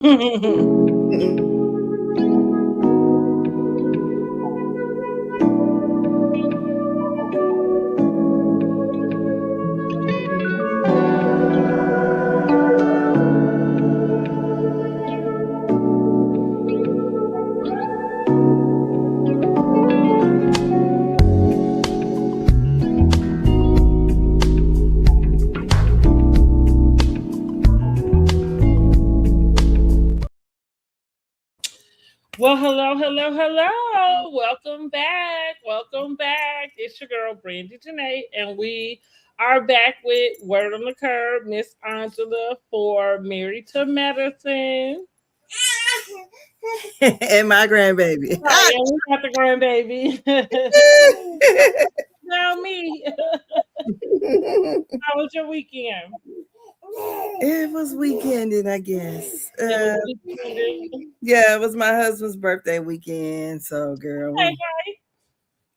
Well, hello, hello, hello. Welcome back. Welcome back. It's your girl, BRANDIJENAE, and we are back with Word on the Curb, Miss Aunjella for Married to Medicine. And my grandbaby. Right, and we got the grandbaby. Now me. How was your weekend? It was weekending, I guess. It was weekend. Yeah, it was my husband's birthday weekend. So, girl, Okay,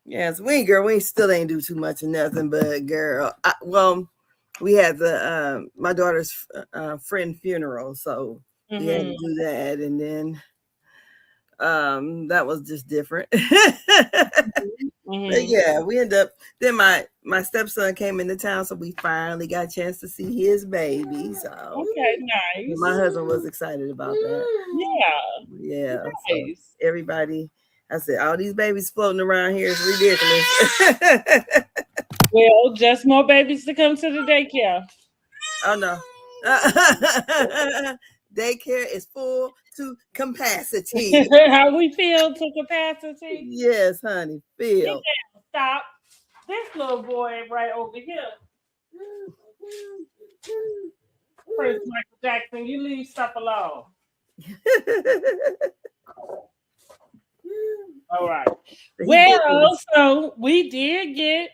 yes, we still ain't do too much of nothing, but girl, we had the my daughter's friend funeral, so we had to do that, and then that was just different. But yeah, we ended up. Then my stepson came into town, so we finally got a chance to see his baby. So okay, nice. my husband was excited about that. Yeah. Nice. So everybody, I said, all these babies floating around here is ridiculous. Well, just more babies to come to the daycare. Oh no. Daycare is full to capacity. How we feel to capacity? Yes, honey. Feel. Stop. This little boy right over here. Prince Michael Jackson, you leave stuff alone. All right. Well, so we did get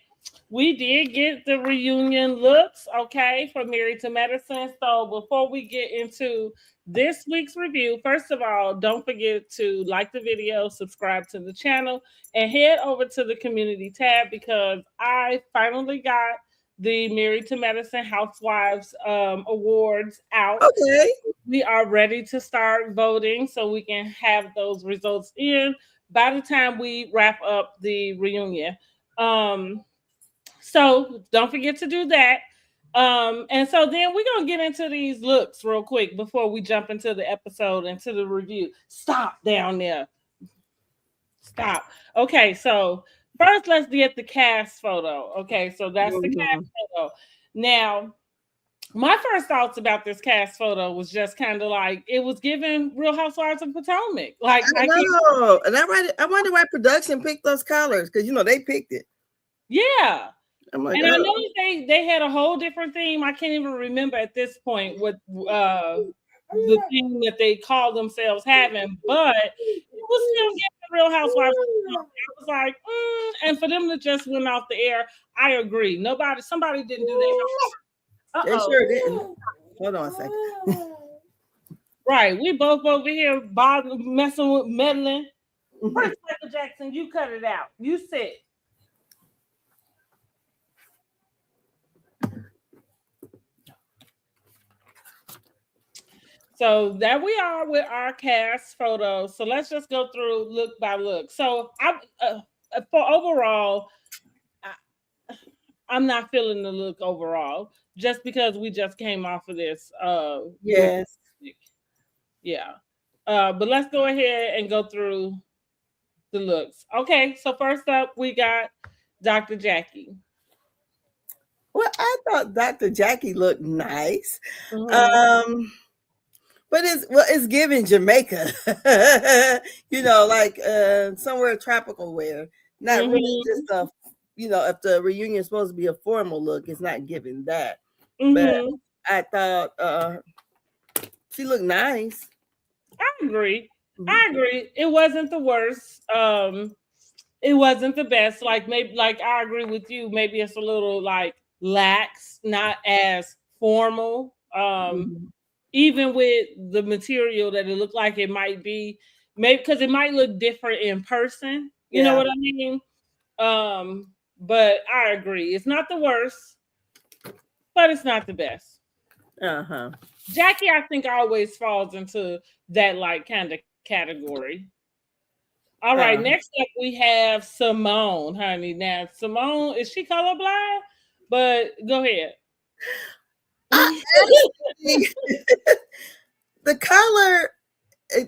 the reunion looks, okay, for Married to Medicine. So before we get into this week's review, first of all, don't forget to like the video, subscribe to the channel, and head over to the community tab because I finally got the Married to Medicine Housewives awards out. Okay. We are ready to start voting so we can have those results in by the time we wrap up the reunion. So don't forget to do that. And so then we're gonna get into these looks real quick before we jump into the episode, into the review. Stop down there. Stop. Okay, so first let's get the cast photo. Okay, so that's the cast photo. Now, my first thoughts about this cast photo was just kind of like it was giving Real Housewives of Potomac. Like I know, and I wonder why production picked those colors because they picked it. Yeah. And I know they had a whole different theme. I can't even remember at this point what the thing that they called themselves having, but it was still getting Real Housewives. I was like, and for them to just went off the air, I agree. Somebody didn't do that. They sure didn't. Hold on a second. Right, we both over here messing with meddling. Prince Michael Jackson, you cut it out. You said. So there we are with our cast photos. So let's just go through look by look. So for overall, I'm not feeling the look overall, just because we just came off of this. Yes. Yeah. But let's go ahead and go through the looks. Okay, so first up, we got Dr. Jackie. Well, I thought Dr. Jackie looked nice. But it's giving Jamaica, like somewhere tropical wear. Not really just if the reunion is supposed to be a formal look, it's not giving that. But I thought she looked nice. I agree. It wasn't the worst. It wasn't the best. Like maybe I agree with you. Maybe it's a little like lax, not as formal. Even with the material that it looked like it might be, maybe because it might look different in person. You know what I mean? But I agree. It's not the worst, but it's not the best. Jackie, I think, always falls into that like kind of category. All right, next up we have Simone, honey. Now, Simone, is she colorblind? But go ahead. The color,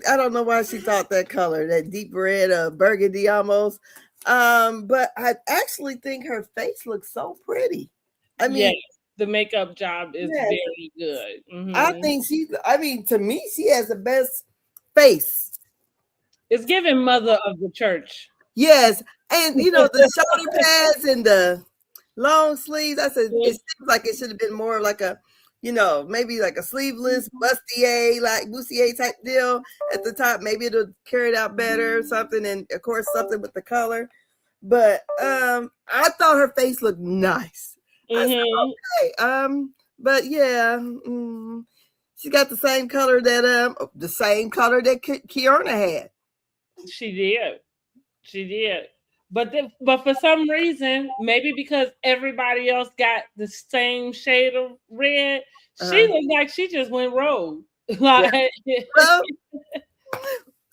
I don't know why she thought that color, that deep red, burgundy almost. But I actually think her face looks so pretty. I mean, yes, the makeup job is very good. I think to me, she has the best face. It's giving mother of the church. Yes, and the shoulder pads and the long sleeves. I said it seems like it should have been more like a, maybe like a sleeveless bustier, like bustier type deal at the top. Maybe it'll carry it out better or something, and of course something with the color. But I thought her face looked nice. I said, okay. But yeah, she got the same color that Kiana had. She did. But for some reason, maybe because everybody else got the same shade of red, she looked like she just went rogue. Like, well,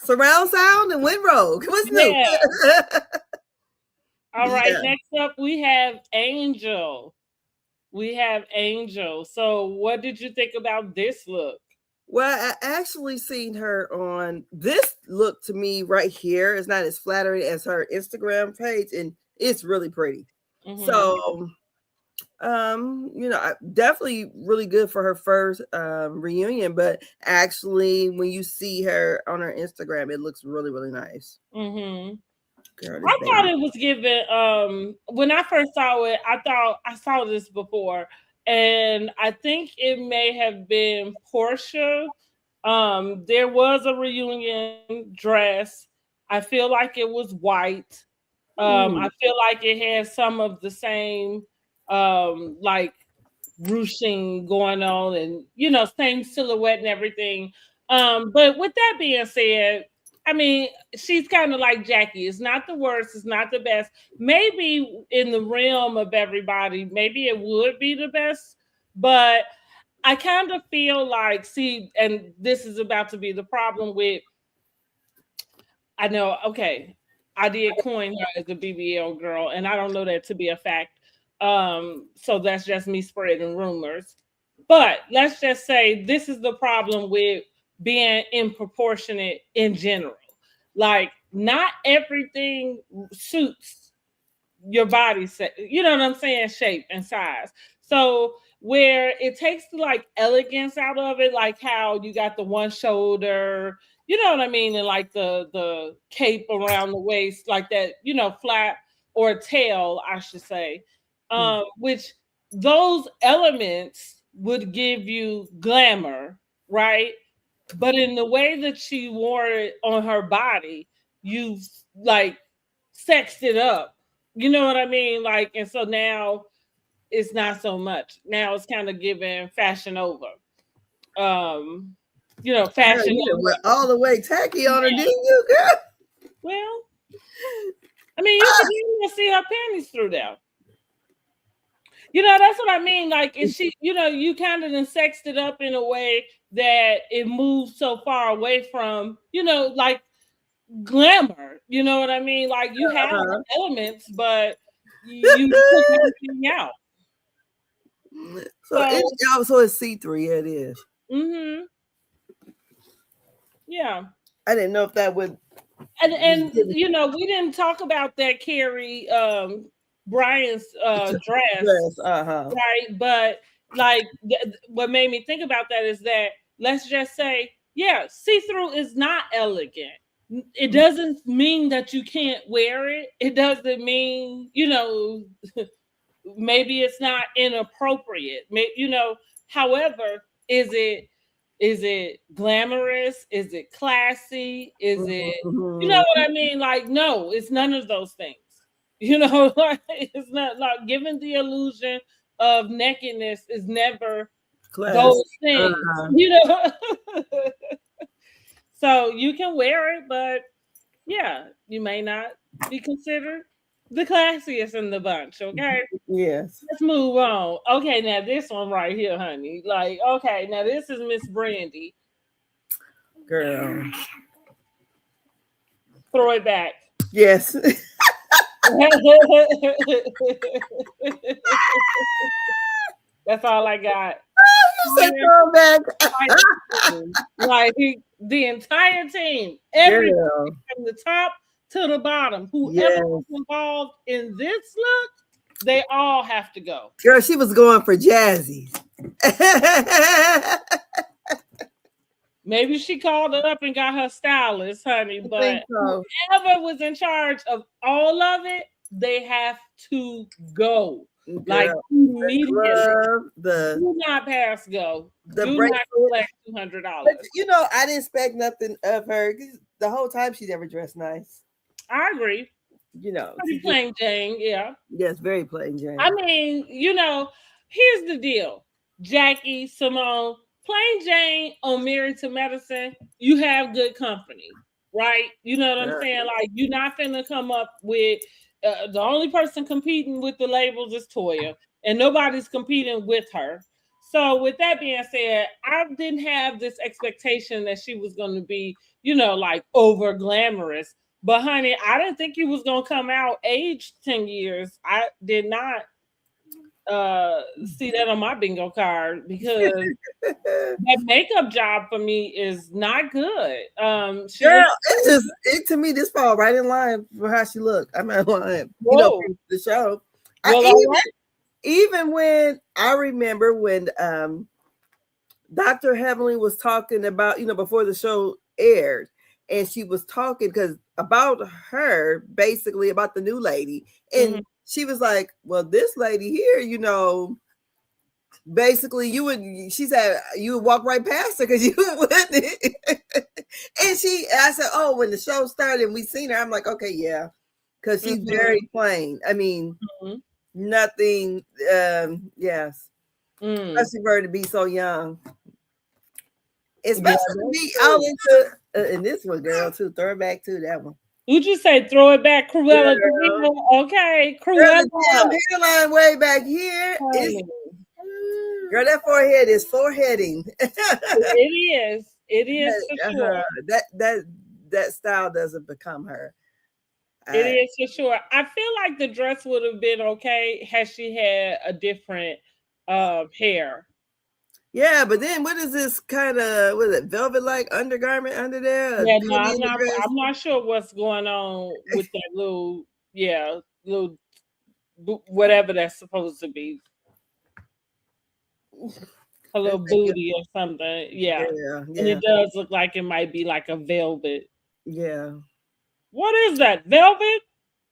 surround sound and went rogue. What's new? All right, next up we have Angel. So what did you think about this look? Well, I actually seen her on this look. To me right here is not as flattering as her Instagram page, and it's really pretty. So definitely really good for her first reunion, but actually when you see her on her Instagram, it looks really, really nice. Girl, I thought it was given when I first saw it, I thought I saw this before. And I think it may have been Portia. There was a reunion dress. I feel like it was white. I feel like it had some of the same like ruching going on, and same silhouette and everything. But with that being said, I mean, she's kind of like Jackie. It's not the worst. It's not the best. Maybe in the realm of everybody, maybe it would be the best. But I kind of feel like, and this is about to be the problem with, I know, okay, I did coin her as a BBL girl, and I don't know that to be a fact. So that's just me spreading rumors. But let's just say this is the problem with being improportionate in general. Like, not everything suits your body set, you know what I'm saying, shape and size. So where it takes the like elegance out of it, like how you got the one shoulder, you know what I mean, and like the cape around the waist, like that, flap or tail, I should say, which those elements would give you glamour, right? But in the way that she wore it on her body, you like sexed it up. You know what I mean? Like, and so now it's not so much. Now it's kind of giving fashion over. Fashion went all the way tacky on her, didn't you, girl? Well, I mean, you can even see her panties through there. That's what I mean. Like, is she, you kind of sexed it up in a way that it moves so far away from, like glamour. You know what I mean? Like, you have elements, but you took everything out. So it's see-through. Yeah, it is. Yeah. I didn't know if that would. And we didn't talk about that Carrie Brian's dress, right? But like, what made me think about that is that, let's just say, yeah, see-through is not elegant. It doesn't mean that you can't wear it. It doesn't mean, maybe it's not inappropriate. However, is it glamorous? Is it classy? Is it, you know what I mean? Like, no, it's none of those things. Like, it's not, like, giving the illusion of nakedness is never those things. So you can wear it, but yeah, you may not be considered the classiest in the bunch, okay? Yes. Let's move on. Okay, now this one right here, honey. Like, okay, now this is Miss Brandy. Girl. Throw it back. Yes. That's all I got. You said throw back. Like the entire team, every Girl. from the top to the bottom, whoever Yes. was involved in this look, they all have to go. Girl, she was going for Jazzy. Maybe she called it up and got her stylist, honey. But so. whoever was in charge of all of it, they have to go. Girl, like immediately. Do not pass go. Do not collect $200. You know, I didn't expect nothing of her. The whole time she never dressed nice. I agree. You know, pretty plain Jane, yeah. Yes, very plain Jane. I mean, you know, here's the deal. Jackie, Simone, plain Jane on Married to Medicine, you have good company, right? You know what I'm saying? Like, you're not finna come up with the only person competing with the labels is Toya, and nobody's competing with her. So, with that being said, I didn't have this expectation that she was going to be, you know, like over glamorous. But honey, I didn't think he was gonna come out aged 10 years. I did not see that on my bingo card because that makeup job for me is not good. Girl, it to me this fall right in line for how she looked. I'm not lying. Whoa. You know, the show. Well, even when I remember when Dr. Heavenly was talking about, you know, before the show aired, and she was talking because about her, basically about the new lady. And she was like, well, this lady here, you know, basically she said, you would walk right past her because you wouldn't. And I said, oh, when the show started and we seen her, I'm like, okay, yeah. Because she's very plain. I mean, nothing, yes. Especially for her to be so young. Especially to be all into, and this one, girl, too. Throw it back to that one. Would you say throw it back, Cruella? Okay, Cruella. Girl, the hairline way back here. Girl, that forehead is foreheading. It is. It is for sure. That style doesn't become her. It is for sure. I feel like the dress would have been okay had she had a different hair. Yeah, but then what is this kind of, what is it, velvet-like undergarment under there? Yeah, no, I'm not sure what's going on with that little whatever that's supposed to be. A little booty or something. Yeah. And it does look like it might be like a velvet. Yeah. What is that? Velvet?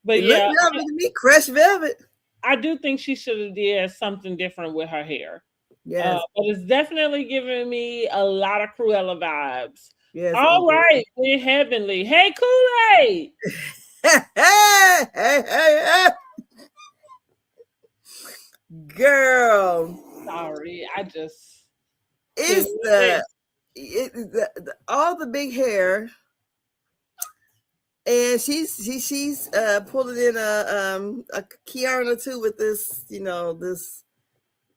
But yeah. Velvet to me, crushed velvet. I do think she should have did something different with her hair. Yes. But it's definitely giving me a lot of Cruella vibes. Yes. All right, we're heavenly. Hey, Kool-Aid. hey. Girl. Sorry, I just. It's all the big hair. And she's pulling in a Kiana too with this, you know,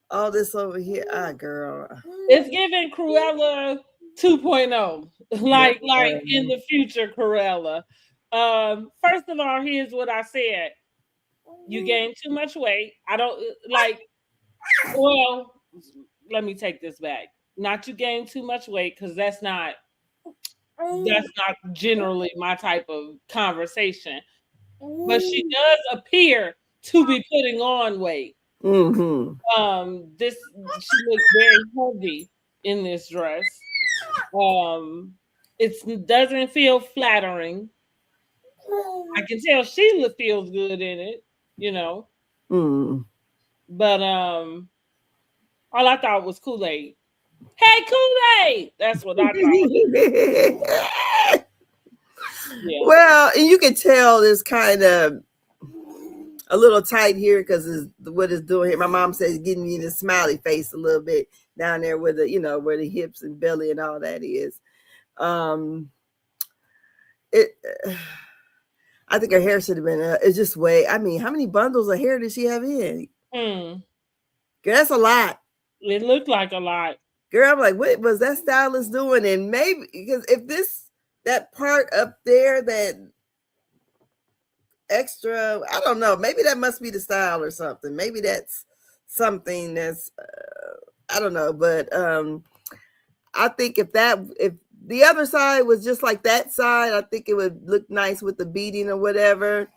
all this over here. Girl. It's giving Cruella 2.0. Like in the future, Cruella. First of all, here's what I said. You gained too much weight. I don't like, well, let me take this back. Not you gain too much weight, because that's not generally my type of conversation. But she does appear to be putting on weight. She looks very heavy in this dress. It doesn't feel flattering. I can tell Sheila feels good in it, you know. But all I thought was Kool-Aid. Hey, Kool-Aid! That's what I thought. Yeah. Well, and you can tell it's kind of a little tight here because what it's doing here. My mom says getting you the smiley face a little bit down there where the, you know, where the hips and belly and all that is. I think her hair should have been. It's just way. I mean, how many bundles of hair did she have in? Girl, that's a lot. It looked like a lot. Girl, I'm like, what was that stylist doing? And maybe because if that part up there, that extra, I don't know. Maybe that must be the style or something. Maybe that's something that's I don't know. But I think if the other side was just like that side, I think it would look nice with the beading or whatever.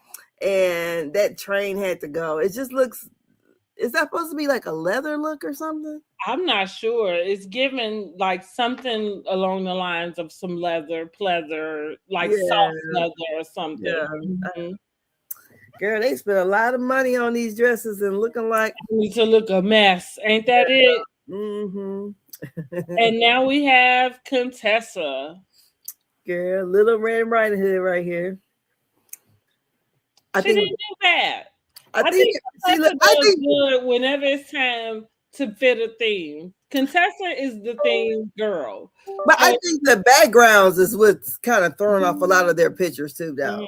And that train had to go. It just looks. Is that supposed to be like a leather look or something? I'm not sure. It's given like something along the lines of some leather, pleather, like soft leather or something. Yeah. Girl, they spent a lot of money on these dresses and looking like need to look a mess. Ain't that it? Mm-hmm. And now we have Contessa. Girl, Little Red Riding Hood right here. She didn't do bad. I think Contessa does good whenever it's time to fit a theme. Contessa is the theme girl. But I think the backgrounds is what's kind of throwing off a lot of their pictures too, though.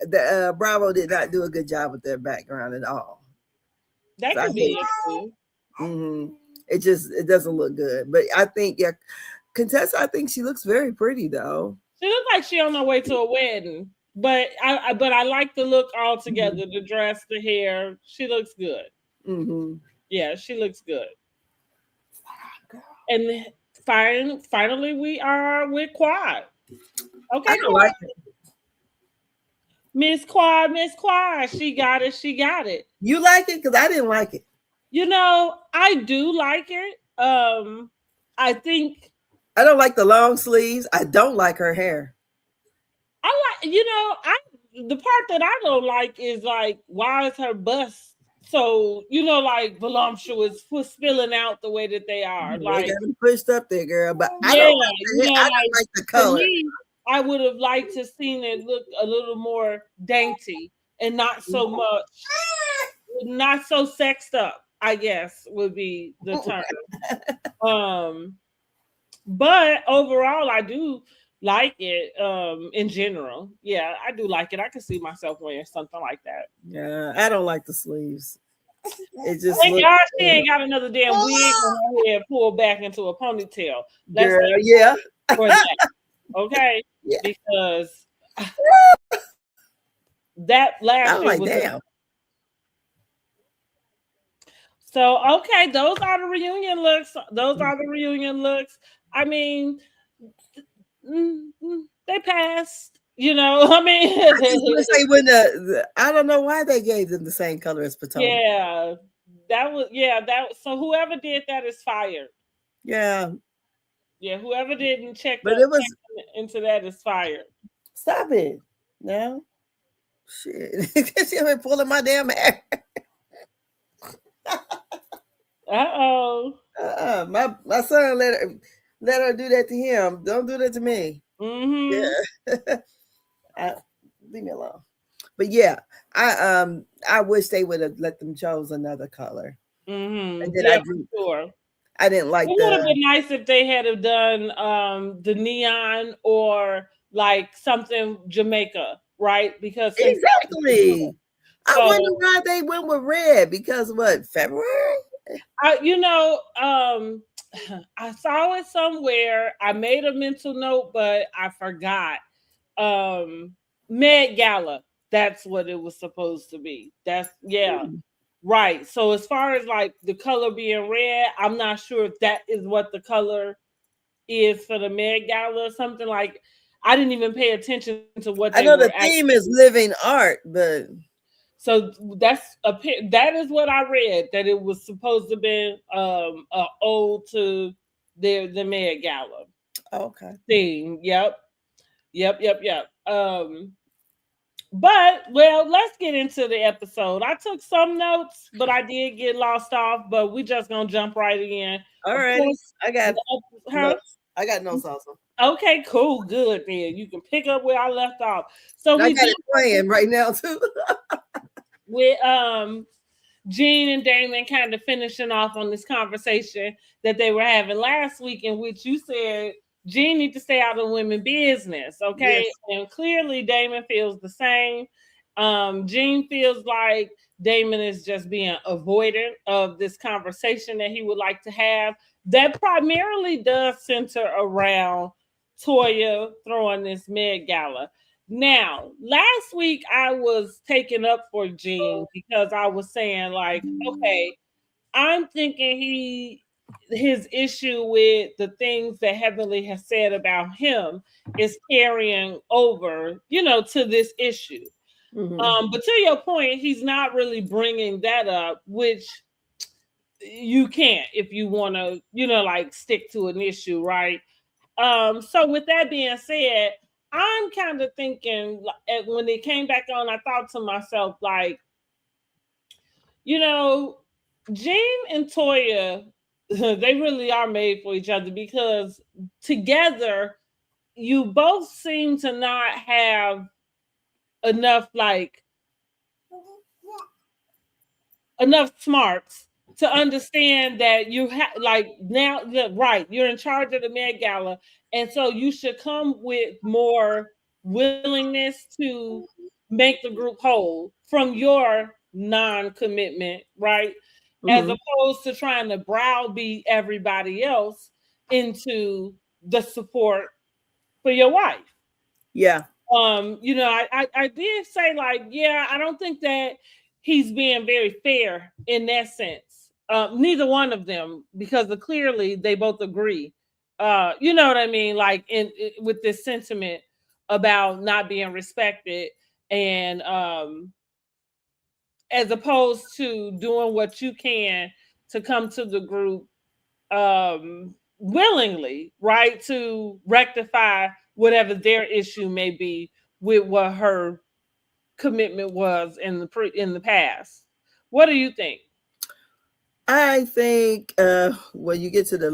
The Bravo did not do a good job with their background at all. That could be it too. It doesn't look good. But I think Contessa, I think she looks very pretty though. She looks like she on her way to a wedding. But I like the look all together. The dress, the hair. She looks good. Yeah, she looks good. And finally, we are with Quad. Okay, I like it. Miss Quad, she got it. You like it? Because I didn't like it. You know, I do like it. I think I don't like the long sleeves. I don't like her hair. The part that I don't like is like, why is her bust so, like voluptuous, spilling out the way that they are? Like, they got them pushed up there, girl. But I don't like the color. Me, I would have liked to seen it look a little more dainty and not so much, not so sexed up, I guess would be the term. But overall, I do like it in general. Yeah, I do like it. I can see myself wearing something like that. Yeah, I don't like the sleeves. It just thank God she ain't got another damn wig on her head pulled back into a ponytail. Girl, yeah. For that. Okay? Yeah. Because that last year was damn. So okay, those are the reunion looks. I mean, they passed. I mean, they wouldn't. I don't know why they gave them the same color as Potomac. Yeah, that was. So whoever did that is fired. Yeah. Yeah, whoever didn't check into that is fired. Stop it now. Shit, she been pulling my damn hair. My son let her do that to him. Don't do that to me. Yeah. Leave me alone. But yeah, I wish they would have let them choose another color. And then I didn't like it would have been nice if they had have done the neon or like something Jamaica, right? Because exactly. I wonder why they went with red, because what, February? I saw it somewhere. I made a mental note, but I forgot. Met Gala. That's what it was supposed to be. Right. So as far as like the color being red, I'm not sure if that is what the color is for the Met Gala or something. Like, I didn't even pay attention to what I know the theme is living art, but so that is what I read, that it was supposed to be an ode to the Met Gala. Okay. Theme. Yep. But let's get into the episode. I took some notes, but I did get lost off. But we just gonna jump right in. All right, I got notes. I got notes also. Okay, cool, good. Then you can pick up where I left off. So I got it playing right now too. With Jean and Damon kind of finishing off on this conversation that they were having last week, in which you said Jean need to stay out of women's business, okay? Yes. And clearly Damon feels the same. Jean feels like Damon is just being avoidant of this conversation that he would like to have. That primarily does center around Toya throwing this Met Gala. Now, last week I was taken up for Jean because I was saying, like, okay, I'm thinking his issue with the things that Heavenly has said about him is carrying over, to this issue. Mm-hmm. But to your point, he's not really bringing that up, which you can't if you want to, like stick to an issue, right? So with that being said, I'm kind of thinking when it came back on, I thought to myself, like, Jean and Toya, they really are made for each other because together, you both seem to not have enough, enough smarts to understand that you have, now, right, you're in charge of the Met Gala, and so you should come with more willingness to make the group whole from your non-commitment, right? Mm-hmm. As opposed to trying to browbeat everybody else into the support for your wife. Yeah. I did say, like, yeah, I don't think that he's being very fair in that sense. Neither one of them, because clearly they both agree. You know what I mean? Like with this sentiment about not being respected, and as opposed to doing what you can to come to the group willingly, right, to rectify whatever their issue may be with what her commitment was in the past. What do you think? I think when you get to the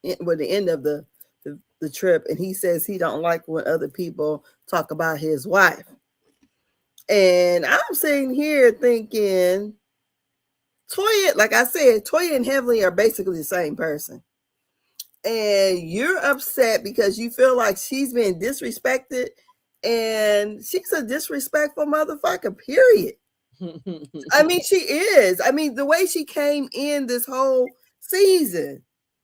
end of the trip, and he says he don't like when other people talk about his wife, and I'm sitting here thinking, Toya, like I said, Toya and Heavenly are basically the same person. And you're upset because you feel like she's been disrespected, and she's a disrespectful motherfucker, period. I mean, she is. I mean, the way she came in this whole season.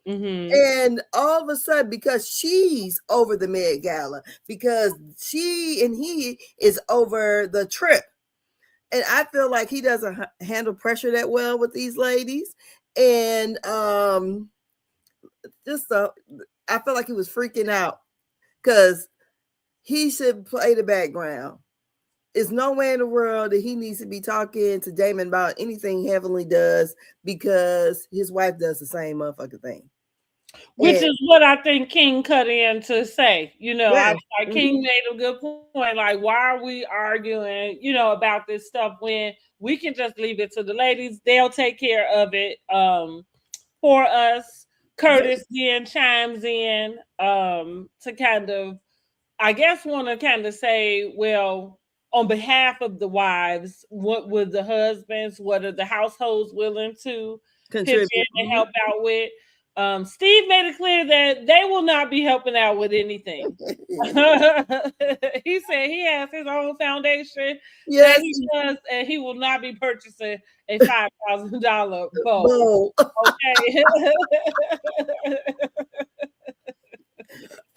Mm-hmm. And all of a sudden, because she's over the Met Gala, because she and he is over the trip. And I feel like he doesn't handle pressure that well with these ladies. And I feel like he was freaking out because he should play the background. There's no way in the world that he needs to be talking to Damon about anything Heavenly does, because his wife does the same motherfucking thing. Which is what I think King cut in to say. Yeah. King made a good point. Like, why are we arguing, about this stuff when we can just leave it to the ladies? They'll take care of it for us. Curtis then chimes in to kind of, I guess, want to kind of say, well, on behalf of the wives, what would the husbands, what are the households willing to contribute and help out with? Steve made it clear that they will not be helping out with anything. He said he has his own foundation. Yes, that he does, and he will not be purchasing a $5,000 bowl. Okay.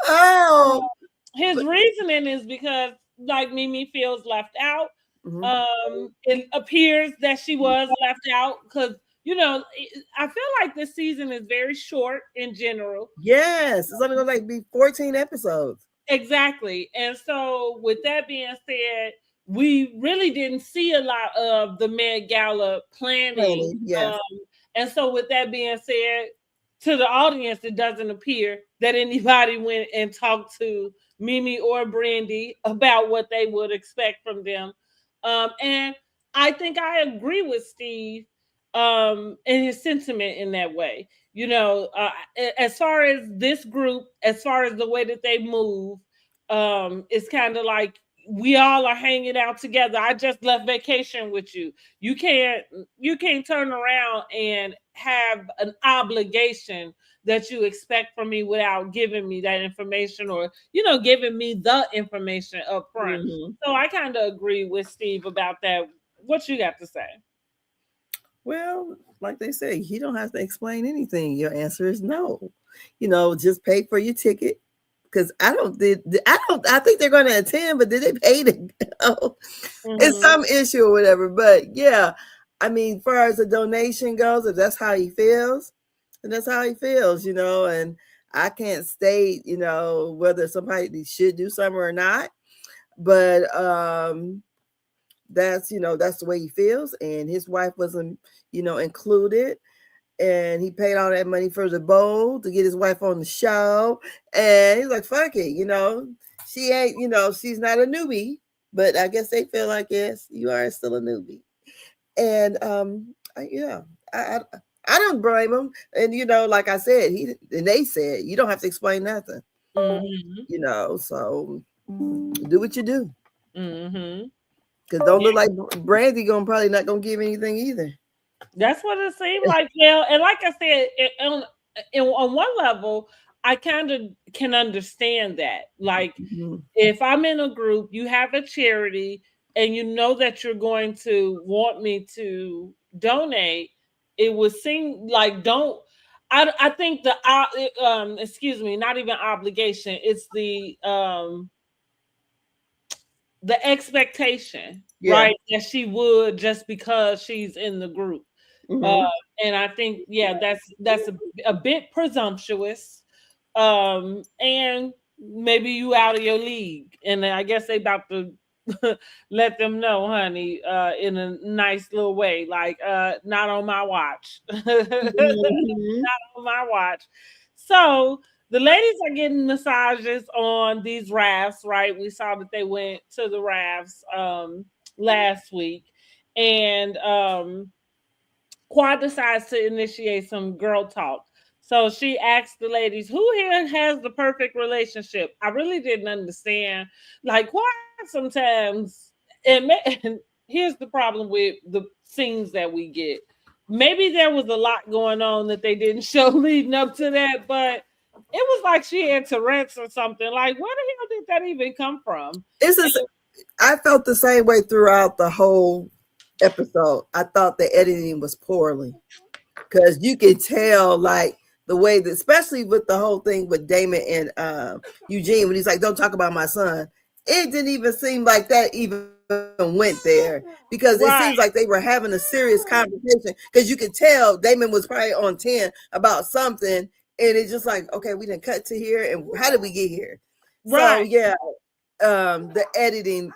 Oh. His reasoning is because, like, Mimi feels left out. Mm-hmm. It appears that she was left out because, I feel like this season is very short in general. Yes, it's only going to be 14 episodes. Exactly. And so with that being said, we really didn't see a lot of the Met Gala planning. Yes. And so with that being said, to the audience, it doesn't appear that anybody went and talked to Mimi or Brandy about what they would expect from them. And I think I agree with Steve in his sentiment in that way. As far as this group, as far as the way that they move, it's kind of like we all are hanging out together. I just left vacation with you. You can't turn around and have an obligation that you expect from me without giving me that information, or giving me the information up front. Mm-hmm. So I kind of agree with Steve about that. What you got to say? Well, like they say, you don't have to explain anything. Your answer is no. Just pay for your ticket. Because I think they're going to attend, but did they pay to go? It's some issue or whatever. But yeah, I mean, as far as the donation goes, if that's how he feels, then that's how he feels, and I can't state, whether somebody should do something or not. But that's the way he feels, and his wife wasn't included, and he paid all that money for the bowl to get his wife on the show, and he's like, fuck it, she ain't, she's not a newbie, but I guess they feel like, yes, you are still a newbie. And I don't blame him. And like I said, they said you don't have to explain nothing. So do what you do. Because don't look like Brandy probably not gonna give anything either. That's what it seemed like. Yeah, and like I said, on one level, I kind of can understand that. Like, if I'm in a group, you have a charity, and you know that you're going to want me to donate, it would seem like I think excuse me, not even obligation. It's the expectation, right, that she would, just because she's in the group. And I think, that's a bit presumptuous. And maybe you out of your league. And I guess they about to let them know, honey, in a nice little way, like, not on my watch. Not on my watch. So the ladies are getting massages on these rafts, right? We saw that they went to the rafts last week. And Quad decides to initiate some girl talk. So she asked the ladies, who here has the perfect relationship? I really didn't understand. Like, why sometimes, and here's the problem with the scenes that we get. Maybe there was a lot going on that they didn't show leading up to that, but it was like she had Tourette's or something. Like, where the hell did that even come from? I felt the same way throughout the whole episode. I thought the editing was poorly, because you can tell, like, the way that, especially with the whole thing with Damon and Eugene, when he's like, don't talk about my son. It didn't even seem like that even went there, because it seems like they were having a serious conversation, because you could tell Damon was probably on 10 about something, and it's just like, okay, we didn't cut to here, and how did we get here? So yeah, the editing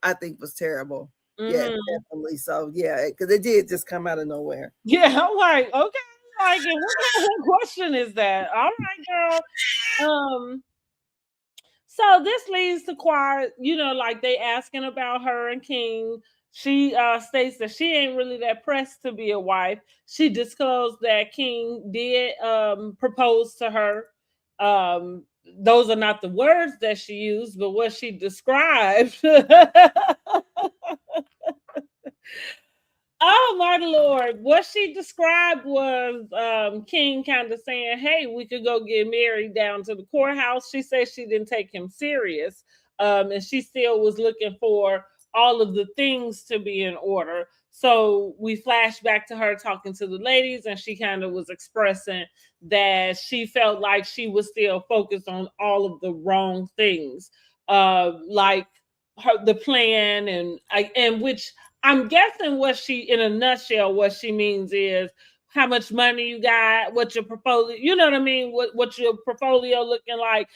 I think was terrible. Yeah, definitely. So yeah, because it did just come out of nowhere. Yeah, I'm like, okay, like, what question is that? All right, girl. So this leads to Quad, like, they asking about her and King. She states that she ain't really that pressed to be a wife. She disclosed that King did propose to her. Those are not the words that she used, but what she described. Oh my Lord. What she described was King kind of saying, hey, we could go get married down to the courthouse. She said she didn't take him serious. And she still was looking for all of the things to be in order. So we flash back to her talking to the ladies, and she kind of was expressing that she felt like she was still focused on all of the wrong things, like the plan, and which I'm guessing what she, in a nutshell, what she means is how much money you got, what your portfolio, you know what I mean? What your portfolio looking like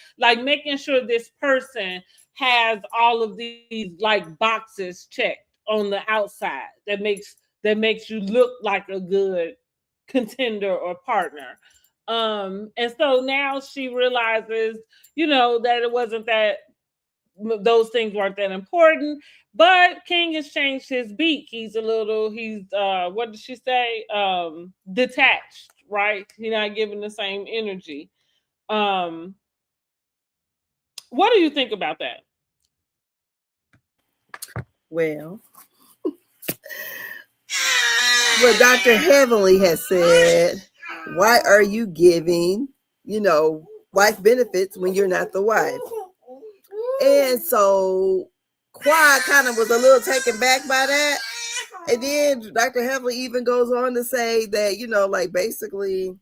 making sure this person has all of these like boxes checked on the outside that makes you look like a good contender or partner. And so now she realizes, that it wasn't that those things weren't that important. But King has changed his beat. He's what did she say? Detached, right? He's not giving the same energy. What do you think about that? Well, what Dr. Heavenly has said, why are you giving wife benefits when you're not the wife. And so Quad kind of was a little taken back by that. And then Dr. Heavily even goes on to say that, like basically,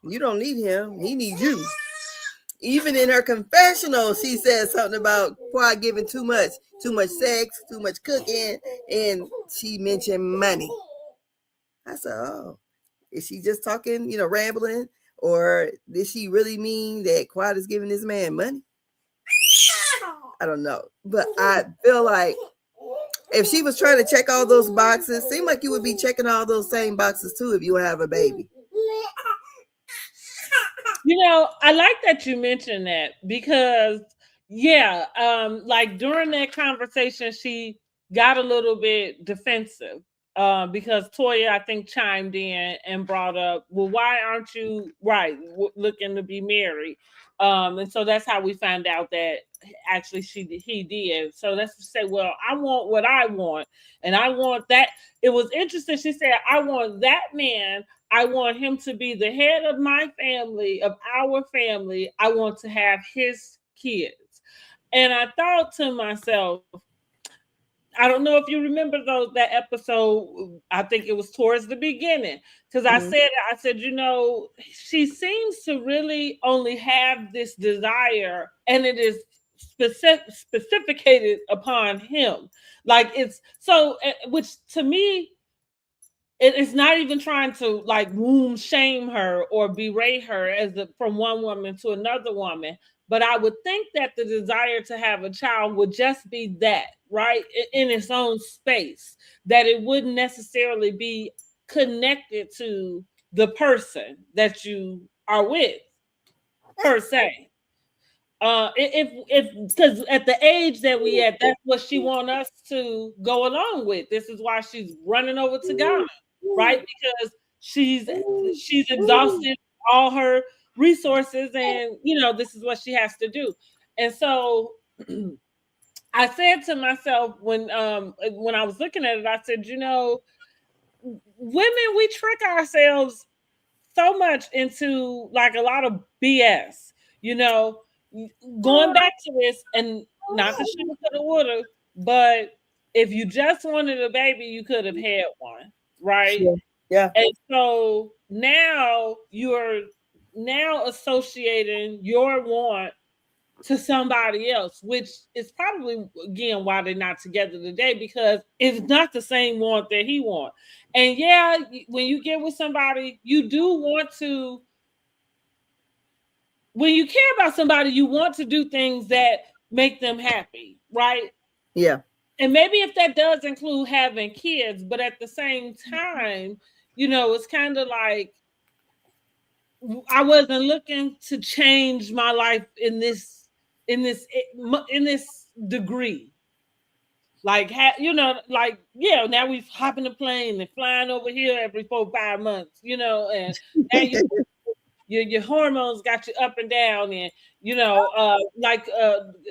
you don't need him. He needs you. Even in her confessional, she said something about Quad giving too much sex, too much cooking, and she mentioned money. I said, oh, is she just talking, rambling? Or did she really mean that Quad is giving this man money? I don't know. But I feel like if she was trying to check all those boxes, seemed like you would be checking all those same boxes too if you have a baby. I like that you mentioned that because, like during that conversation, she got a little bit defensive because Toya, I think, chimed in and brought up, well, why aren't you looking to be married? And so that's how we found out that actually he did. So let's just say, well, I want what I want, and I want that. It was interesting. She said, I want that man. I want him to be the head of my family, of our family. I want to have his kids. And I thought to myself, I don't know if you remember that episode. I think it was towards the beginning because I said, she seems to really only have this desire, and it is specificated upon him. Like it's so, which to me, it's not even trying to like womb shame her or berate her from one woman to another woman. But I would think that the desire to have a child would just be that, right? In its own space, that it wouldn't necessarily be connected to the person that you are with, per se. If because at the age that we at, that's what she want us to go along with. This is why she's running over to Ghana, right? Because she's exhausted all her resources, and this is what she has to do. And so I said to myself when I was looking at it, I said, women, we trick ourselves so much into like a lot of BS, going back to this, and not to shoot to the water, but if you just wanted a baby, you could have had one, right? Yeah. And so now you're associating your want to somebody else, which is probably again why they're not together today, because it's not the same want that he wants. And yeah, when you get with somebody, you do want to, when you care about somebody, you want to do things that make them happy, right? Yeah. And maybe if that does include having kids, but at the same time, it's kind of like I wasn't looking to change my life in this degree. Like, now we hopping the plane and flying over here every 4-5 months, and now your hormones got you up and down, and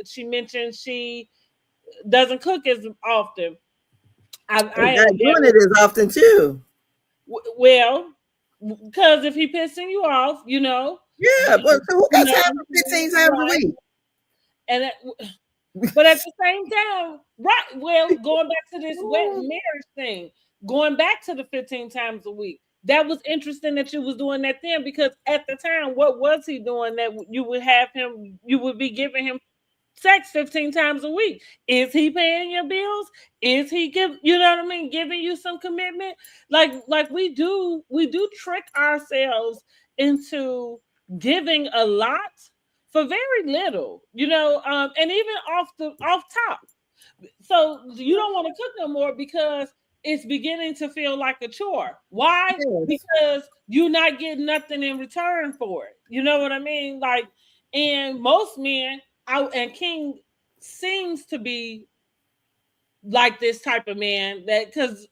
she mentioned she doesn't cook as often. I am doing it as often too. Well, because if he pissing you off, Yeah, but who got time for 15 times a week? And but at the same time, right? Well, going back to this wet marriage thing, going back to the 15 times a week. That was interesting that you was doing that then, because at the time, what was he doing that you would be giving him sex 15 times a week? Is he paying your bills? Is he giving you some commitment? Like we do trick ourselves into giving a lot for very little, and even off top. So you don't want to cook no more because it's beginning to feel like a chore. Why? Yes. Because you're not getting nothing in return for it. You know what I mean? Like, and most men, and King seems to be like this type of man, that because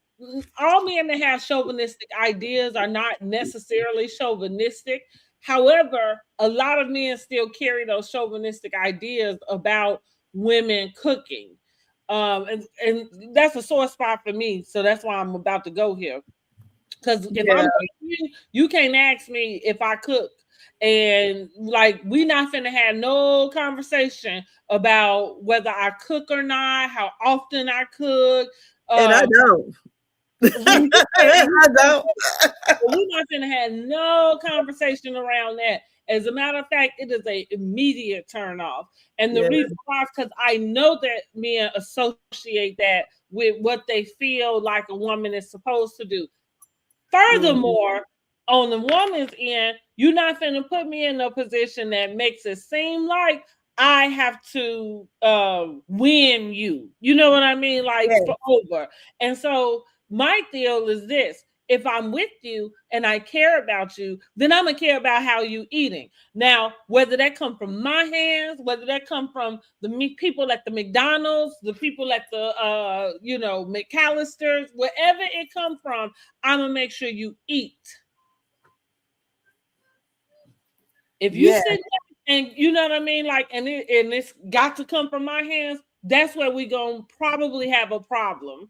all men that have chauvinistic ideas are not necessarily chauvinistic. However, a lot of men still carry those chauvinistic ideas about women cooking. And that's a sore spot for me. So that's why I'm about to go here. Because if I'm you can't ask me if I cook. And like, we not finna have no conversation about whether I cook or not, how often I cook. And I don't. I don't. We're not gonna have no conversation around that. As a matter of fact, it is a immediate turn off. And the reason why is because I know that men associate that with what they feel like a woman is supposed to do. Furthermore, on the woman's end, you're not going to put me in a position that makes it seem like I have to win you. You know what I mean? Like, for over. And so my deal is this. If I'm with you and I care about you, then I'm gonna care about how you eating. Now, whether that come from my hands, whether that come from the people at the McDonald's, the people at the McAllister's, wherever it come from, I'm gonna make sure you eat. If you sit there and you know what I mean, like, and it's got to come from my hands, that's where we gonna probably have a problem.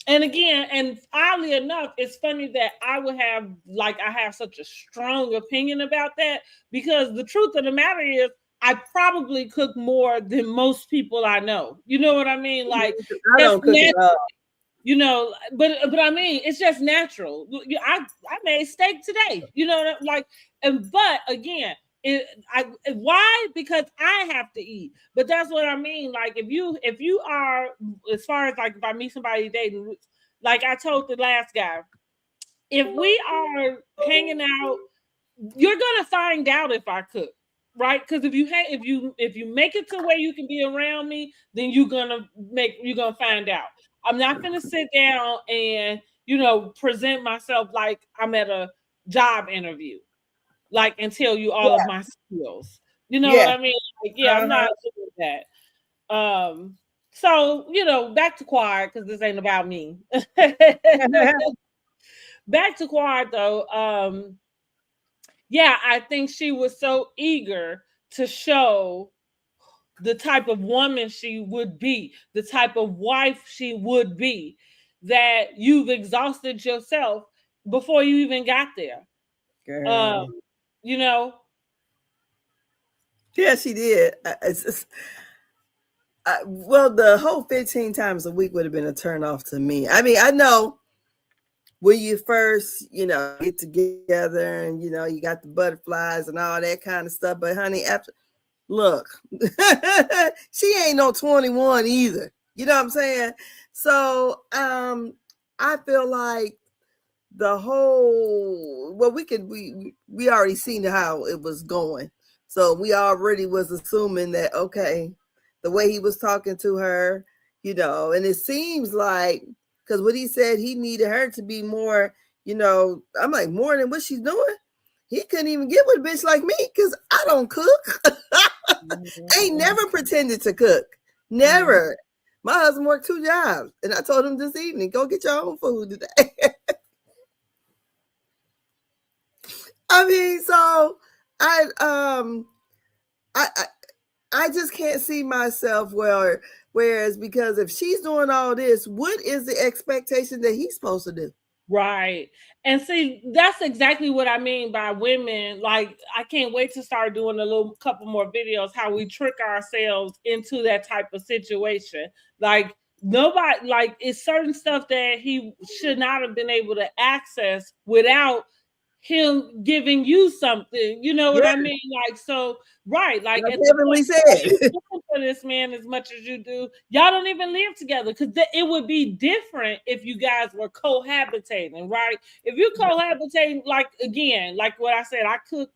And again, and oddly enough, it's funny that I have such a strong opinion about that, because the truth of the matter is I probably cook more than most people I know. You know what I mean? Like, I don't cook at all. You know, but I mean, it's just natural. I made steak today. You know, like, but again, why? Because I have to eat. But that's what I mean. Like, if you are, as far as like, if I meet somebody dating, like I told the last guy, if we are hanging out, you're gonna find out if I cook, right? Because if you make it to where you can be around me, then you're gonna find out. I'm not gonna sit down and present myself like I'm at a job interview, like, and tell you all of my skills. You know what I mean? Like, I'm not doing that. So back to Quad, because this ain't about me. Back to Quad though. I think she was so eager to show the type of woman she would be, the type of wife she would be, that you've exhausted yourself before you even got there. Yeah, she did. Well, the whole 15 times a week would have been a turn off to me. I mean, I know when you first, get together and, you got the butterflies and all that kind of stuff. But honey, look, she ain't no 21 either. You know what I'm saying? So I feel like the whole, well, we already seen how it was going. So we already was assuming that, okay, the way he was talking to her, and it seems like, because what he said, he needed her to be more, I'm like, more than what she's doing. He couldn't even get with a bitch like me because I don't cook. Ain't never pretended to cook. Never. My husband worked 2 jobs. And I told him this evening, go get your own food today. I mean, so I just can't see myself whereas, because if she's doing all this, what is the expectation that he's supposed to do? Right. And see, that's exactly what I mean by women. Like, I can't wait to start doing a couple more videos how we trick ourselves into that type of situation. Like, nobody, like, it's certain stuff that he should not have been able to access without him giving you something. You know what I mean? Like, so, right. Like, at the point, said. for this man as much as you do, y'all don't even live together, because it would be different if you guys were cohabitating, right? If you're cohabitating, like, again, like what I said, I cook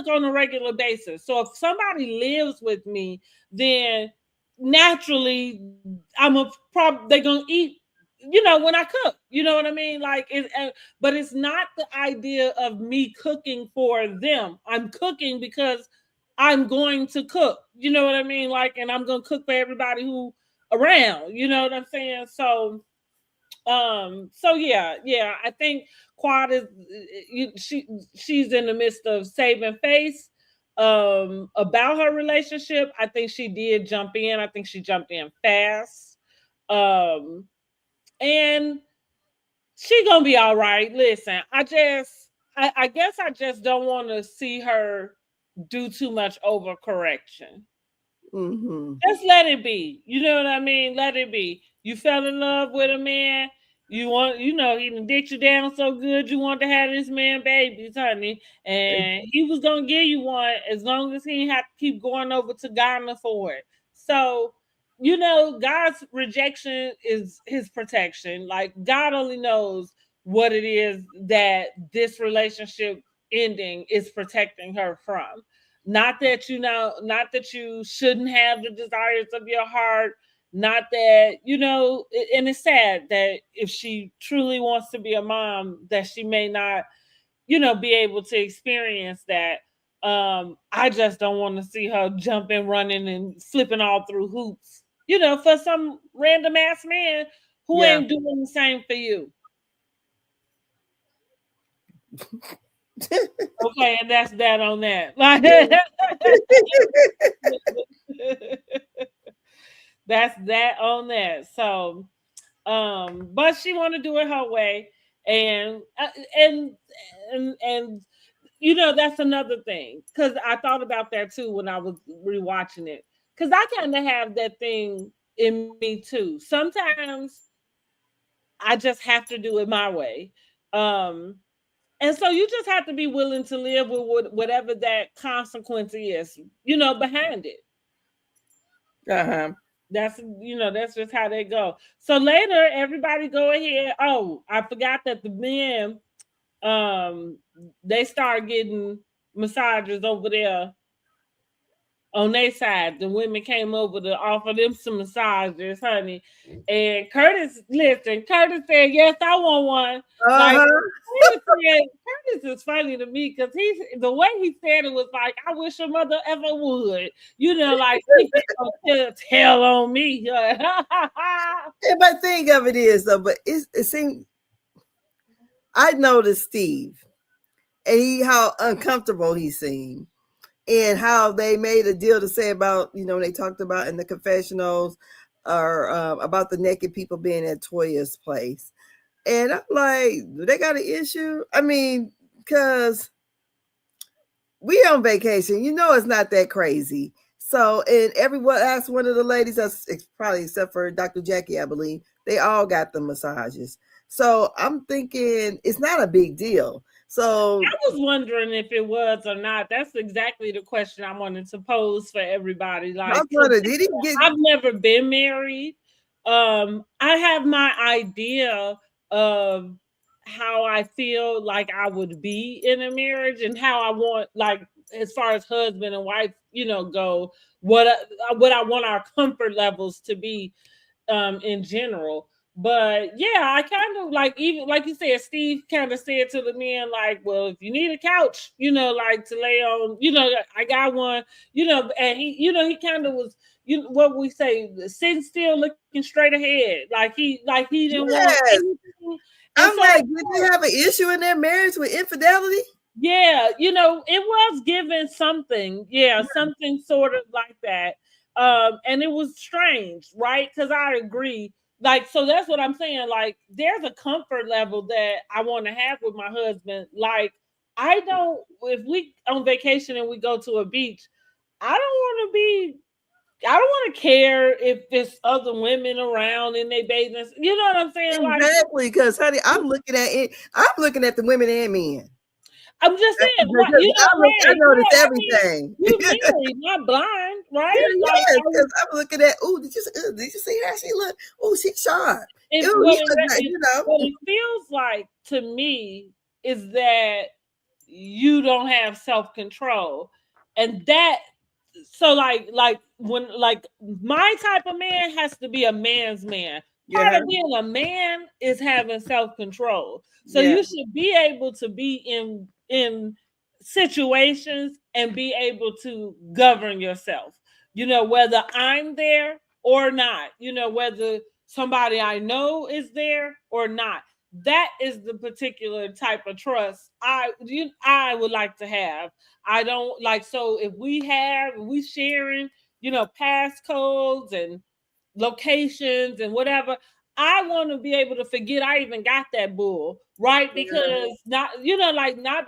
on a regular basis. So if somebody lives with me, then naturally they're gonna eat, when I cook. You know what I mean? Like, but it's not the idea of me cooking for them. I'm cooking because I'm going to cook. You know what I mean? Like, and I'm gonna cook for everybody who around. You know what I'm saying? So yeah, I think Quad is she's in the midst of saving face about her relationship. I think she did jump in. I think she jumped in fast. And she gonna be all right. Listen, I I guess I just don't want to see her do too much overcorrection. Mm-hmm. Just let it be. You know what I mean? Let it be. You fell in love with a man. You want, he done dicked you down so good. You want to have this man babies, honey, and he was gonna give you one as long as he didn't have to keep going over to Ghana for it. So, God's rejection is His protection. Like God only knows what it is that this relationship ending is protecting her from. Not that you shouldn't have the desires of your heart, not that, and it's sad that if she truly wants to be a mom, that she may not, be able to experience that. I just don't want to see her jumping, running, and flipping all through hoops, for some random ass man who Yeah. ain't doing the same for you. Okay, and that's that on that. Like, that's that on that. So, but she want to do it her way, and and that's another thing, because I thought about that too when I was rewatching it, because I kind of have that thing in me too. Sometimes I just have to do it my way. Um, and so you just have to be willing to live with whatever that consequence is, behind it. Uh-huh. That's just how they go. So later, everybody go ahead. Oh, I forgot that the men, um, they start getting massages over there on their side. The women came over to offer them some massages, honey. And Curtis said, "Yes, I want one." Like, Uh-huh. Curtis is funny to me because the way he said it was like, "I wish your mother ever would." Like she gonna tell on me. But think of it is though, but it seems I noticed Steve and how uncomfortable he seemed, and how they made a deal to say about, they talked about in the confessionals, or about the naked people being at Toya's place. And I'm like, they got an issue? I mean, because we on vacation, it's not that crazy. So, and everyone asked one of the ladies, that's probably except for Dr. Jackie, I believe, they all got the massages. So I'm thinking it's not a big deal. So I was wondering if it was or not. That's exactly the question I wanted to pose for everybody. Like, did he get? I've never been married. I have my idea of how I feel like I would be in a marriage, and how I want, like, as far as husband and wife, go, what I want our comfort levels to be, in general. But yeah, I kind of like, even like you said, Steve kind of said to the men, like, well, if you need a couch, like to lay on, I got one, and he kind of was, what we say, sitting still, looking straight ahead, like he didn't want Yes. anything. And I'm like, did they have an issue in their marriage with infidelity? yeah, it was given something, something sort of like that. And it was strange, right? Because I agree. Like, so that's what I'm saying. Like, there's a comfort level that I want to have with my husband. Like, I don't, if we on vacation and we go to a beach, I don't want to care if there's other women around and they bathing. You know what I'm saying? Exactly, because honey, I'm looking at it. I'm looking at the women and men. I'm just saying, I noticed everything. You married, not blind, right? Yes, because I'm looking at. Oh, did you see how she look? Oh, she's sharp. What it feels like to me is that you don't have self-control, and that, so like when, like, my type of man has to be a man's man. Part of being a man is having self-control. So you should be able to be in situations and be able to govern yourself. Whether I'm there or not. Whether somebody I know is there or not. That is the particular type of trust I would like to have. I don't like, so if we sharing, passcodes and locations and whatever, I want to be able to forget I even got that bull, right? Because not, like not,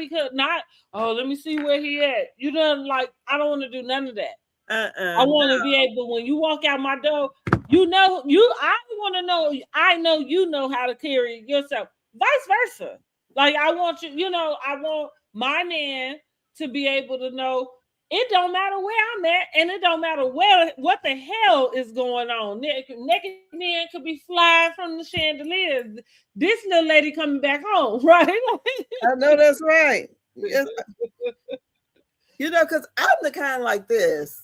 oh, let me see where he at. Like, I don't want to do none of that. I want to be able, when you walk out my door, I want to know, I know you know how to carry yourself. Vice versa. Like, I want you, I want my man to be able to know it don't matter where I'm at, and it don't matter what the hell is going on. Naked men could be flying from the chandeliers. This little lady coming back home, right? I know that's right. Yes. Because I'm the kind like this.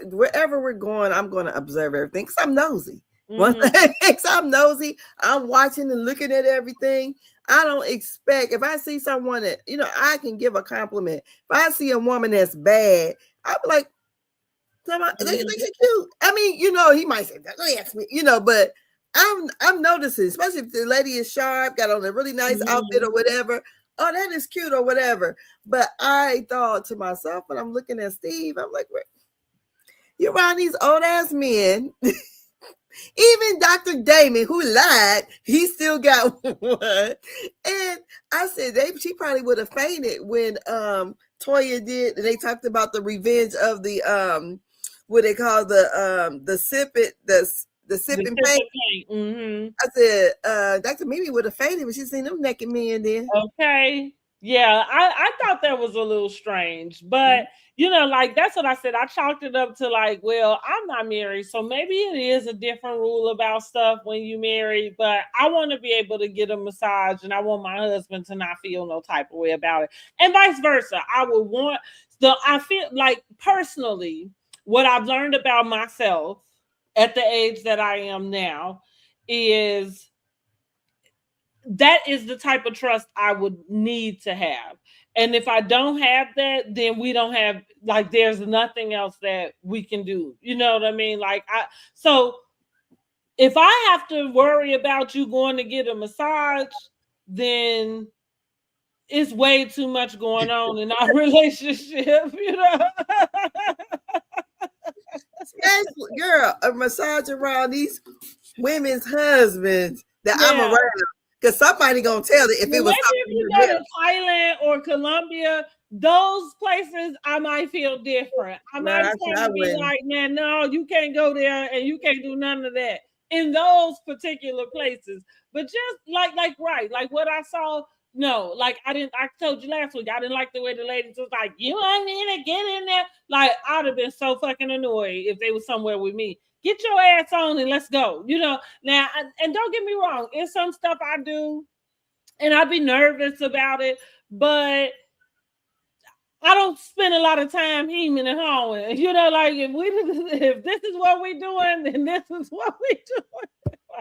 Wherever we're going, I'm going to observe everything because I'm nosy. I'm nosy. I'm watching and looking at everything. I don't expect, if I see someone that, I can give a compliment. If I see a woman that's bad, I'm like, they cute. I mean, he might say, don't ask me, but I'm noticing, especially if the lady is sharp, got on a really nice outfit or whatever. Oh, that is cute or whatever. But I thought to myself, when I'm looking at Steve, I'm like, you're around these old ass men. Even Dr. Damon, who lied, he still got one. And I said, she probably would have fainted when Toya did. They talked about the revenge of the what they call the sipping paint. I said, Dr. Mimi would have fainted when she seen them naked men then. Okay. Yeah, I thought that was a little strange, but like, that's what I said. I chalked it up to like, well, I'm not married, so maybe it is a different rule about stuff when you married, but I want to be able to get a massage, and I want my husband to not feel no type of way about it, and vice versa. I feel like, personally, what I've learned about myself at the age that I am now is that is the type of trust I would need to have. And if I don't have that, then we don't have, like, there's nothing else that we can do. You know what I mean? So if I have to worry about you going to get a massage, then it's way too much going on in our relationship, Girl, a massage around these women's husbands that I'm around. Because somebody gonna tell it if it was something. If you go to Thailand or Colombia, those places I might feel different. I might be like, man, no, you can't go there and you can't do none of that in those particular places. But just like what I saw, no, like I told you last week, I didn't like the way the ladies was like, you want me to get in there? Like, I'd have been so fucking annoyed if they was somewhere with me. Get your ass on and let's go. Now, and don't get me wrong, it's some stuff I do and I'd be nervous about it, but I don't spend a lot of time hemming and hawing. Like, if this is what we're doing, then this is what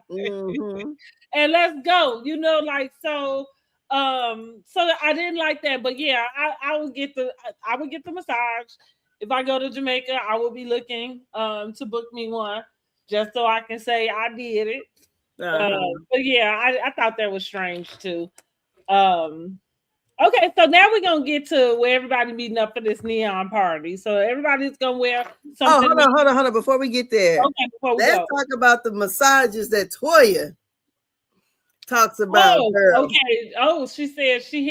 we're doing. And let's go. So I didn't like that, but yeah, I would get the massage. If I go to Jamaica, I will be looking to book me one just so I can say I did it. But yeah, I thought that was strange too. Okay, so now we're gonna get to where everybody meeting up for this neon party. So everybody's gonna wear something. Oh, hold on. Before we get there, let's talk about the massages that Toya talks about. Okay. Oh, she said she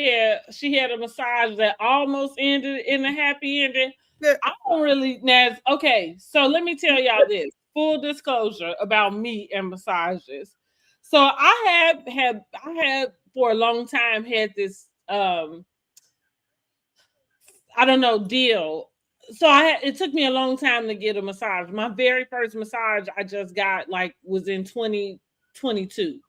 had a massage that almost ended in a happy ending. I don't really okay, so let me tell y'all this. Full disclosure about me and massages. So I had for a long time had this I don't know, deal. So it took me a long time to get a massage. My very first massage I just got was in 2022.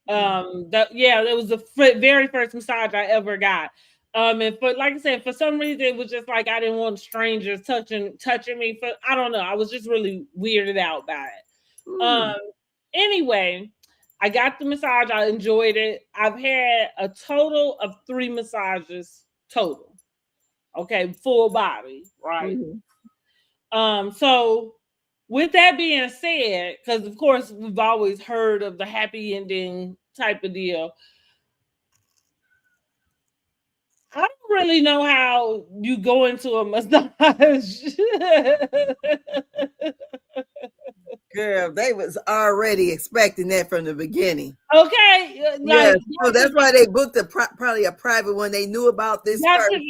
That was the very first massage I ever got. And like I said, for some reason it was just like I didn't want strangers touching me. I don't know. I was just really weirded out by it. Anyway, I got the massage. I enjoyed it. I've had a total of 3 massages total. Okay, full body, right? So with that being said, because of course we've always heard of the happy ending type of deal, I don't really know how you go into a massage. Girl, they was already expecting that from the beginning. Okay, yeah, so that's why they booked probably a private one. They knew about this person.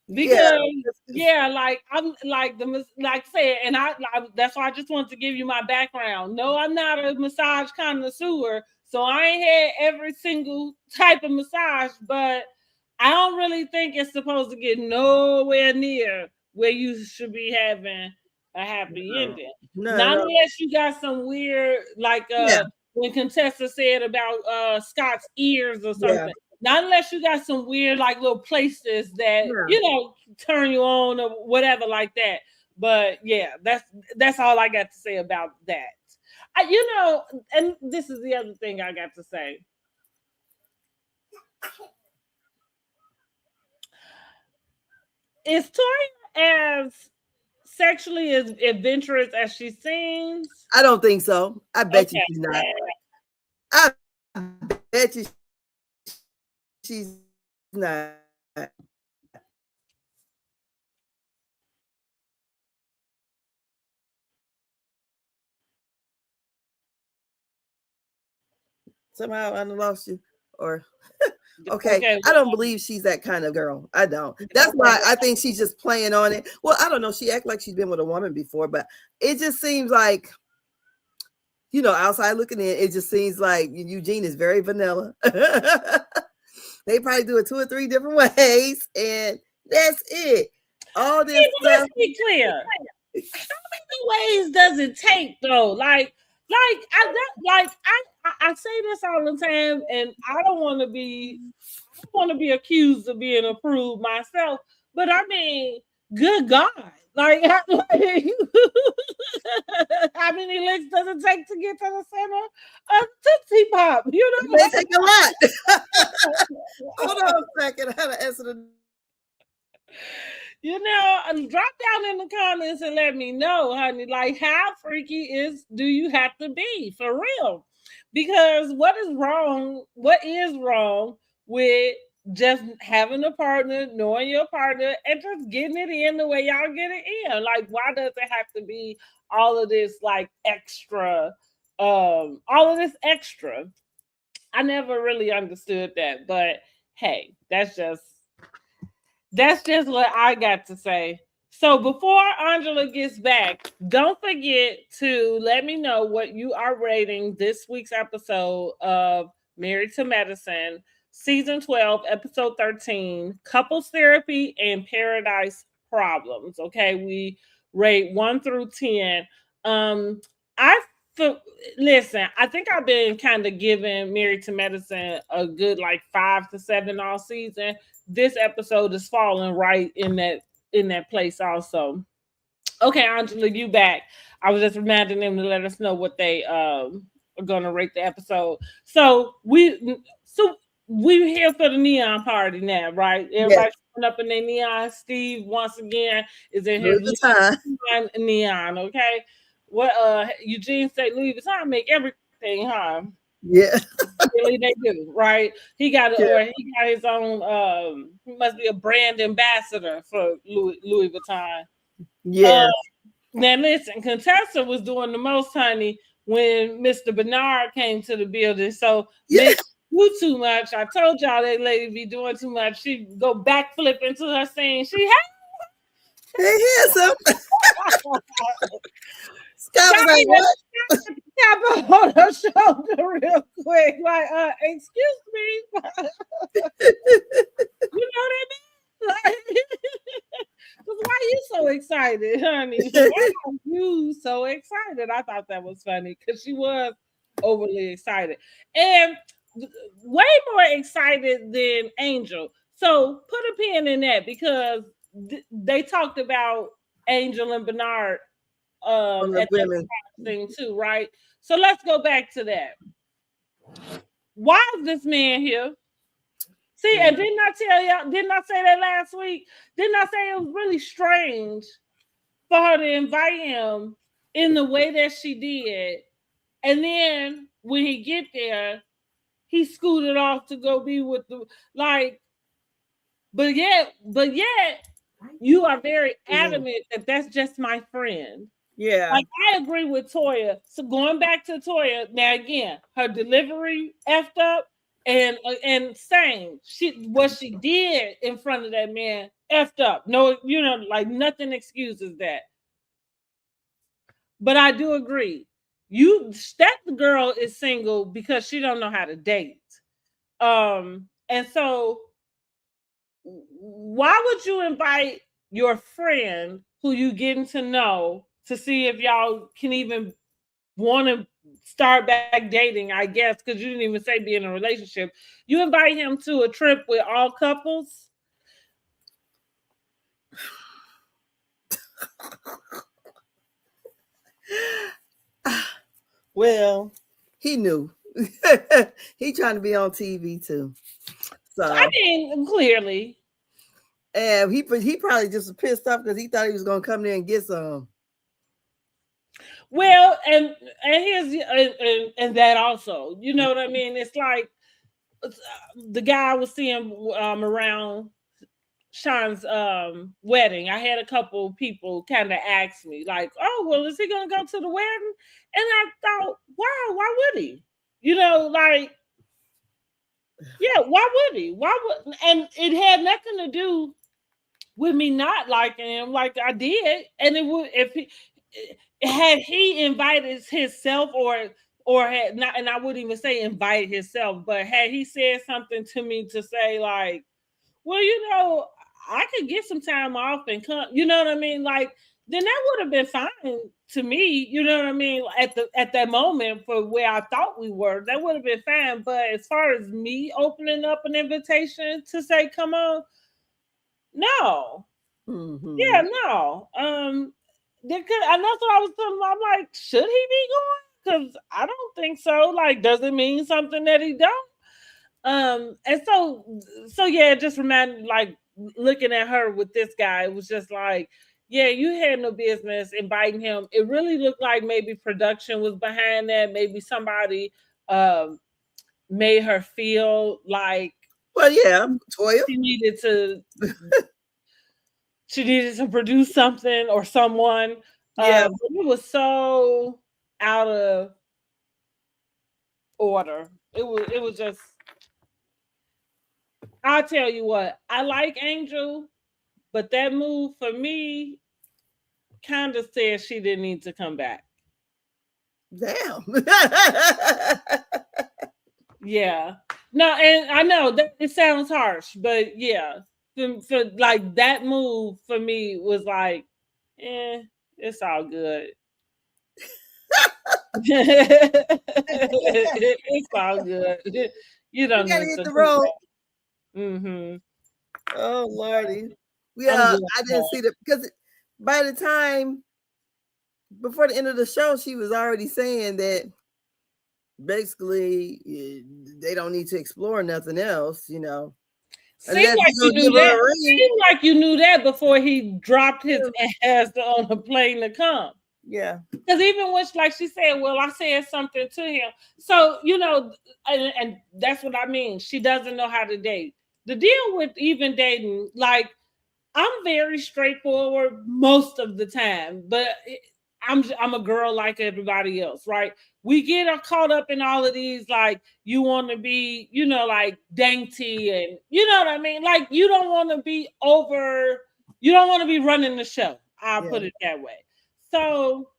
Because like I'm like like I said, and that's why I just wanted to give you my background. No, I'm not a massage connoisseur, so I ain't had every single type of massage, but I don't really think it's supposed to get nowhere near where you should be having a happy ending. Not unless you got some weird, like when Contessa said about Scott's ears or something. Not unless you got some weird, like little places that you know turn you on or whatever like that. But yeah, that's all I got to say about that. You know, and this is the other thing I got to say. Is Toya as sexually as adventurous as she seems? I don't think so. I bet you she's not. I bet you she's not. Somehow I lost you. Or okay, I don't believe she's that kind of girl. I don't. That's why I think she's just playing on it. Well, I don't know. She acts like she's been with a woman before, but it just seems like, you know, outside looking in, it just seems like Eugene is very vanilla. They probably do it 2 or 3 different ways, and that's it. All this stuff. Let's be clear. How many ways does it take though? Like I say this all the time, and I don't want to be accused of being a prude myself, but I mean, good God, like how many licks does it take to get to the center of Tootsie Pop? You know, it may take a lot. Hold on a second, I had to answer the. You know, drop down in the comments and let me know, honey, like how freaky do you have to be for real? Because what is wrong with just having a partner, knowing your partner, and just getting it in the way y'all get it in? Like, why does it have to be all of this like extra, all of this extra? I never really understood that, but hey, that's just what I got to say. So before Aunjella gets back, don't forget to let me know what you are rating this week's episode of Married to Medicine, season 12, episode 13, couples therapy and paradise problems. Okay, we rate 1 through 10. Listen, I think I've been kind of giving Married to Medicine a good like 5 to 7 all season. This episode is falling right in that place also. Okay, Aunjella, you back. I was just reminding them to let us know what they are gonna rate the episode. So we're here for the neon party now, right? Everybody's showing up in their neon. Steve once again is in his neon. Okay. What Eugene said, Louis Vuitton make everything, huh? Yeah. Really they do, right? He got his own he must be a brand ambassador for Louis Vuitton. Yeah. Now listen, Contessa was doing the most, honey, when Mr. Bernard came to the building. So do too much. I told y'all that lady be doing too much. She go backflip into her scene. She handsome. Scott was like, what? Tap on her shoulder real quick. Like, excuse me. You know what I mean? Like, why you so excited, honey? Why are you so excited? I thought that was funny because she was overly excited. And way more excited than Angel. So put a pin in that because they talked about Angel and Bernard at the thing too, right? So let's go back to that. Why is this man here? See, and didn't I tell y'all? Didn't I say that last week? Didn't I say it was really strange for her to invite him in the way that she did, and then when he get there, he scooted off to go be with the like. But yet, you are very adamant that that's just my friend. Yeah. Like, I agree with Toya. So going back to Toya, now again, her delivery effed up, and same. What she did in front of that man effed up. No, like nothing excuses that. But I do agree. That girl is single because she don't know how to date. And so why would you invite your friend who you getting to know to see if y'all can even want to start back dating, I guess, because you didn't even say be in a relationship. You invite him to a trip with all couples. Well, he knew. He trying to be on TV too. So I mean, clearly. And he probably just was pissed off because he thought he was gonna come there and get some. Well, and here's and that also, you know what I mean? It's like the guy I was seeing around Sean's wedding. I had a couple people kind of ask me, like, "Oh, well, is he gonna go to the wedding?" And I thought, wow, why would he? Like, yeah, why would he? Why would? And it had nothing to do with me not liking him, like I did. And it would if he had he invited himself or had not, and I wouldn't even say invite himself, but had he said something to me to say like, well, I could get some time off and come, you know what I mean? Like, then that would have been fine to me, you know what I mean? At that moment for where I thought we were, that would have been fine. But as far as me opening up an invitation to say, come on, no. Mm-hmm. Yeah, no. And that's what I was telling him. I'm like, should he be going? Because I don't think so. Like, does it mean something that he don't? And so yeah, it just reminded, like, looking at her with this guy, it was just like, yeah, you had no business inviting him. It really looked like maybe production was behind that. Maybe somebody made her feel like, well, yeah, Toya. She needed to produce something or someone. Yeah. But it was so out of order. It was just, I'll tell you what, I like Angel, but that move for me kind of said she didn't need to come back. Damn. Yeah. No, and I know that it sounds harsh, but yeah, for like that move for me was like, it's all good. It's all good. You don't gotta need hit to the do road. that. Mm-hmm. Oh Lordy. I'm good I didn't see that because by the time before the end of the show, she was already saying that basically they don't need to explore nothing else, Seemed like you knew that. Seemed like you knew that before he dropped his ass on the plane to come. Yeah. Because even when, like she said, well, I said something to him. So, and that's what I mean. She doesn't know how to date. The deal with even dating, like, I'm very straightforward most of the time, but I'm a girl like everybody else, right? We get caught up in all of these, like, you want to be, like, dainty, and you know what I mean? Like, you don't want to be you don't want to be running the show. I'll put it that way. So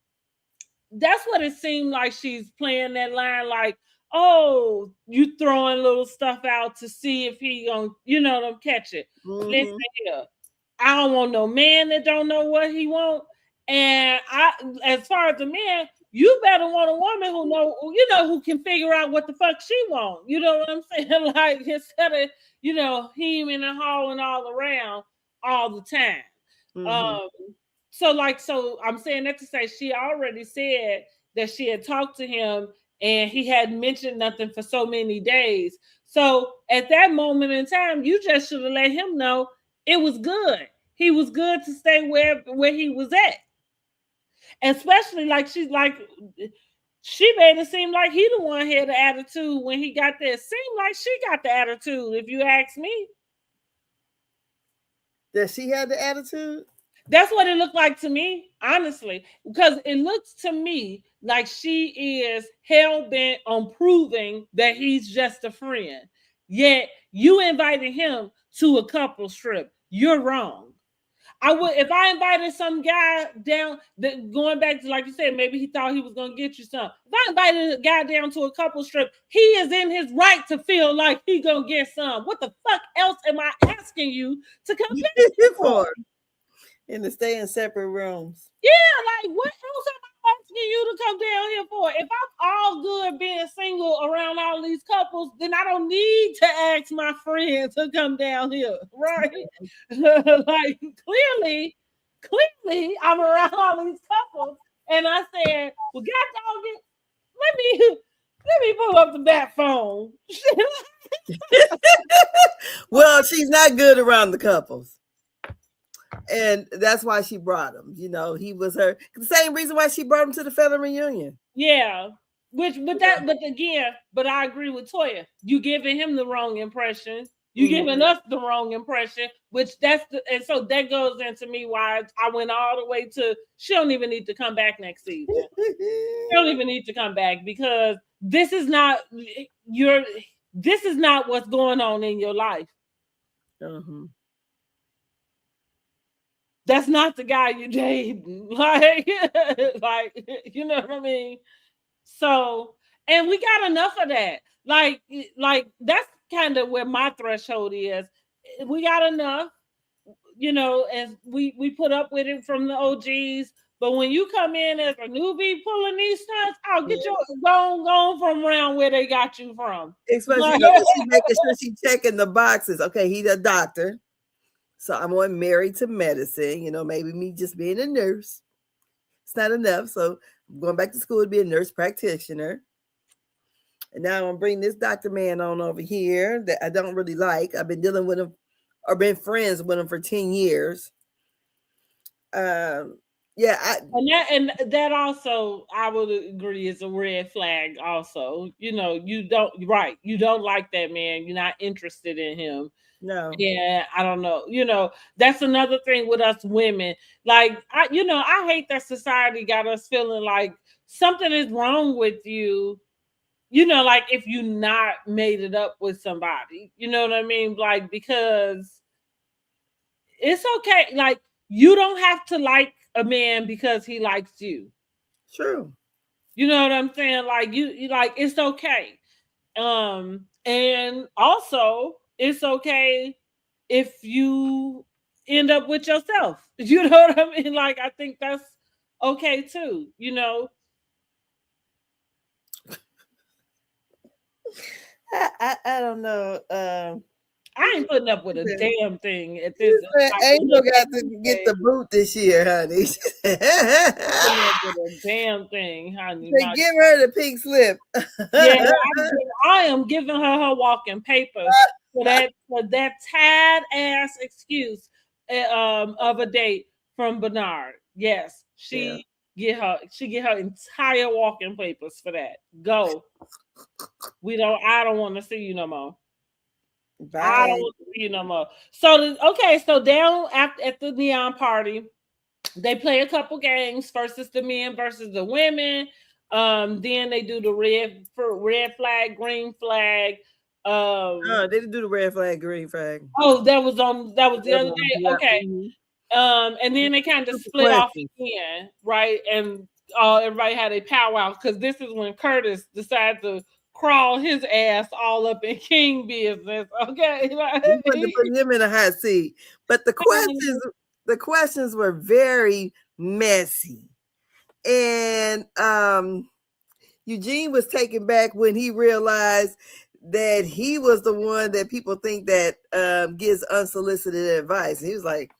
that's what it seemed like. She's playing that line, like, oh, you throwing little stuff out to see if he gonna, catch it. Mm-hmm. Listen here, I don't want no man that don't know what he want. And as far as the man, you better want a woman who can figure out what the fuck she want. You know what I'm saying? Like, instead of, hemming and hawing all around all the time. Mm-hmm. So I'm saying that to say she already said that she had talked to him and he hadn't mentioned nothing for so many days. So at that moment in time, you just should have let him know it was good. He was good to stay where he was at. Especially she made it seem like he the one had the attitude when he got there. It seemed like she got the attitude, if you ask me. That she had the attitude? That's what it looked like to me, honestly, because it looks to me like she is hell bent on proving that he's just a friend. Yet you invited him to a couple trip. You're wrong. I would if I invited some guy down that going back to like you said, maybe he thought he was gonna get you some. If I invited a guy down to a couple trip, he is in his right to feel like he gonna get some. What the fuck else am I asking you to come back for? And to stay in separate rooms. Yeah, like what else am I asking you to come down here for? If I'm all good being single around all these couples, then I don't need to ask my friends to come down here, right? Like clearly, I'm around all these couples, and I said, "Well, God dog it, let me pull up the bat phone." Well, she's not good around the couples. And that's why she brought him. You know, he was the same reason why she brought him to the family reunion. Yeah. But I agree with Toya. You giving him the wrong impression. You giving us the wrong impression, and so that goes into me why I went all the way to she don't even need to come back next season. She don't even need to come back because this is not what's going on in your life. That's not the guy you're dating. Like, you know what I mean? So, and we got enough of that. Like that's kind of where my threshold is. We got enough, you know, and we put up with it from the OGs. But when you come in as a newbie pulling these stunts, I'll get your gone from around where they got you from. Especially she making sure she's checking the boxes. Okay, he's a doctor. So I'm on married to medicine, you know, maybe me just being a nurse. It's not enough. So I'm going back to school to be a nurse practitioner. And now I'm going to bring this doctor man on over here that I don't really like. I've been dealing with him or been friends with him for 10 years. Yeah. And that also, I would agree, is a red flag also. You know, you don't like that man. You're not interested in him. No. Yeah, I don't know. You know, that's another thing with us women. Like, I hate that society got us feeling like something is wrong with you. You know, like if you not made it up with somebody. You know what I mean? Like, because it's okay. Like, you don't have to like a man because he likes you. True. You know what I'm saying? Like, you like, it's okay. And also it's okay if you end up with yourself. You know what I mean? Like, I think that's okay too, you know. I don't know. I ain't putting up with a damn thing at this. Angel got to get the boot this year, honey. A damn thing, honey. They give her the pink slip. Yeah, I am giving her walking papers for that tad ass excuse of a date from Bernard. Yes, she get her entire walking papers for that. Go. I don't want to see you no more. Bye. I don't want to see you no more. So down at the neon party, they play a couple games. First it's the men versus the women. Then they do the red flag, green flag. They didn't do the red flag, green flag. Oh, that was the other day. Yeah. Okay. And then they kind of split off again, right? And everybody had a powwow because this is when Curtis decided to crawl his ass all up in King business. Okay, like, we wanted to put him in a hot seat, but the questions were very messy, and Eugene was taken back when he realized that he was the one that people think that gives unsolicited advice. And he was like,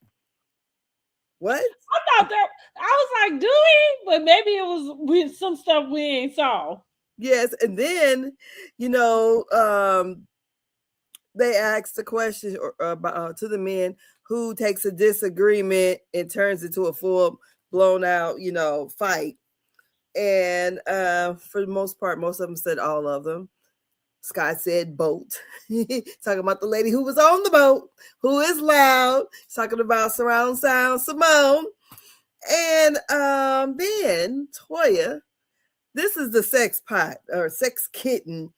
"What?" I thought that I was like, "Do he?" But maybe it was with some stuff we ain't saw. Yes, and then they asked the question to the men who takes a disagreement and turns into a full blown out, fight. And for the most part, most of them said all of them. Scott said boat. Talking about the lady who was on the boat, who is loud. Talking about surround sound Simone. And then Toya, this is the sex pot or sex kitten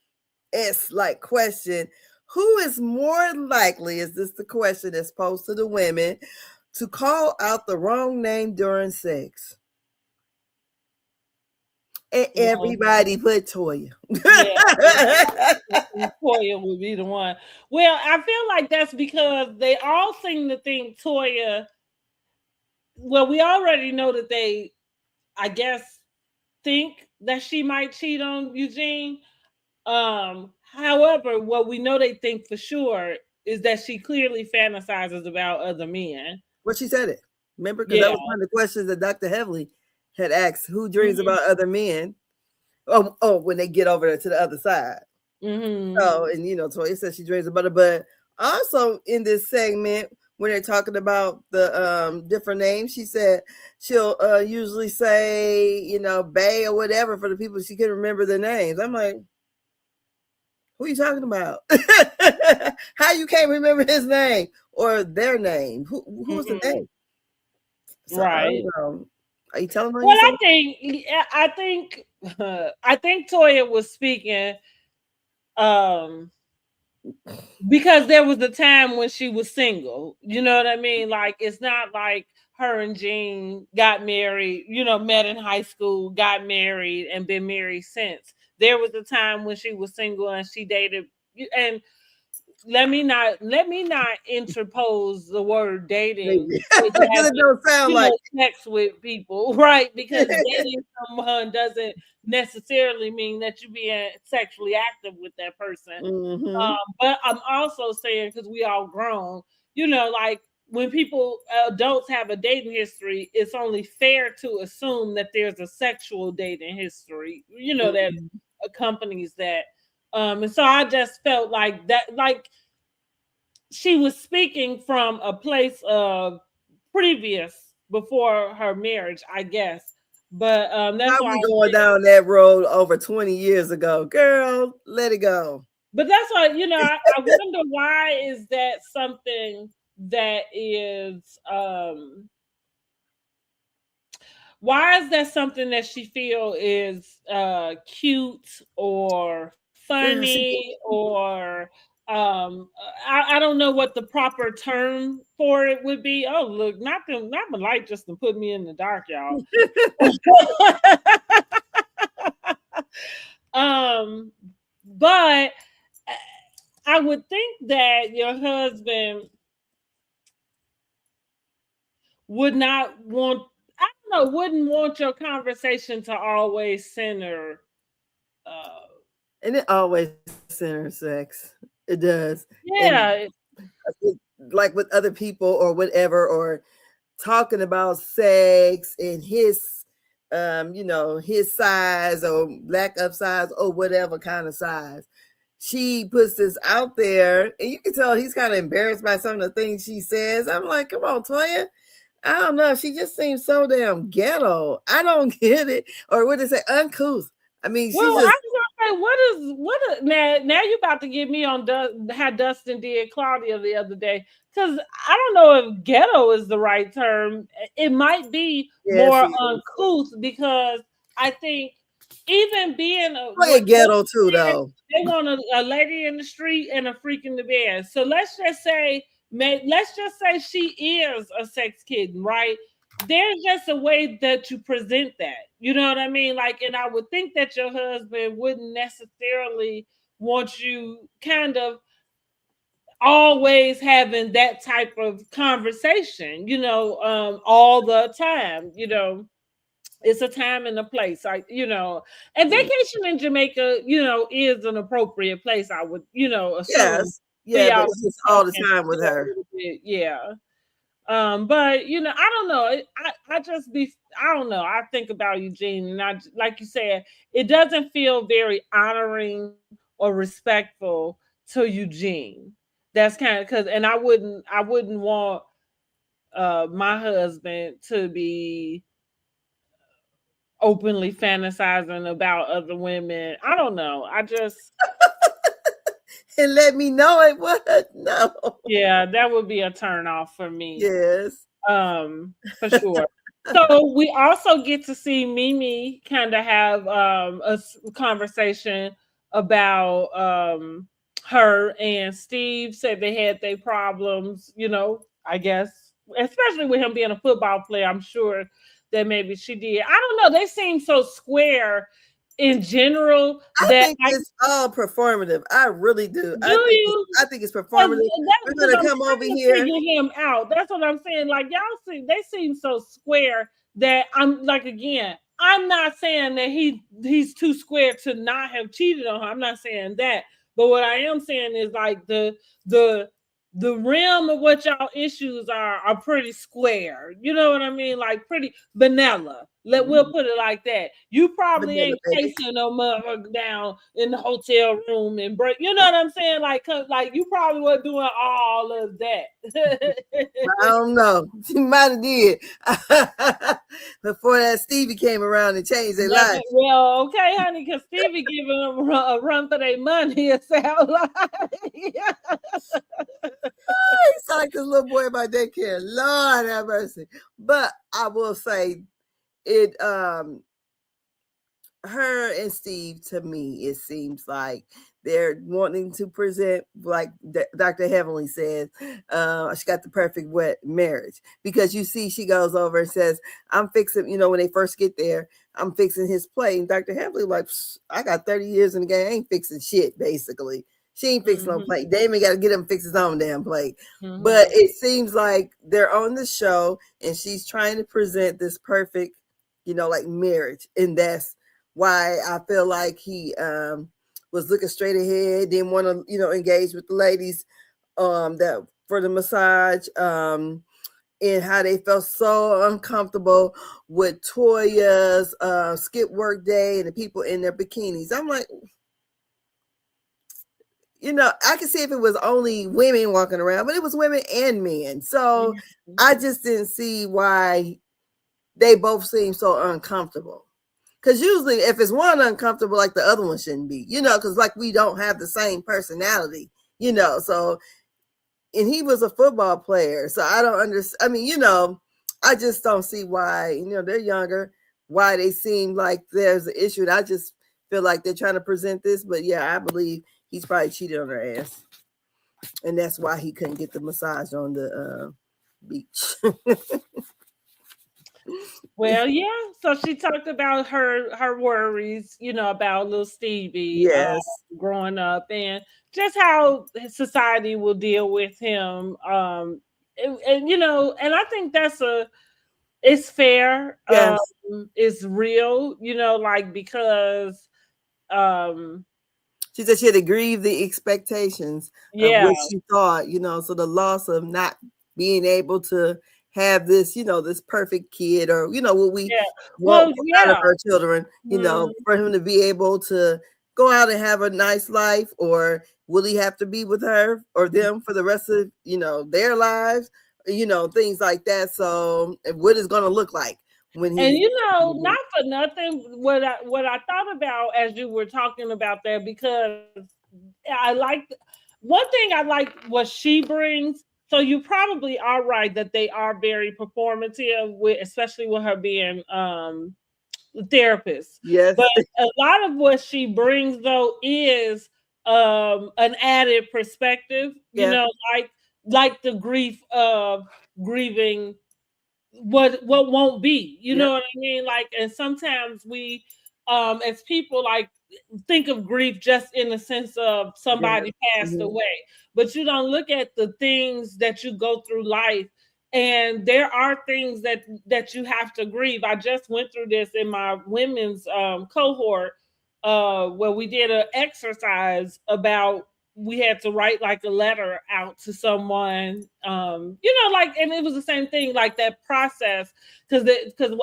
S like question. Who is more likely, is this the question that's posed to the women, to call out the wrong name during sex? And everybody put Toya. Yeah, Toya would be the one. Well, I feel like that's because they all seem to think Toya. Well, we already know that they, I guess, think that she might cheat on Eugene. However, what we know they think for sure is that she clearly fantasizes about other men. Well, she said it. Remember, because that Yeah. was one of the questions that Dr. Heavily had asked: who dreams Mm-hmm. about other men? Oh, when they get over to the other side. Mm-hmm. So, and Toya says she dreams about it, but also in this segment when they're talking about the different names, she said she'll usually say, Bay or whatever for the people she can remember their names. I'm like, who are you talking about? How you can't remember his name or their name? Who's the name? So, Right. Are you telling me? Well, I think Toya was speaking because there was a time when she was single. You know what I mean? Like, it's not like her and Gene got married, met in high school, got married, and been married since. There was a time when she was single and she dated, and let me not interpose the word dating with It don't sound like sex with people, right? Because dating someone doesn't necessarily mean that you being sexually active with that person. Mm-hmm. But I'm also saying, because we all grown, like when adults have a dating history, it's only fair to assume that there's a sexual dating history, that accompanies that. And so I just felt like that, like she was speaking from a place of previous before her marriage, I guess. But that's how why we going down that road over 20 years ago, girl. Let it go. But that's why, I wonder why is that something that is why is that something that she feel is cute or funny or I don't know what the proper term for it would be. Oh, look, not the light just to put me in the dark, y'all. But I would think that your husband would not want, I don't know, wouldn't want your conversation to always center and it always centers sex. It does. yeah. And like with other people or whatever, or talking about sex and his his size or lack of size or whatever kind of size. She puts this out there and you can tell he's kind of embarrassed by some of the things she says. I'm like, come on, Toya. I don't know. She just seems so damn ghetto. I don't get it. Or what is it? Uncouth. I mean, Well, she I just was gonna say, now you about to get me on how Dustin did Claudia the other day, because I don't know if ghetto is the right term. It might be more uncouth, because I think even being what ghetto too, though. they want a lady in the street and a freak in the bed. So let's just say she is a sex kitten, right? There's just a way that you present that. You know what I mean? Like, and I would think that your husband wouldn't necessarily want you kind of always having that type of conversation, all the time, it's a time and a place, and vacation in Jamaica, is an appropriate place, I would, assume. Yes. Yeah, but it's just all the time with her. Yeah. But I don't know. I don't know. I think about Eugene, and like you said, it doesn't feel very honoring or respectful to Eugene. That's kind of because, and I wouldn't want my husband to be openly fantasizing about other women. I don't know. I just and let me know it. What? No. Yeah, that would be a turn off for me. Yes. For sure. So we also get to see Mimi kind of have conversation about her and Steve said they had their problems, I guess, especially with him being a football player. I'm sure that maybe she did. I don't know. They seem so square in general I that think it's all performative. I really do. do you? I think it's performative. We're Because gonna I'm come over trying to here. figure him out. That's what I'm saying. Like y'all see, they seem so square that I'm like again. I'm not saying that he's too square to not have cheated on her. I'm not saying that. But what I am saying is like the the realm of what y'all issues are pretty square. You know what I mean? Like pretty vanilla. We'll put it like that. You probably Vanilla, ain't baby. chasing no motherfucker down in the hotel room and break. You know what I'm saying? Like you probably were doing all of that. I don't know. She might have did before that Stevie came around and changed their life. Well, okay, honey, because Stevie giving them a run for their money. It sounds like. He's like this little boy about daycare. Lord have mercy. But I will say it. Her and Steve, to me, it seems like they're wanting to present, like Dr. Heavenly says, she got the perfect wet marriage, because you see, she goes over and says, "I'm fixing," when they first get there, "I'm fixing his plate." And Dr. Heavenly like, "I got 30 years in the game, I ain't fixing shit." Basically, she ain't fixing no plate. Damon got to get him fix his own damn plate. But it seems like they're on the show, and she's trying to present this perfect, like marriage, and that's why I feel like he was looking straight ahead, didn't want to, engage with the ladies that for the massage, and how they felt so uncomfortable with Toya's skip work day and the people in their bikinis. I'm like, I could see if it was only women walking around, but it was women and men. So I just didn't see why they both seemed so uncomfortable. Because usually if it's one uncomfortable, like the other one shouldn't be, because like we don't have the same personality, so, and he was a football player. So I don't understand. I mean, I just don't see why, they're younger, why they seem like there's an issue. And I just feel like they're trying to present this, but yeah, I believe he's probably cheated on her ass. And that's why he couldn't get the massage on the beach. Well, yeah. So she talked about her worries, about little Stevie Yes. growing up, and just how society will deal with him. And I think it's fair. Yes. It's real, like because she said she had to grieve the expectations of what she thought, so the loss of not being able to have this, this perfect kid, or what we want out of our children, for him to be able to go out and have a nice life, or will he have to be with her or them for the rest of their lives, things like that. So what is going to look like when he, and not for nothing, what I thought about as you were talking about that, because I like one thing I like what she brings. So you probably are right that they are very performative, especially with her being therapist. Yes. But a lot of what she brings though is an added perspective, like the grief of grieving what won't be, you know what I mean? Like, and sometimes we as people like think of grief just in the sense of somebody passed away, but you don't look at the things that you go through life, and there are things that you have to grieve. I just went through this in my women's cohort where we did an exercise about, we had to write like a letter out to someone, like, and it was the same thing, like that process, because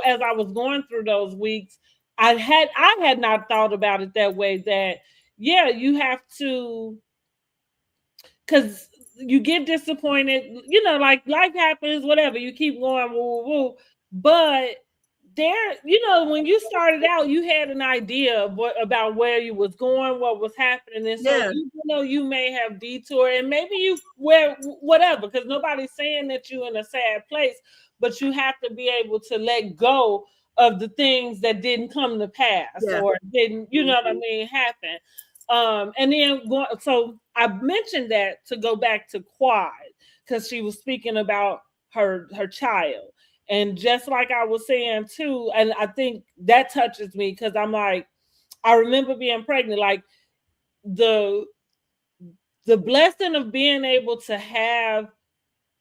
as I was going through those weeks, I had not thought about it that way, that you have to, because you get disappointed, like life happens, whatever, you keep going, woo, woo, woo, but there, you know, when you started out, you had an idea of about where you was going, what was happening, and so even though you may have detour, and maybe you whatever, because nobody's saying that you're in a sad place, but you have to be able to let go of the things that didn't come to pass or didn't, you know what I mean, happen. And then so I mentioned that to go back to Quad, because she was speaking about her child. And just like I was saying too, and I think that touches me, because I'm like, I remember being pregnant, like the blessing of being able to have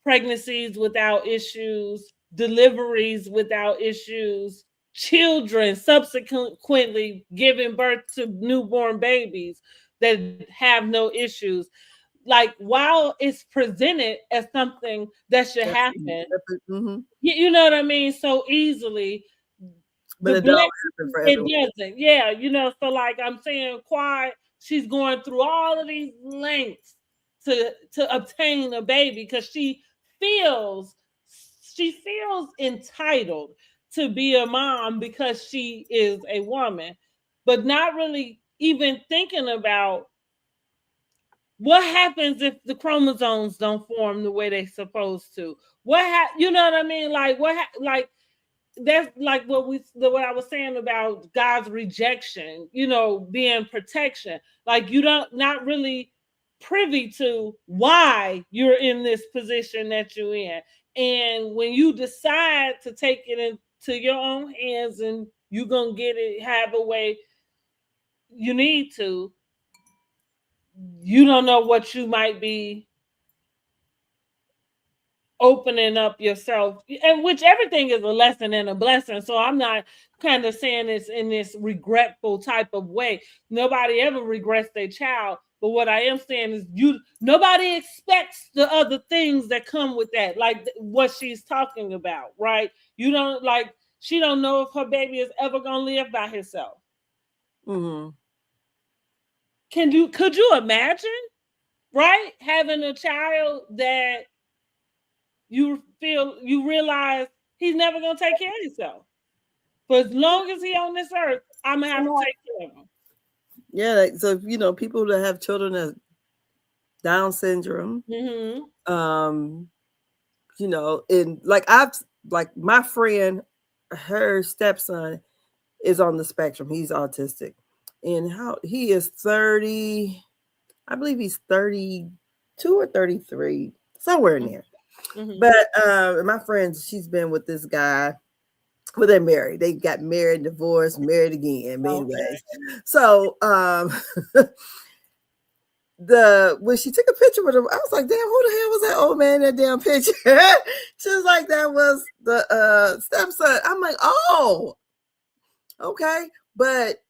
pregnancies without issues, deliveries without issues, children subsequently giving birth to newborn babies that have no issues. Like, while it's presented as something that should happen, you know what I mean, so easily, but it don't happen for everyone. It doesn't. Yeah, you know, so like I'm saying, Quiet, she's going through all of these lengths to obtain a baby, because she feels entitled to be a mom because she is a woman, but not really even thinking about what happens if the chromosomes don't form the way they're supposed to. You know what I mean? Like like that's like what I was saying about God's rejection, you know, being protection. Like, you don't not really privy to why you're in this position that you're in. And when you decide to take it into your own hands and you're gonna get it have a way you need to, you don't know what you might be opening up yourself, and which everything is a lesson and a blessing. So I'm not kind of saying this in this regretful type of way. Nobody ever regrets their child, but what I am saying is nobody expects the other things that come with that, like what she's talking about, right? You don't, like, she don't know if her baby is ever gonna live by herself. Mm-hmm. Could you imagine, right, having a child that you realize he's never gonna take care of himself. For as long as he's on this earth, I'm gonna have to take care of him. Yeah, like, so you know, people that have children that Down syndrome, you know, and like my friend, her stepson is on the spectrum. He's autistic, and he is 30. I believe he's 32 or 33, somewhere in there. But my friend, she's been with this guy. Well, they're married. They got married, divorced, married again. Anyways, so when she took a picture with him, I was like, damn, who the hell was that old man in that damn picture? She was like, that was the stepson. I'm like, oh, okay. But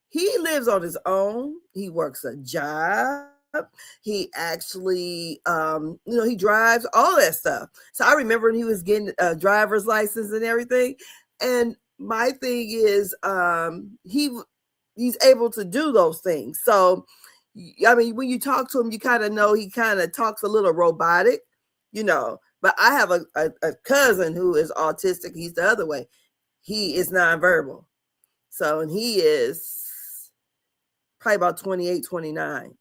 he lives on his own. He works a job. He actually, you know, he drives, all that stuff. So I remember when he was getting a driver's license and everything. And my thing is, he's able to do those things. So, I mean, when you talk to him, you kind of know he kind of talks a little robotic, you know. But I have a cousin who is autistic. He's the other way. He is nonverbal. So, and he is probably about 28, 29.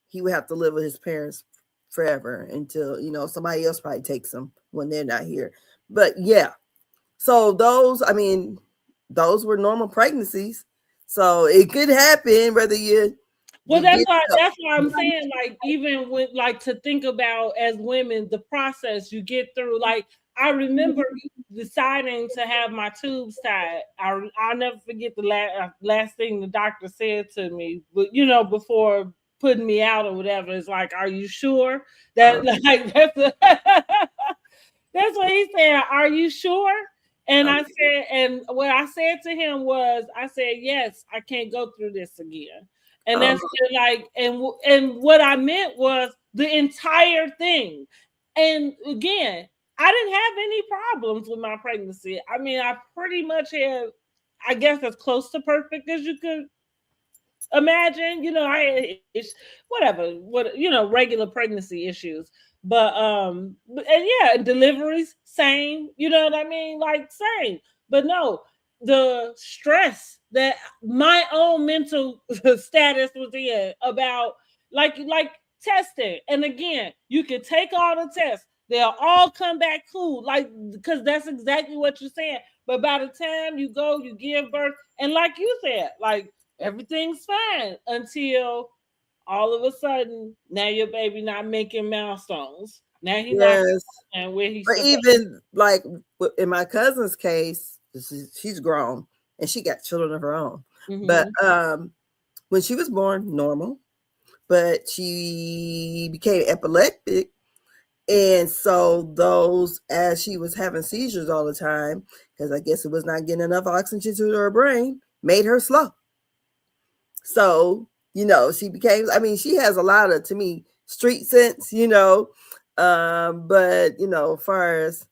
He would have to live with his parents forever until, you know, somebody else probably takes him when they're not here. But yeah, so those were normal pregnancies. So it could happen whether you. Well, that's why I'm saying, like, even with, like, to think about as women, the process you get through. Like, I remember deciding to have my tubes tied. I'll never forget the last thing the doctor said to me, but you know, before putting me out or whatever, is like, are you sure that like that's what he said, are you sure? And I said, and what I said to him was, I said, yes, I can't go through this again. And that's like, and what I meant was the entire thing. And again, I didn't have any problems with my pregnancy. I mean, I pretty much had, I guess, as close to perfect as you could imagine. You know, I regular pregnancy issues. But and yeah, deliveries, same, you know what I mean? Like, same. But no, the stress that my own mental status was in about like testing. And again, you can take all the tests. They'll all come back cool. Like, because that's exactly what you're saying. But by the time you go, you give birth, and like you said, like everything's fine until all of a sudden, now your baby not making milestones. Now he's not and where he's but even like in my cousin's case, she's grown and she got children of her own. But when she was born, normal, but she became epileptic. And so those, as she was having seizures all the time, because I guess it was not getting enough oxygen to her brain, made her slow. So, she became, I mean, she has a lot of, to me, street sense, but, as far as,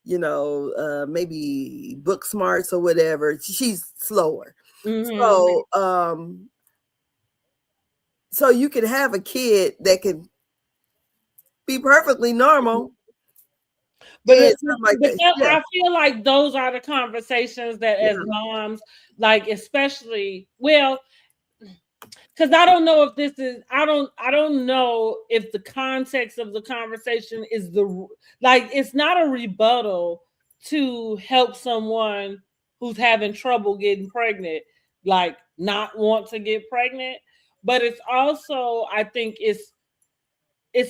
maybe book smarts or whatever, she's slower. So you can have a kid that can be perfectly normal. But I feel like those are the conversations that as moms, like especially, well, because I don't know if this is, I don't know if the context of the conversation is it's not a rebuttal to help someone who's having trouble getting pregnant, like not want to get pregnant, but it's also, I think it's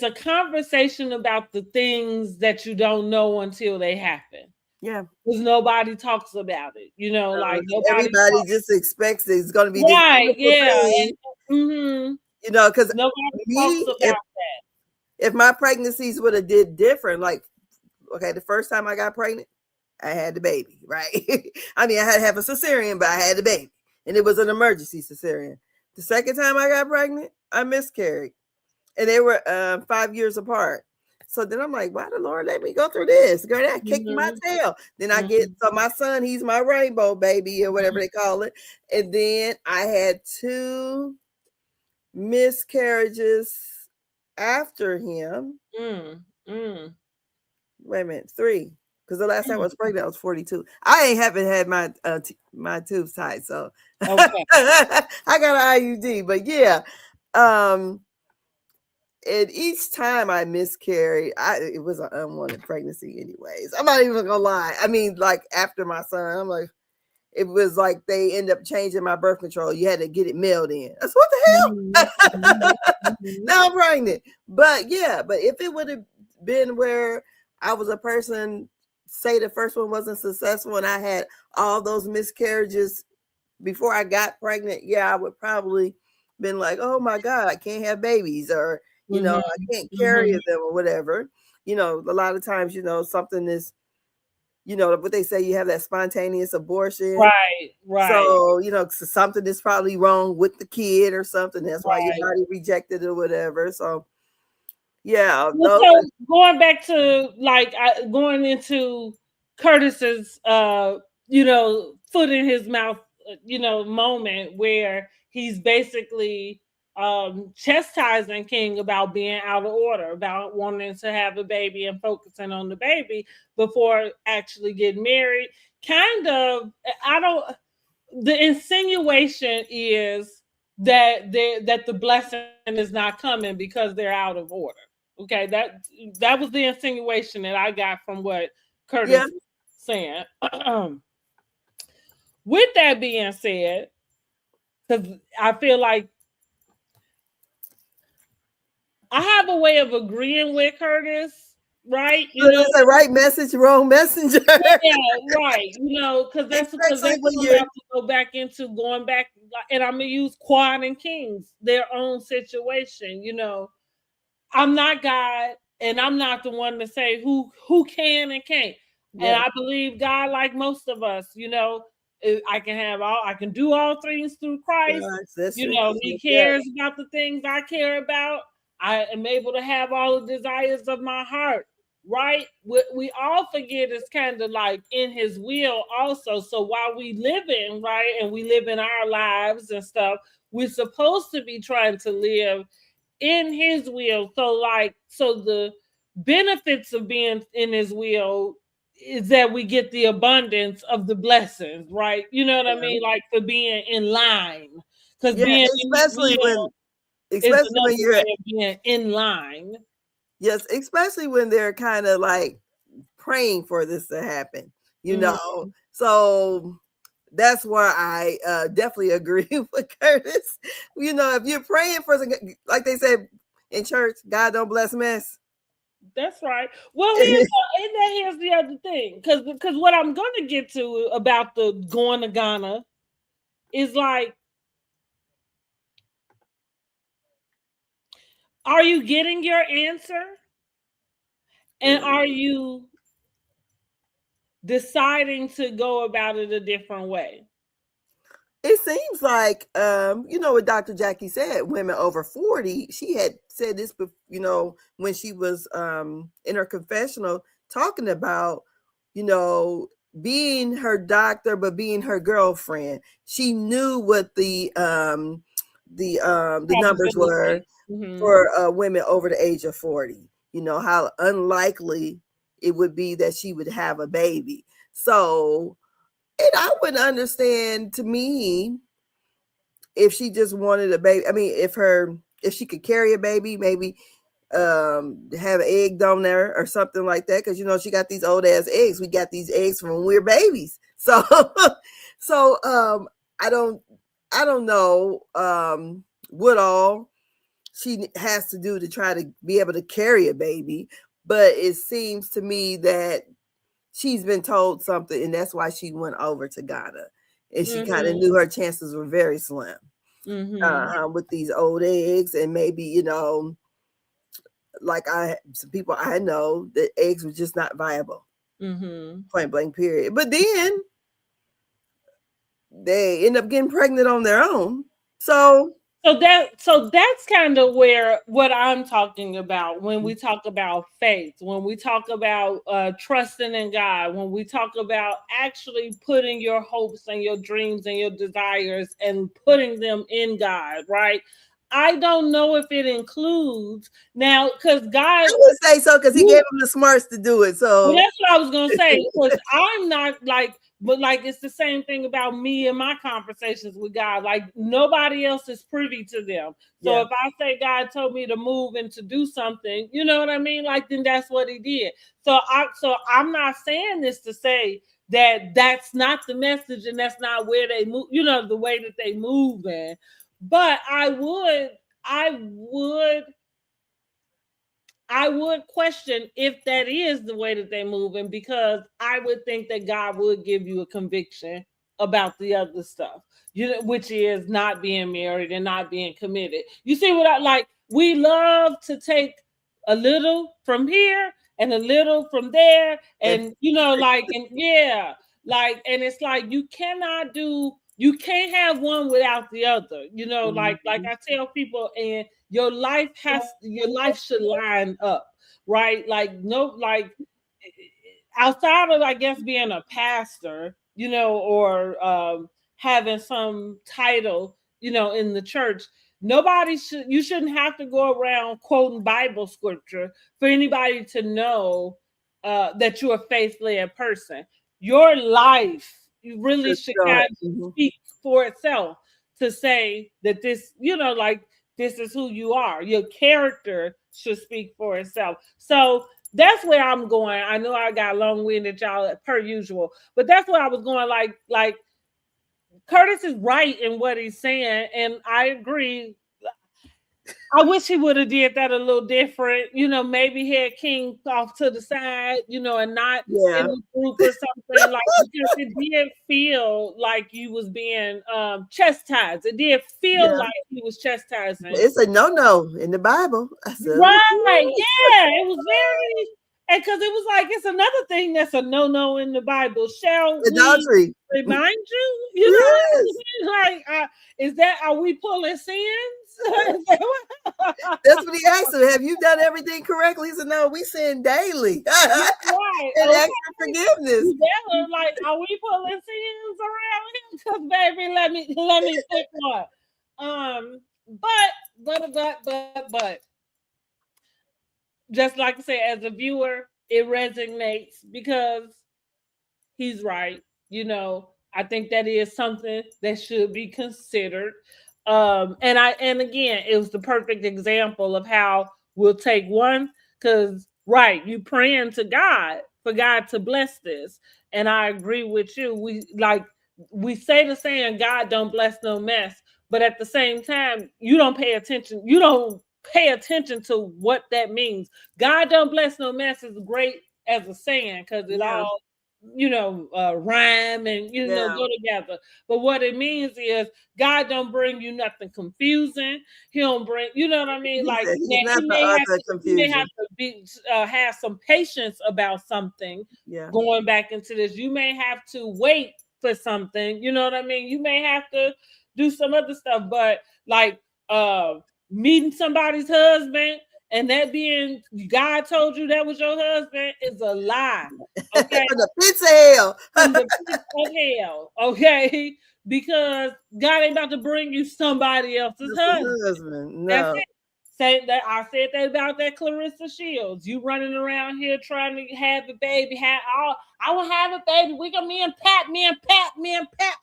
a conversation about the things that you don't know until they happen. Yeah. Because nobody talks about it, like everybody just expects it's going to be right. Yeah. Because nobody talks about that. If my pregnancies would have did different, like, okay, the first time I got pregnant, I had the baby, right? I mean, I had to have a cesarean, but I had the baby, and it was an emergency cesarean. The second time I got pregnant, I miscarried, and they were 5 years apart. So then I'm like, why the Lord let me go through this? Girl, that kicked my tail. Then I get, so my son, he's my rainbow baby or whatever they call it. And then I had 2 miscarriages after him. Wait a minute, 3. Because the last time I was pregnant, I was 42. I haven't had my tubes tied, so okay. I got an IUD. But yeah, and each time I miscarried, it was an unwanted pregnancy anyways. I'm not even gonna lie. I mean, like after my son, I'm like, it was like they end up changing my birth control. You had to get it mailed in. That's what the hell? Now I'm pregnant. But yeah, but if it would have been where I was a person, say the first one wasn't successful and I had all those miscarriages before I got pregnant, yeah, I would probably been like, oh my God, I can't have babies, or I can't carry them or whatever. A lot of times, something is, what they say, you have that spontaneous abortion. Right. So, something is probably wrong with the kid or something. That's why your body rejected it or whatever. So, yeah. So going back to going into Curtis's, foot in his mouth, moment where he's basically chastising King about being out of order, about wanting to have a baby and focusing on the baby before actually getting married. Kind of, the insinuation is that the blessing is not coming because they're out of order. Okay, that was the insinuation that I got from what Curtis was saying. With that being said, because I feel like I have a way of agreeing with Curtis, right? It's the right message, wrong messenger. Yeah, right. Because that's what I'm about to go back into, and I'm gonna use Quad and Kings, their own situation. I'm not God, and I'm not the one to say who can and can't. Yeah. And I believe God, like most of us, I can do all things through Christ. He cares about the things I care about. I am able to have all the desires of my heart, right? We all forget it's kind of like in his will also. So while we live in, right, and we live in our lives and stuff, we're supposed to be trying to live in his will. So the benefits of being in his will is that we get the abundance of the blessings, right? You know what I mean? Like for being in line. Because Yeah, being in especially when is especially when another you're way of being in line. yes, especially when they're kind of like praying for this to happen, you know. So that's why I definitely agree with Curtis. You know, if you're praying for like they said in church, God don't bless mess. That's right. Well, here's the other thing, because what I'm going to get to about the going to Ghana is like, are you getting your answer, and are you deciding to go about it a different way? It seems like you know what Dr. Jackie said, women over 40, she had said this, you know, when she was in her confessional talking about, you know, being her doctor but being her girlfriend. She knew what the numbers were for women over the age of 40. You know how unlikely it would be that she would have a baby. So, and I wouldn't understand, to me, if she just wanted a baby. I mean, if she could carry a baby, maybe have an egg donor or something like that, because you know she got these old ass eggs. We got these eggs from when we were babies. So so I don't know what all she has to do to try to be able to carry a baby, but it seems to me that she's been told something, and that's why she went over to Ghana. And she kind of knew her chances were very slim with these old eggs, and maybe, you know, like some people I know, that eggs were just not viable, point blank period. But then they end up getting pregnant on their own. So that's kind of where what I'm talking about when we talk about faith, when we talk about trusting in God, when we talk about actually putting your hopes and your dreams and your desires and putting them in God, right? I don't know if it includes now, because God, I would say so, because he gave them the smarts to do it. So well, that's what I was gonna say. Because I'm not like, but like it's the same thing about me and my conversations with God. Like nobody else is privy to them. So if I say God told me to move and to do something, you know what I mean? Like then that's what he did. So I'm not saying this to say that that's not the message and that's not where they move, you know, the way that they move in. But I would question if that is the way that they're moving, because I would think that God would give you a conviction about the other stuff, you know, which is not being married and not being committed. You see what I like? We love to take a little from here and a little from there, and you know, like, and yeah, like, and it's like you can't have one without the other, you know, like I tell people, and your life should line up, right? Like no, like outside of, I guess, being a pastor, you know, or having some title, you know, in the church, you shouldn't have to go around quoting Bible scripture for anybody to know that you're a faith-led person. Your life, you really should kind of speak for itself, to say that this, you know, like this is who you are. Your character should speak for itself. So that's where I'm going. I know I got long-winded, y'all, per usual, but that's where I was going. Like Curtis is right in what he's saying, and I agree. I wish he would have did that a little different. You know, maybe had King off to the side, you know, and not in the group or something, like, because it did feel like you was being chastised. It did feel like he was chastising. it's a no in the Bible. I said, right. Yeah. It was very, and because it was like, it's another thing that's a no in the Bible. Shall adultery. we remind you? You know, like, is that, are we pulling sins? That's what he asked him. Have you done everything correctly? He said, no, we sin daily. Right. And ask for forgiveness. Yeah, like, are we pulling sins around here? Because baby, let me pick one. But just like I said, as a viewer, it resonates because he's right. I think that is something that should be considered. And again, it was the perfect example of how we'll take one, because right, you praying to God for God to bless this. And I agree with you. We say the saying, God don't bless no mess, but at the same time, you don't pay attention. You don't pay attention to what that means. God don't bless no mess is great as a saying, because it all rhyme and go together. But what it means is God don't bring you nothing confusing. He don't bring, you know what I mean? Like, he may have to be have some patience about something. Going back into this, you may have to wait for something. You know what I mean? You may have to do some other stuff, but like meeting somebody's husband and that being God told you that was your husband is a lie. Okay. From the pits of hell. From the pits of hell. Okay. Because God ain't about to bring you somebody else's husband. No. That's it. Say that I said that about that Clarissa Shields. You running around here trying to have a baby. I will have a baby. Me and Pat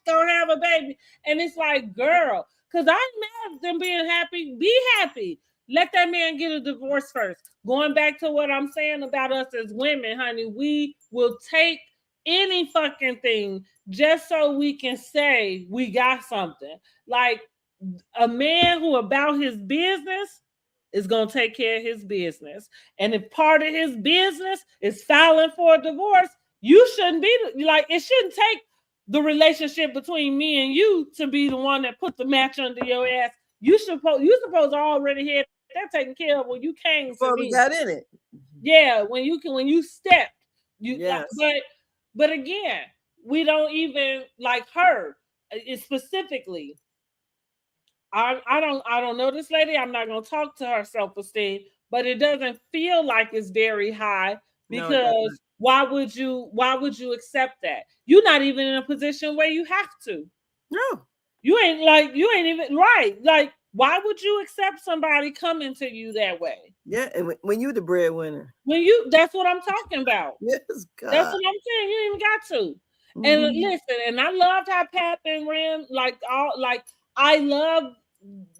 gonna have a baby. And it's like, girl, because I'm mad at them being happy. Be happy. Let that man get a divorce first. Going back to what I'm saying about us as women, honey, we will take any fucking thing just so we can say we got something. Like a man who about his business is going to take care of his business. And if part of his business is filing for a divorce, you shouldn't be like, it shouldn't take the relationship between me and you to be the one that put the match under your ass. You supposed to already have that taken care of when you came to me. Got in it. Yeah, when you stepped. But again, we don't even like her specifically. I don't know this lady. I'm not gonna talk to her self-esteem, but it doesn't feel like it's very high because why would you accept that? You're not even in a position where you have to. No. You ain't even right. Like, why would you accept somebody coming to you that way? Yeah, and when you the breadwinner. That's what I'm talking about. Yes, God. That's what I'm saying. You ain't even got to. Mm-hmm. And listen, and I loved how Pat and Ram, I love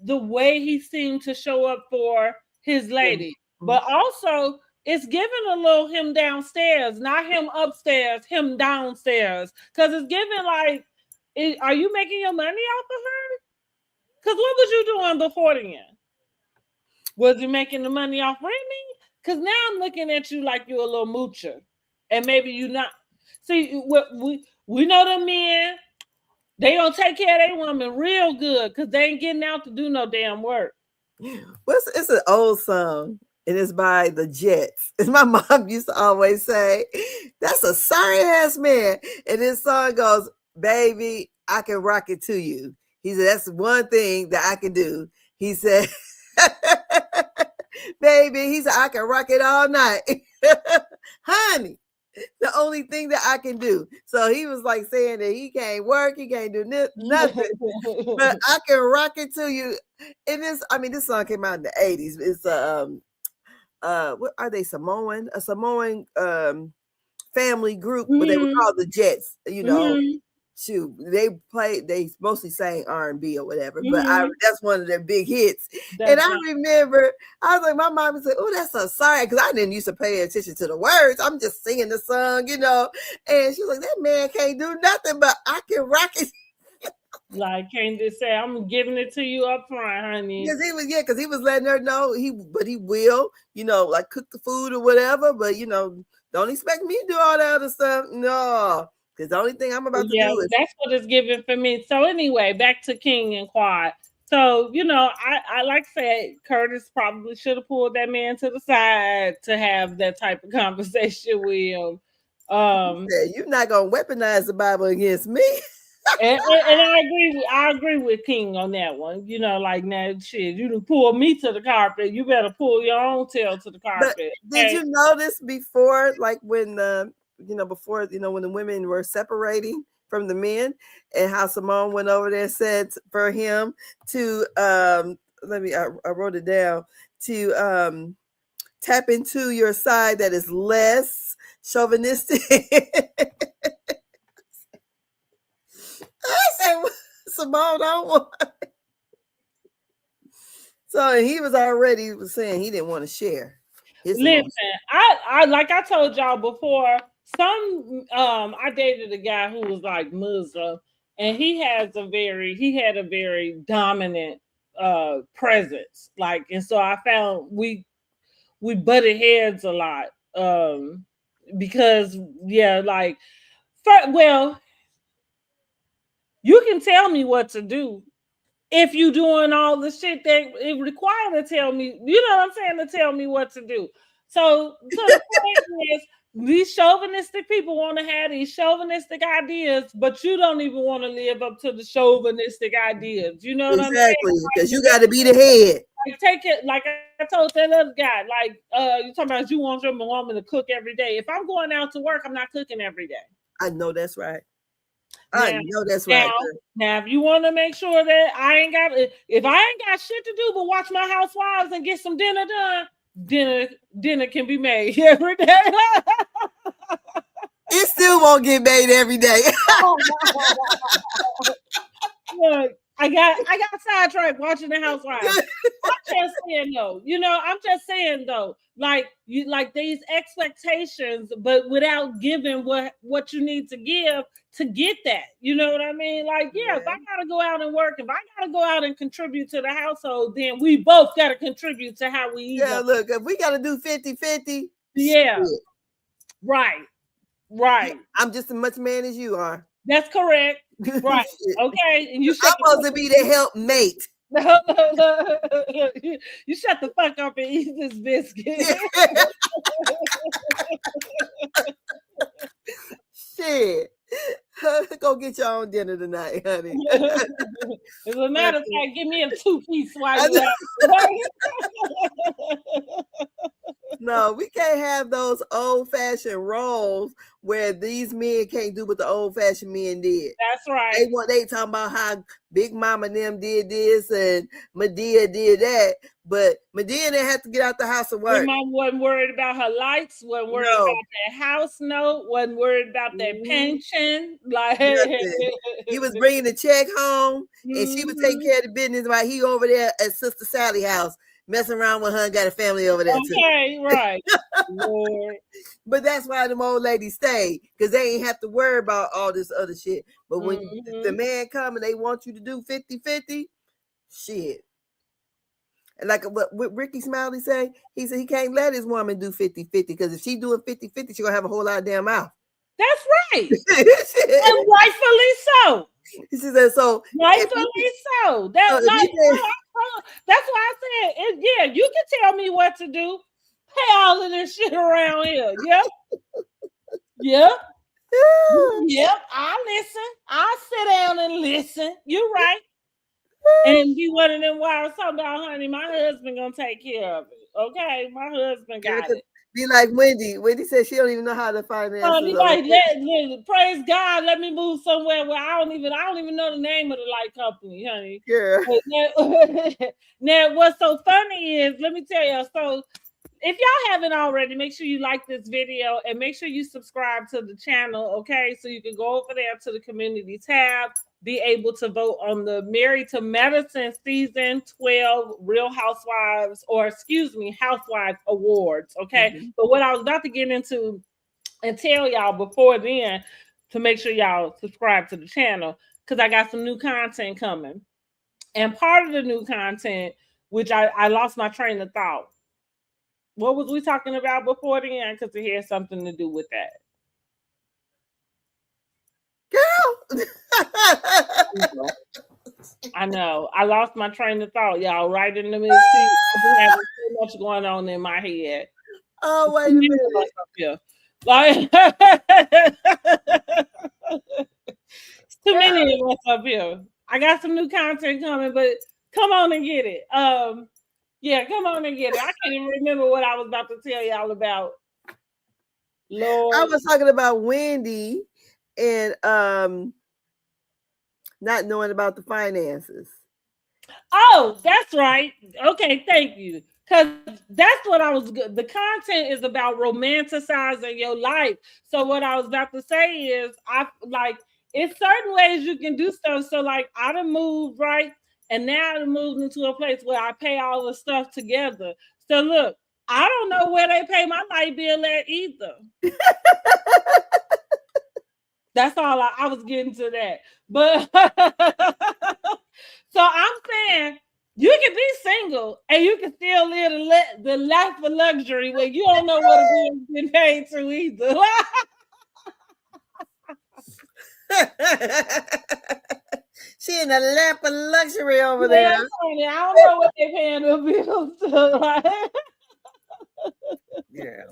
the way he seemed to show up for his lady. Mm-hmm. But also, it's giving a little him downstairs, not him upstairs, him downstairs. Because it's giving like, are you making your money off of her? Because what was you doing before then? Was you making the money off Remy? Because now I'm looking at you like you're a little moocher. And maybe you not. See, we know the men, they gonna take care of their woman real good because they ain't getting out to do no damn work. It's an old song. And it's by the Jets. And my mom used to always say, that's a sorry ass man. And this song goes, baby, I can rock it to you. He said, that's one thing that I can do. He said, baby, he said, I can rock it all night. Honey, the only thing that I can do. So he was like saying that he can't work, he can't do nothing, but I can rock it to you. And this song came out in the 80s. It's what are they? A Samoan family group, but they were called the Jets, Mm-hmm. Shoot, they mostly sang R&B or whatever, but that's one of their big hits. I remember, I was like, my mom would say, oh, that's so sorry, because I didn't used to pay attention to the words. I'm just singing the song, and she was like, that man can't do nothing, but I can rock it. Like, can't just say, I'm giving it to you up front, honey. Because he was letting her know he will, like cook the food or whatever, but don't expect me to do all that other stuff. No. Because the only thing I'm about to do is... that's what it's giving for me. So anyway, back to King and Quad. So, I like I said, Curtis probably should have pulled that man to the side to have that type of conversation with him. You're not going to weaponize the Bible against me. and I agree with King on that one. Like, now, shit, you done pull me to the carpet. You better pull your own tail to the carpet. But did you notice before, like when before, when the women were separating from the men, and how Simone went over there and said for him to, I wrote it down, to tap into your side that is less chauvinistic. Simone on one. So he was already saying he didn't want to share his Listen, emotions. I like I told y'all before, I dated a guy who was like Muslim, and he had a very dominant presence. Like, and so I found we butted heads a lot. Because yeah, like well, you can tell me what to do if you doing all the shit that it required to tell me, you know what I'm saying, to tell me what to do. So to the point is, these chauvinistic people want to have these chauvinistic ideas, but you don't even want to live up to the chauvinistic ideas. You know what I'm saying? Exactly, because you got to be the head. Like, take it, like I told that other guy, like you talking about you want your woman to cook every day. If I'm going out to work, I'm not cooking every day. I know that's right. Now, I know that's right. now, if you want to make sure that if I ain't got shit to do but watch my housewives and get some dinner done, dinner can be made every day. It still won't get made every day. Look, I got sidetracked watching the Housewives. I'm just saying though, I'm just saying though, like these expectations, but without giving what you need to give to get that. You know what I mean? Like, yeah, if I gotta go out and work, if I gotta go out and contribute to the household, then we both gotta contribute to how we eat. Yeah, look, if we gotta do 50-50, yeah. Shit. Right. I'm just as much man as you are. That's correct. Right. Okay. And I'm supposed to be the helpmate. You shut the fuck up and eat this biscuit. Shit. Go get your own dinner tonight, honey. As a matter of fact, give me a 2-piece while No, we can't have those old-fashioned roles where these men can't do what the old-fashioned men did. That's right. They talking about how Big Mama and them did this and Medea did that, but Medea didn't have to get out the house and work. Big Mama wasn't worried about her lights, wasn't worried about that house note, wasn't worried about that pension. Like he was bringing the check home, and she was taking care of the business while he over there at Sister Sally's house. Messing around with her and got a family over there too. Okay, right. Lord. But that's why them old ladies stay, because they ain't have to worry about all this other shit. But when the man come and they want you to do 50-50, shit. And like what Ricky Smiley say, he said he can't let his woman do 50-50, because if she doing 50-50, she gonna have a whole lot of damn mouth. That's right. And rightfully so. He said so. Rightfully so. That's why I said, yeah, you can tell me what to do. Pay all of this shit around here. Yep. I'll listen. I'll sit down and listen. You're right. And be one of them wives talking about, honey, my husband gonna take care of it. Okay, my husband got it. Be like Wendy. Wendy said she don't even know how to finance. Be like, praise God, let me move somewhere where I don't even know the name of the light company, honey. Yeah. Now, what's so funny is, let me tell you. So, if y'all haven't already, make sure you like this video and make sure you subscribe to the channel, okay? So you can go over there to the community tab, be able to vote on the Married to Medicine Season 12 Real Housewives, Housewives Awards, okay? But what I was about to get into and tell y'all before then, to make sure y'all subscribe to the channel, because I got some new content coming. And part of the new content, which I lost my train of thought. What was we talking about before then? Because it has something to do with that. Girl. I know. I lost my train of thought, y'all, right in the middle. I have so much going on in my head. Oh, wait a minute. Like, it's too many of us up here. I got some new content coming, but come on and get it. Yeah, come on and get it. I can't even remember what I was about to tell y'all about. Lord. I was talking about Wendy and not knowing about the finances. Oh, that's right. Okay, thank you. Because that's what I was good. The content is about romanticizing your life. So what I was about to say is, it's certain ways you can do stuff. So like I done moved, right? And now I done moved into a place where I pay all the stuff together. So look, I don't know where they pay my light bill at either. That's all I was getting to that. But so I'm saying you can be single and you can still live the life of luxury where you don't know what it is getting paid to either. She in a lap of luxury over there. Honey, I don't know what they're paying the bills to. Yeah.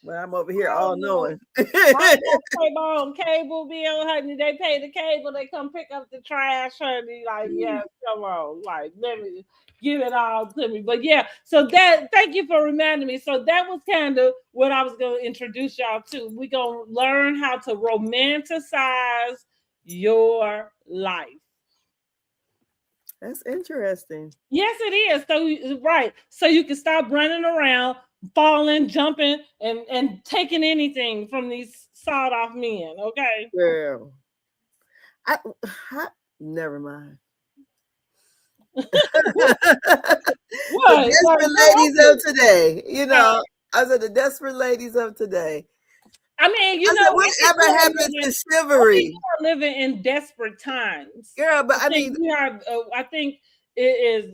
Well, I'm over here all knowing. I pay my own cable bill, honey. They pay the cable. They come pick up the trash, honey. Like, yeah, come on. Like, let me give it all to me. But yeah, so that, thank you for reminding me. So that was kind of what I was going to introduce y'all to. We're going to learn how to romanticize your life. That's interesting. Yes, it is. So, right. So you can stop running around, falling, jumping, and taking anything from these sawed off men. Okay. Girl. Never mind. What? The desperate ladies of today. You know, I said the desperate ladies of today. I mean, you know, whatever happened to chivalry? We are living in desperate times, girl. But I mean, we are. I think it is.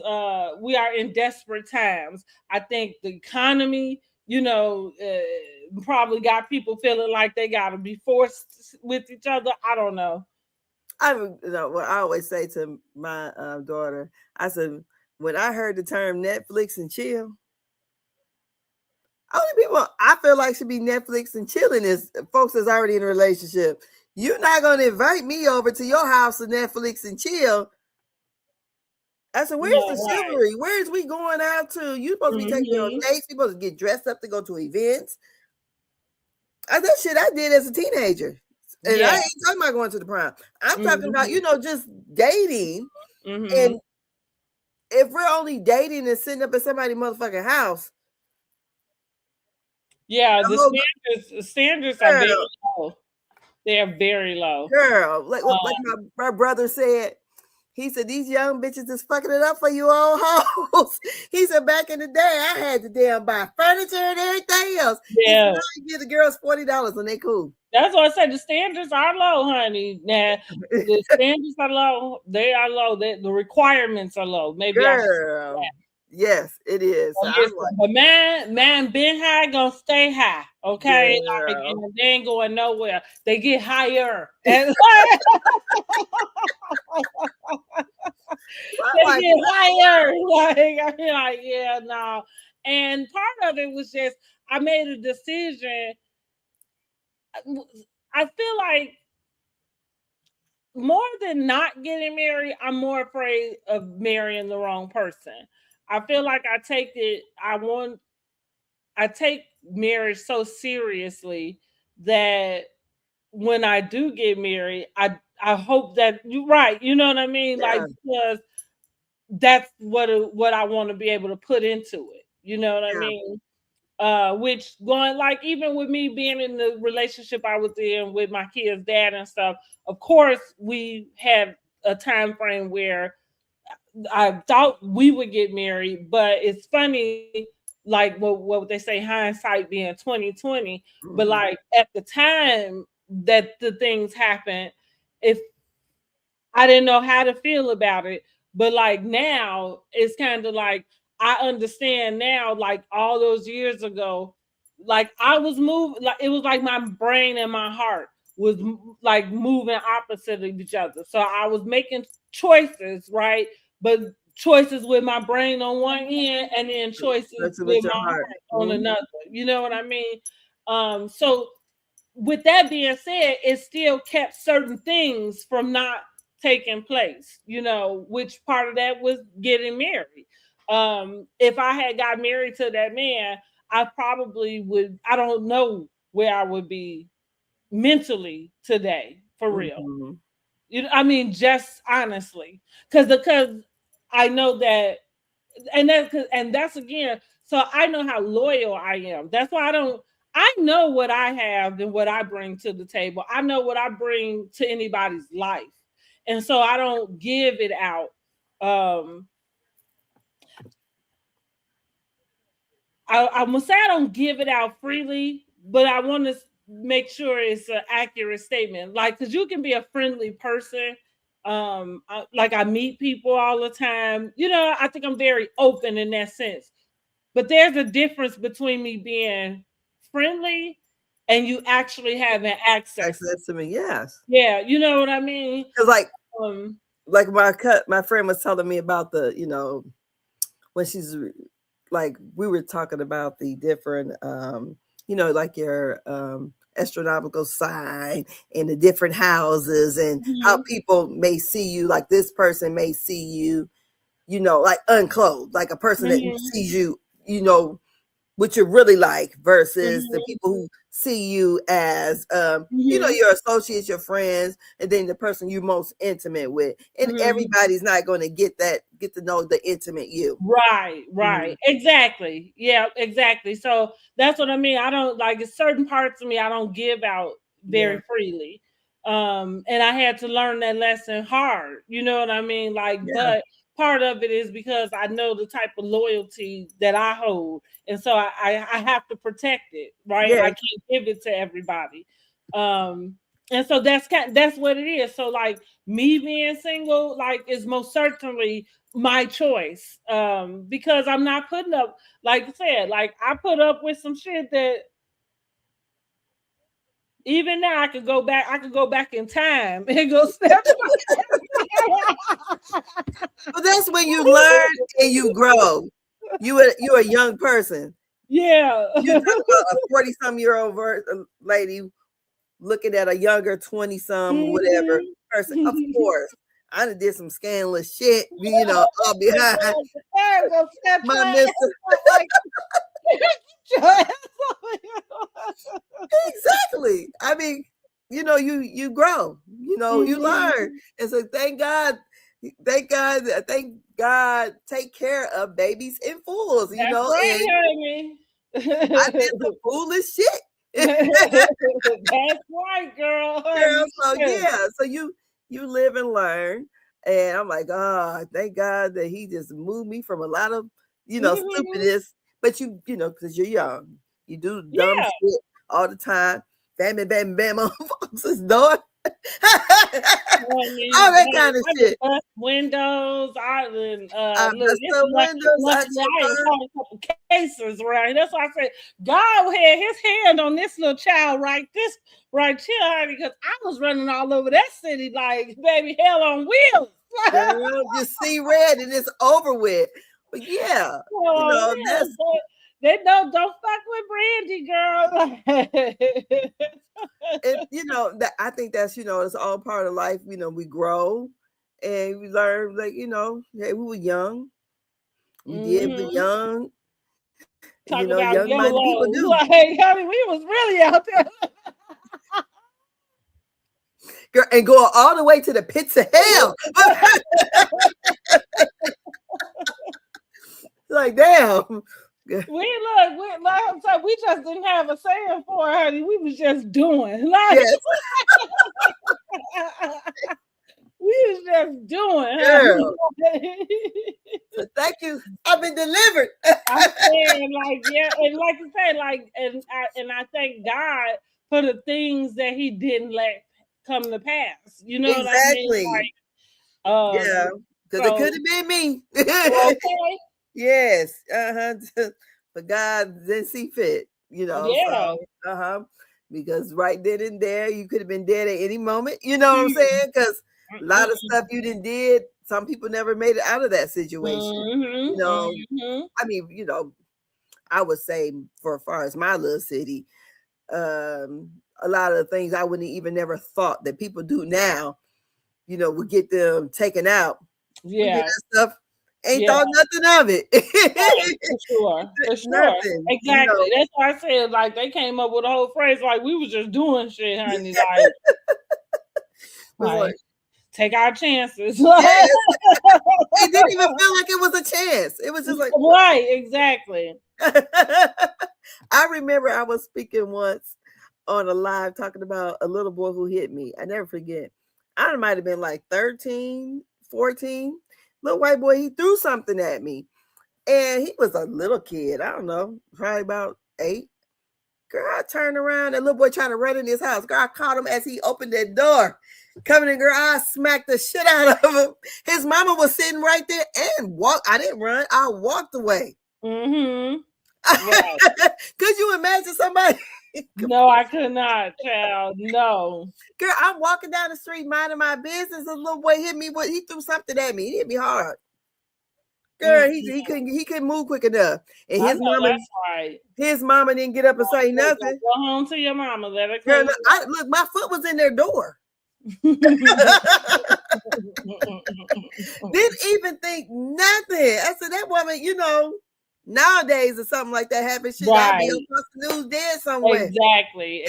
We are in desperate times. I think the economy, you know, probably got people feeling like they got to be forced with each other. I don't know. What I always say to my daughter, I said, when I heard the term Netflix and chill, only people I feel like should be Netflix and chilling is folks that's already in a relationship. You're not going to invite me over to your house to Netflix and chill. I said, where's the chivalry? Right. Where's we going out to? You supposed to be taking on dates. You supposed to get dressed up to go to events. That shit I did as a teenager. And I ain't talking about going to the prom. I'm talking about, you know, just dating. And if we're only dating and sitting up at somebody's motherfucking house. Yeah, the standards are very low. They are very low. Girl, like my brother said, he said, these young bitches is fucking it up for you old hoes. He said, back in the day, I had to damn buy furniture and everything else. Yeah. He said, I give the girls $40 and they cool. That's what I said. The standards are low, honey. Now, the standards are low. They are low. The requirements are low. Maybe girl. Yes, it is. But man, been high, gonna stay high. Okay, and they ain't going nowhere. They get higher. And they get higher. Like, yeah, no. And part of it was just I made a decision. I feel like more than not getting married, I'm more afraid of marrying the wrong person. I feel like I take marriage so seriously that when I do get married, I hope that you're right. You know what I mean? Yeah. Like, because that's what I want to be able to put into it. You know what I mean? Which going like even with me being in the relationship I was in with my kid's dad and stuff, of course we had a time frame where I thought we would get married, but it's funny, like what they say, hindsight being 2020. But like at the time that the things happened, if I didn't know how to feel about it, but like now it's kind of like I understand now, like all those years ago, like I was moving, like it was like my brain and my heart was like moving opposite of each other. So I was making choices, right? But choices with my brain on one end and then choices with my heart on another. You know what I mean? So with that being said, it still kept certain things from not taking place, you know, which part of that was getting married. If I had got married to that man, I probably would, I don't know where I would be mentally today, for real. You know, I mean, just honestly, because I know that, and that's again, so I know how loyal I am. That's why I know what I have and what I bring to the table. I know what I bring to anybody's life. And so I don't give it out. I'm gonna say I don't give it out freely, but I want to make sure it's an accurate statement. Like, because you can be a friendly person. Like I meet people all the time. You know, I think I'm very open in that sense. But there's a difference between me being friendly and you actually having access. Access to me, yes. Yeah, you know what I mean? Because Um, like my friend was telling me about the, you know, when she's like, we were talking about the different, you know, like your astronomical sign and the different houses and how people may see you. Like this person may see you, you know, like unclothed, like a person that sees you, you know, what you're really like versus the people who see you as you know, your associates, your friends, and then the person you're most intimate with. And everybody's not going to get to know the intimate you. Right. Exactly. Yeah, exactly. So that's what I mean. I don't like certain parts of me I don't give out very freely. And I had to learn that lesson hard. You know what I mean? Like, but part of it is because I know the type of loyalty that I hold. And so I have to protect it, right? I can't give it to everybody. And so that's what it is. So like me being single, like is most certainly my choice. Because I'm not putting up, like I said, like I put up with some shit that even now I could go back in time and go step. But that's when you learn and you grow. You're a young person. Yeah. You talk about a 40-some-year-old lady looking at a younger 20-some whatever person. Of course, I done did some scandalous shit, you know, all behind my mister. Exactly. I mean, you know, you grow, you know, you learn. And so thank God, take care of babies and fools, you know. Right, and honey. I did some foolish shit. That's right, girl. Girl, so yeah, so you live and learn. And I'm like, oh, thank God that he just moved me from a lot of, you know, stupidness. But you know, because you're young, you do dumb shit all the time. Bam, bam, bam, bam on folks' door. All that kind of shit. Windows, I bust the windows. I a couple cases, right? That's why I said God had his hand on this little child right here, honey, because I was running all over that city like baby hell on wheels. Girl, just see red and it's over with. But yeah, you know, that's they don't fuck with Brandy, girl. you know, that I think that's, you know, it's all part of life. You know, we grow and we learn, like, you know, hey, we were young. We did, we young. Talk you know, about young-minded people do. Like, honey, we was really out there. Girl, and go all the way to the pits of hell. Like, damn. We just didn't have a saying for it, honey. We was just doing. Like, yes. we was just doing. Girl. So thank you. I've been delivered. I'm saying, like, yeah, and like you say, like, and I thank God for the things that He didn't let come to pass. You know what I mean? Like, yeah, because it could have been me. Okay. Yes. But God didn't see fit, you know. Yeah. So, because right then and there, you could have been dead at any moment. You know what I'm saying? Because a lot of stuff you did, some people never made it out of that situation. You know, I mean, you know, I would say for as far as my little city, a lot of the things I wouldn't even never thought that people do now, you know, would get them taken out. Yeah. That stuff. Ain't thought nothing of it. For sure. Nothing, exactly. You know? That's why I said, like, they came up with a whole phrase, like, we was just doing shit, honey. Like take our chances. Yes. It didn't even feel like it was a chance. It was just like, right, exactly. I remember I was speaking once on a live talking about a little boy who hit me. I never forget. I might have been like 13, 14. Little white boy, he threw something at me. And he was a little kid. I don't know, probably about 8. Girl, I turned around. That little boy trying to run in his house. Girl, I caught him as he opened that door. Coming in, girl, I smacked the shit out of him. His mama was sitting right there and walked. I didn't run. I walked away. Mm-hmm. Right. Could you imagine somebody? No, I could not, child. No. Girl, I'm walking down the street minding my business. This little boy hit me. He threw something at me. He hit me hard. Girl, he couldn't move quick enough. And his mama, that's right. His mama didn't get up and say nothing. Go home to your mama. Let her come. Girl, look, my foot was in their door. Didn't even think nothing. I said, that woman, nowadays if something like that happens, she gotta be on the news dead somewhere. Exactly.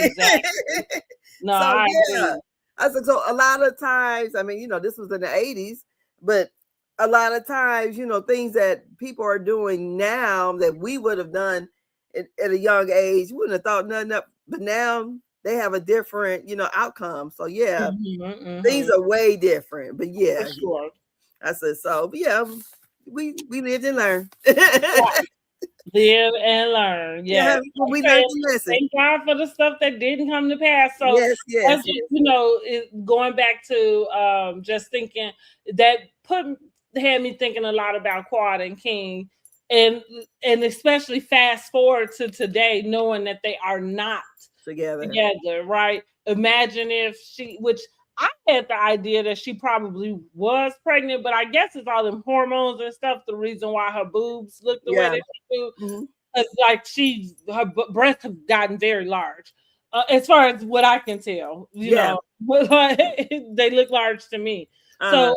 No, so, I agree. I said, so a lot of times, I mean, this was in the 80s, but a lot of times, things that people are doing now that we would have done at a young age, we wouldn't have thought nothing up, but now they have a different, outcome. So things are way different. But for sure. I said so. But we lived and learned. Live and learn. Yeah, we learned the lesson. Thank God for the stuff that didn't come to pass. So yes. Going back to just thinking that had me thinking a lot about Quad and King, and especially fast forward to today, knowing that they are not together, right? Imagine if which I had the idea that she probably was pregnant, but I guess it's all them hormones and stuff. The reason why her boobs look the way that she do, it's like her breasts have gotten very large, as far as what I can tell. You know, they look large to me. So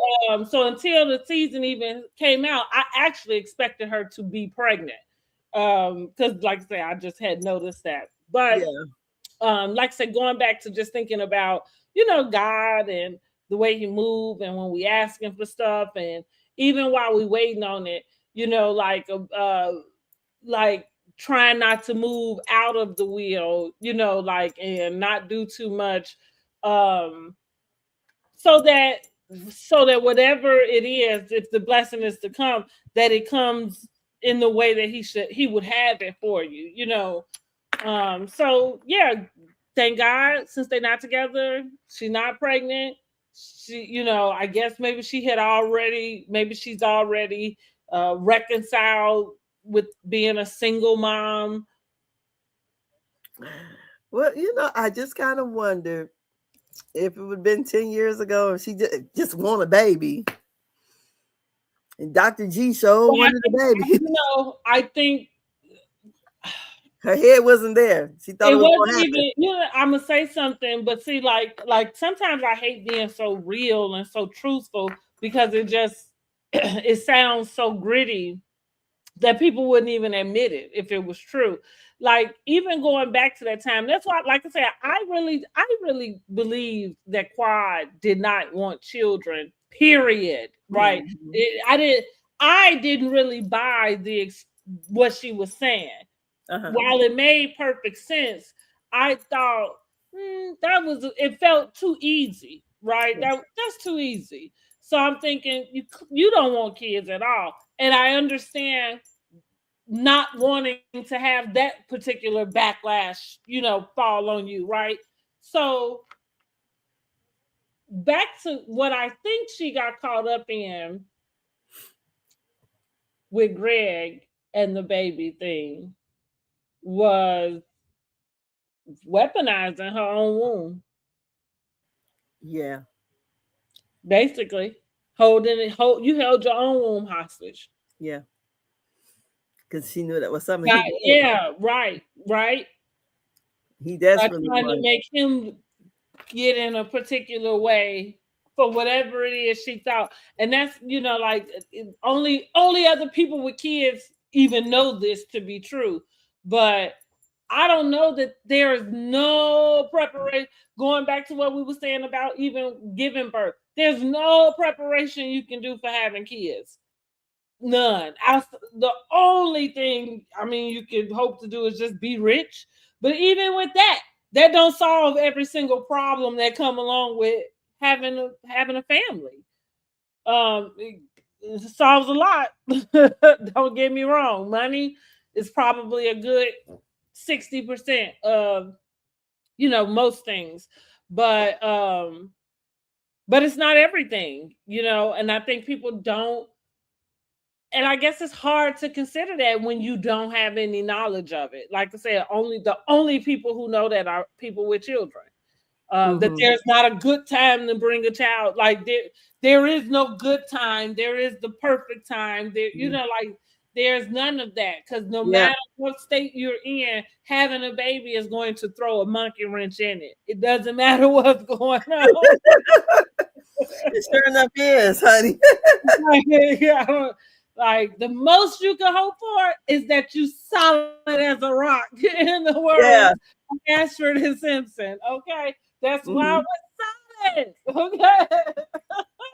until the season even came out, I actually expected her to be pregnant, because, like I said, I just had noticed that. But like I said, going back to just thinking about God and the way He move, and when we ask Him for stuff, and even while we waiting on it, like trying not to move out of the wheel, and not do too much, so that whatever it is, if the blessing is to come, that it comes in the way that He would have it for you, So thank God, since they're not together, she's not pregnant. She, I guess maybe she's already reconciled with being a single mom. Well, I just kind of wonder if it would have been 10 years ago and she just want a baby. And Dr. G wanted a baby. I think her head wasn't there. She thought it wasn't even. I'm gonna say something, but see, like sometimes I hate being so real and so truthful, because it sounds so gritty that people wouldn't even admit it if it was true. Like, even going back to that time, that's why, like I said, I really believe that Quad did not want children. Period. Right? Mm-hmm. I didn't really buy what she was saying. While it made perfect sense, I thought it felt too easy, right? That's too easy. So I'm thinking, you don't want kids at all. And I understand not wanting to have that particular backlash, fall on you, right? So back to what I think she got caught up in with Greg and the baby thing was weaponizing her own womb. Yeah. Basically, you held your own womb hostage. Yeah. Because she knew that was something. Right. He desperately trying to make him get in a particular way for whatever it is she thought. And that's, like, only other people with kids even know this to be true. But I don't know that there is no preparation. Going back to what we were saying about even giving birth, there's no preparation you can do for having kids. None. The only thing, I mean, you could hope to do is just be rich. But even with that, that don't solve every single problem that come along with having a family. It solves a lot. Don't get me wrong. Money is probably a good 60% of most things, but it's not everything, and I think people don't, and I guess it's hard to consider that when you don't have any knowledge of it. Like I said, the only people who know that are people with children. That there's not a good time to bring a child. Like there is no good time. There is the perfect time. There, like there's none of that, because no matter what state you're in, having a baby is going to throw a monkey wrench in it. It doesn't matter what's going on. It sure enough is, honey. Like the most you can hope for is that you solid as a rock, in the words of Ashford and Simpson. Okay, that's why we're solid. Okay.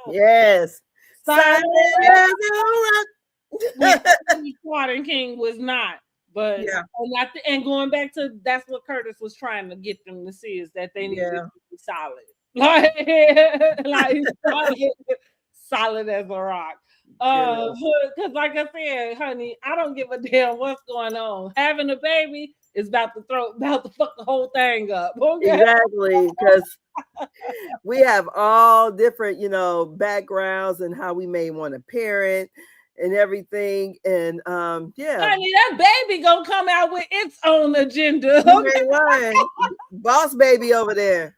Yes. Solid as a rock. Martin King was not, but and going back to, that's what Curtis was trying to get them to see, is that they needed to be solid, like solid as a rock. Because like I said, honey, I don't give a damn what's going on. Having a baby is about to fuck the whole thing up. Okay? Exactly, because we have all different, backgrounds and how we may want to parent and everything. And honey, that baby gonna come out with its own agenda. Okay? Boss baby over there.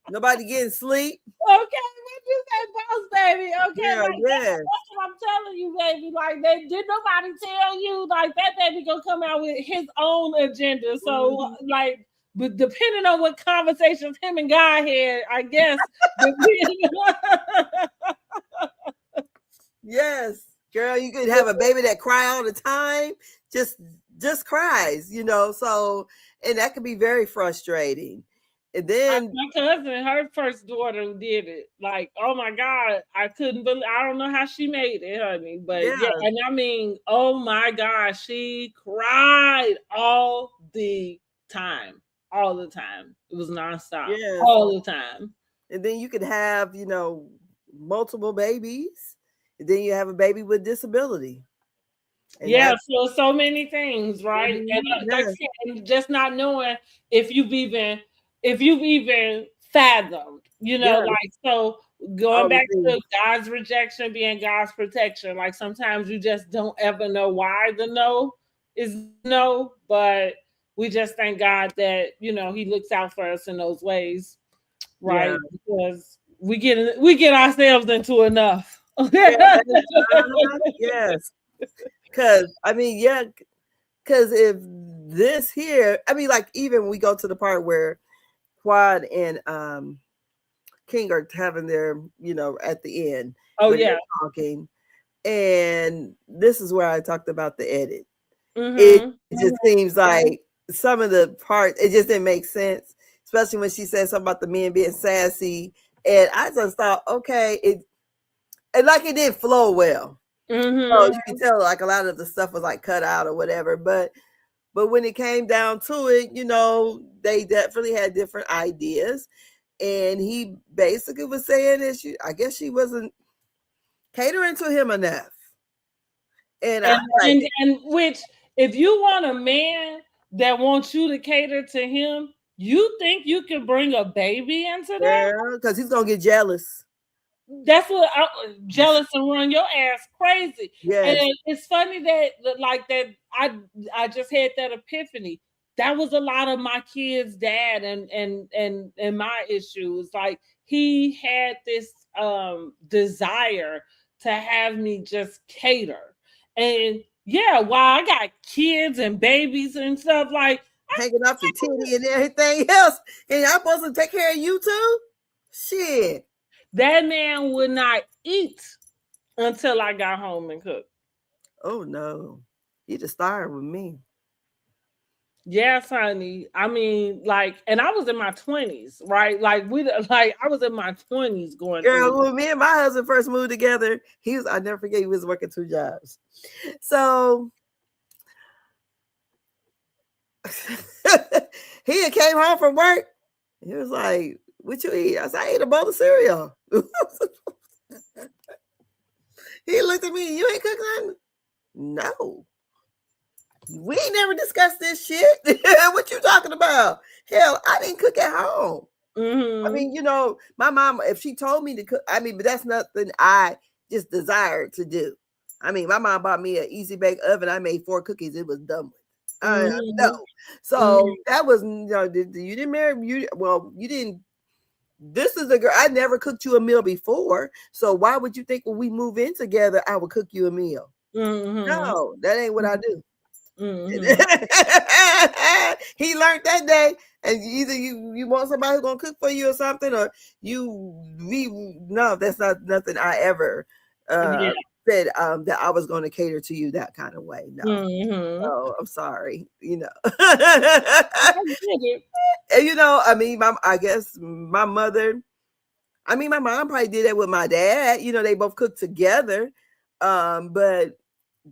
Nobody getting sleep. Okay, what you say, boss baby? Okay, that's what I'm telling you, baby. Like, did nobody tell you, like, that baby gonna come out with his own agenda? So, like, but depending on what conversations him and God had, I guess. Yes, girl, you could have a baby that cry all the time, just cries, So, and that could be very frustrating. And then my cousin, her first daughter did it. Like, oh my God, I couldn't believe. I don't know how she made it, honey. But and I mean, oh my God, she cried all the time. All the time. It was nonstop. All the time. And then you could have, multiple babies. And then you have a baby with disability. And so many things, right? And just not knowing if you've even fathomed, like, so going back to God's rejection being God's protection. Like, sometimes you just don't ever know why the no is no, but we just thank God that, he looks out for us in those ways, right? Because we get ourselves into enough. Yes. Because because if this here, like, even we go to the part where Quad and King are having their, at the end. Talking. And this is where I talked about the edit. It just seems like some of the parts, it just didn't make sense, especially when she said something about the men being sassy. And I just thought, okay, it didn't flow well. So you can tell, like, a lot of the stuff was like cut out or whatever. But when it came down to it, they definitely had different ideas. And he basically was saying that I guess she wasn't catering to him enough. And which, if you want a man that wants you to cater to him, you think you can bring a baby into that? Because he's gonna get jealous. That's what jealous and run your ass crazy. Yes. And it's funny that I just had that epiphany. That was a lot of my kid's dad and my issues. Like, he had this desire to have me just cater. And while I got kids and babies and stuff, like, hanging off the titty and everything else, and I'm supposed to take care of you too? Shit. That man would not eat until I got home and cooked. Oh no. He just started with me. Yes, honey. I mean, like, and I was in my 20s, right? I was in my 20s going through Girl, when me and my husband first moved together, I never forget, he was working 2 jobs. So he had came home from work. He was like, "What you eat?" I said, "I ate a bowl of cereal." He looked at me, "You ain't cooking nothing?" No. We ain't never discussed this shit. What you talking about? Hell, I didn't cook at home. I mean, my mom, if she told me to cook, but that's nothing I just desired to do. I mean, my mom bought me an easy bake oven. I made 4 cookies. It was done with. No. So that was, you didn't marry you. Well, you didn't. This is a girl. I never cooked you a meal before. So why would you think when we move in together, I would cook you a meal? No, that ain't what I do. He learned that day, and either you want somebody who's gonna cook for you or something, or no, that's not nothing I ever said that I was going to cater to you that kind of way. No. Oh, I'm sorry. And I mean, I guess my mother. I mean, my mom probably did that with my dad. They both cooked together, but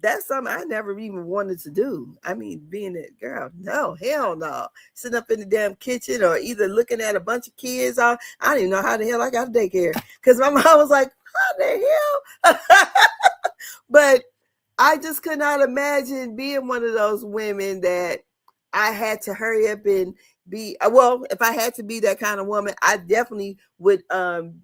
that's something I never even wanted to do. I mean, being a girl, no, hell no. Sitting up in the damn kitchen or either looking at a bunch of kids. I didn't even know how the hell I got daycare because my mom was like, how the hell? But I just could not imagine being one of those women that I had to hurry up and be. Well, if I had to be that kind of woman, I definitely would.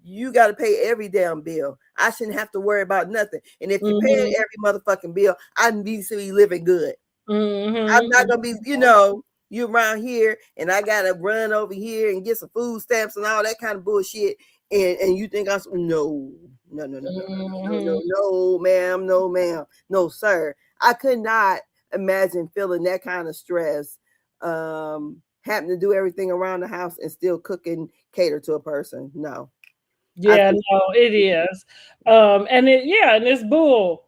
You got to pay every damn bill. I shouldn't have to worry about nothing. And if you pay every motherfucking bill, I need to be living good. I'm not gonna be, you around here and I gotta run over here and get some food stamps and all that kind of bullshit. And you think I'm no, ma'am, no, ma'am, no, sir. I could not imagine feeling that kind of stress, having to do everything around the house and still cook and cater to a person. No. Yeah, no, it is. And it's bull.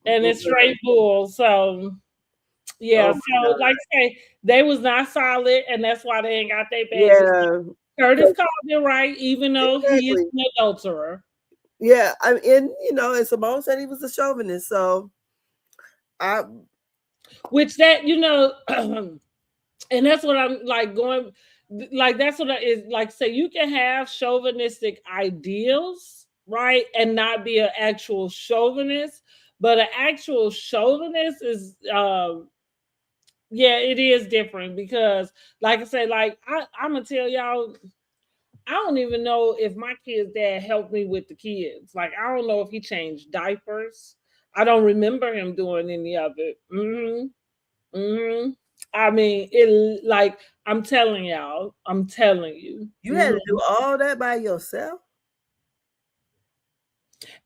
And it's straight bull. So yeah, so like I say, they was not solid, and that's why they ain't got their baby. Yeah. Curtis called it right, even though he is an adulterer. Yeah, and and Simone said he was a chauvinist, so which that and that's what I'm like going, like that's what is like. Say you can have chauvinistic ideals, right, and not be an actual chauvinist, but an actual chauvinist is yeah, it is different because, like I said, like I'm gonna tell y'all, I don't even know if my kid's dad helped me with the kids. Like I don't know if he changed diapers. I don't remember him doing any of it. I mean, it like I'm telling y'all, I'm telling you, you had to do all that by yourself.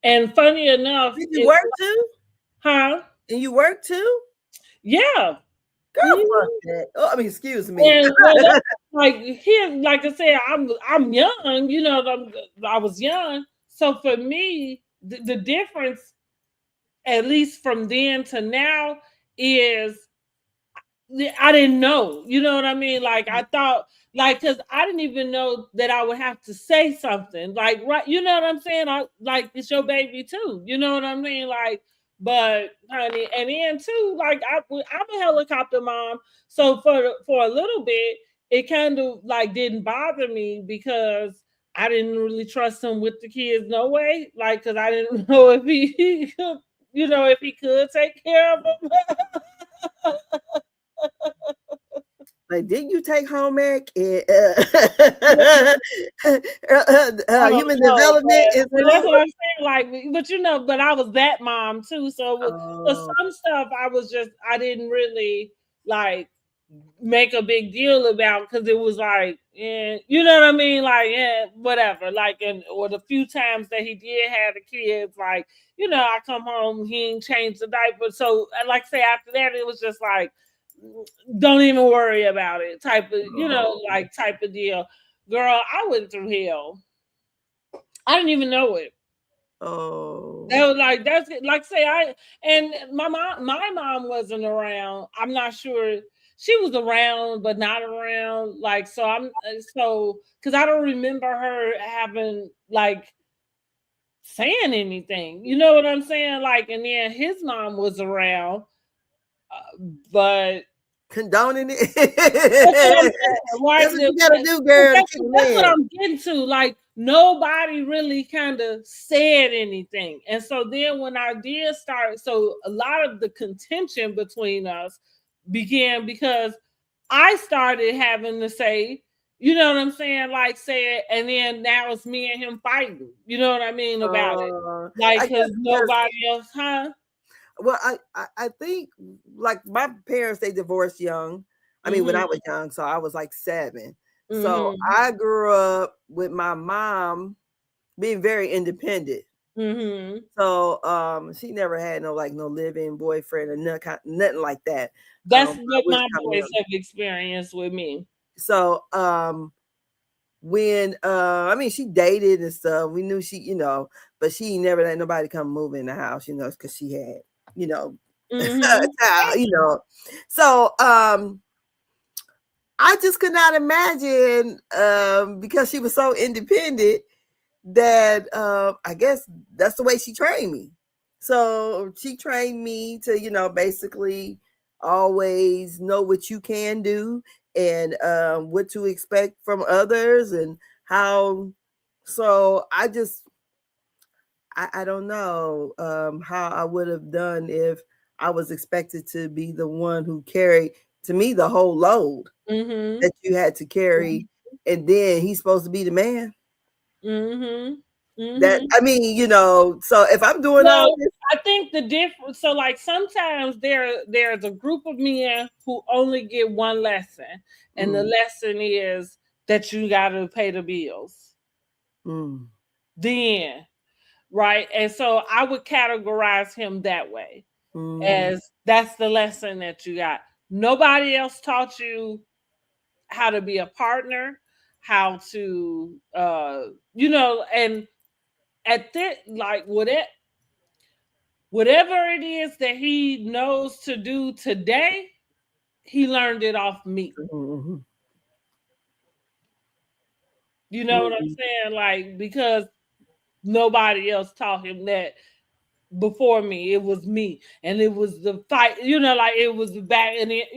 And funny enough, did you work too? Huh? And you work too? Yeah. Girl, fuck that. Oh, I mean, excuse me. And like here, like I said, I'm young. I was young, so for me, the difference, at least from then to now, is I didn't know. You know what I mean? Like I thought, like, because I didn't even know that I would have to say something. Like, right? You know what I'm saying? Like it's your baby too. You know what I mean? Like, but honey, and then too, like I'm a helicopter mom, so for a little bit, it kind of like didn't bother me because I didn't really trust him with the kids, no way. Like, because I didn't know if he could, if he could take care of them. Like, didn't you take home ec human development? That's what I'm saying. Like, but I was that mom too. So for some stuff, I didn't really like make a big deal about because it was like, you know what I mean? Like, whatever. Like, or the few times that he did have the kids, like, I come home, he ain't changed the diaper. So, like, say after that, it was just like, don't even worry about it type of, type of deal. Girl, I went through hell. I didn't even know it. That was like, that's it. Like say and my mom wasn't around. I'm not sure. she was around but not around. Like, so because I don't remember her having like saying anything. You know what I'm saying? Like, and then his mom was around, but condoning it. Right? That's what you gotta do, girl. That's what I'm getting to. Like, nobody really kind of said anything. And so then when I did start, so a lot of the contention between us began because I started having to say, you know what I'm saying? Like, say it, and then now it's me and him fighting. You know what I mean about it? Like, because nobody else, huh? Well, I think like my parents, they divorced young. I mean, when I was young, so I was like 7. So I grew up with my mom being very independent. So she never had no live-in boyfriend or nothing like that. That's what my boys have experienced with me. So when I mean, she dated and stuff, we knew she, but she never let nobody come move in the house, because she had, child, so I just could not imagine because she was so independent that I guess that's the way she trained me. So she trained me to, basically always know what you can do and what to expect from others and how. So I just, I don't know how I would have done if I was expected to be the one who carried, to me, the whole load that you had to carry. And then he's supposed to be the man. That, I mean, so if I'm doing all this, I think the difference. So, like, sometimes there's a group of men who only get one lesson, and the lesson is that you got to pay the bills. Then, right, and so I would categorize him that way, as that's the lesson that you got. Nobody else taught you how to be a partner, how to, and at that, like, whatever it is that he knows to do today, he learned it off me. You know what I'm saying? Like, because nobody else taught him that before me. It was me. And it was the fight, like it was the back and it,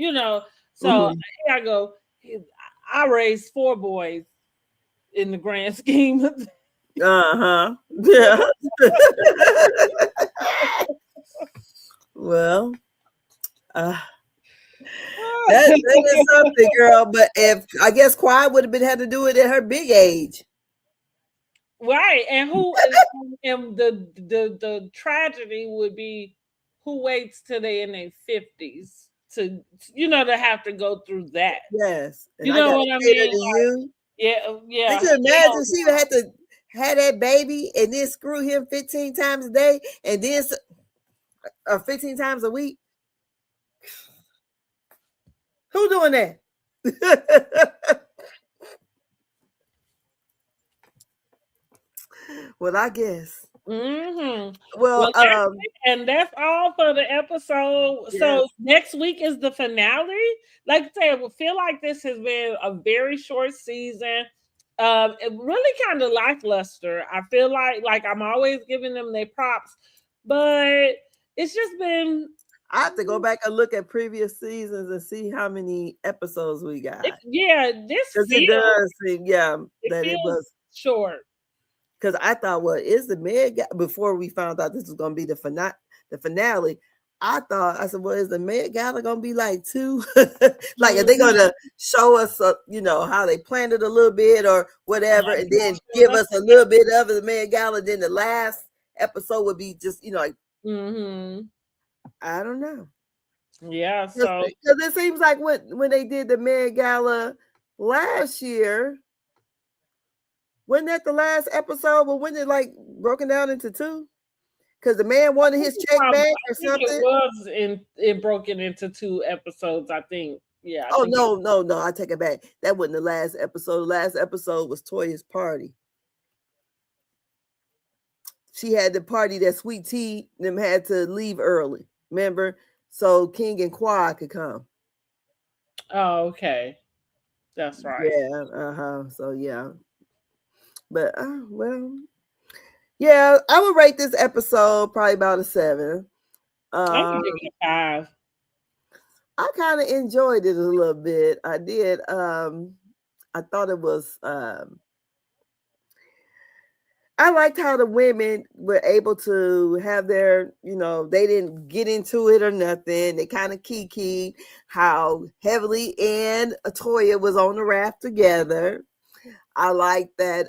So here I go. I raised 4 boys in the grand scheme of yeah. Well, that is something, girl. But if I guess Quiet would have had to do it at her big age, right? And and the tragedy would be who waits till they in their 50s to to have to go through that. Yes, and you know what I mean? Like, yeah. Could you imagine she would have to have that baby and then screw him 15 times a day and then 15 times a week? Who doing that? Well, I guess. Well, and that's all for the episode. Yes. So next week is the finale. Like I said, I feel like this has been a very short season. It really kind of lackluster. I feel like I'm always giving them their props, but it's just been. I have to go back and look at previous seasons and see how many episodes we got. This it does seem, that it was short. Because I thought, well, is the Med Gala, before we found out this was going to be the finale, I said, well, is the Met Gala going to be like 2? Like, are they going to show us, how they planned it a little bit or whatever, and then give us a little bit of the Met Gala, then the last episode would be just, like, I don't know. Yeah, so. Because it seems like when they did the Met Gala last year, wasn't that the last episode? But wasn't it like broken down into 2? Because the man wanted his check back or something. It was it broken into 2 episodes, I think. Yeah. No, I take it back. That wasn't the last episode. The last episode was Toya's party. She had the party that Sweet Tea them had to leave early. Remember? So King and Quad could come. Oh, okay. That's right. Yeah, so yeah. But well, yeah, I would rate this episode probably about a 7. I'm Um gonna give it a 5. I kind of enjoyed it a little bit. I did. I thought it was I liked how the women were able to have their, they didn't get into it or nothing. They kind of kiki how heavily and Atoya was on the raft together. I like that,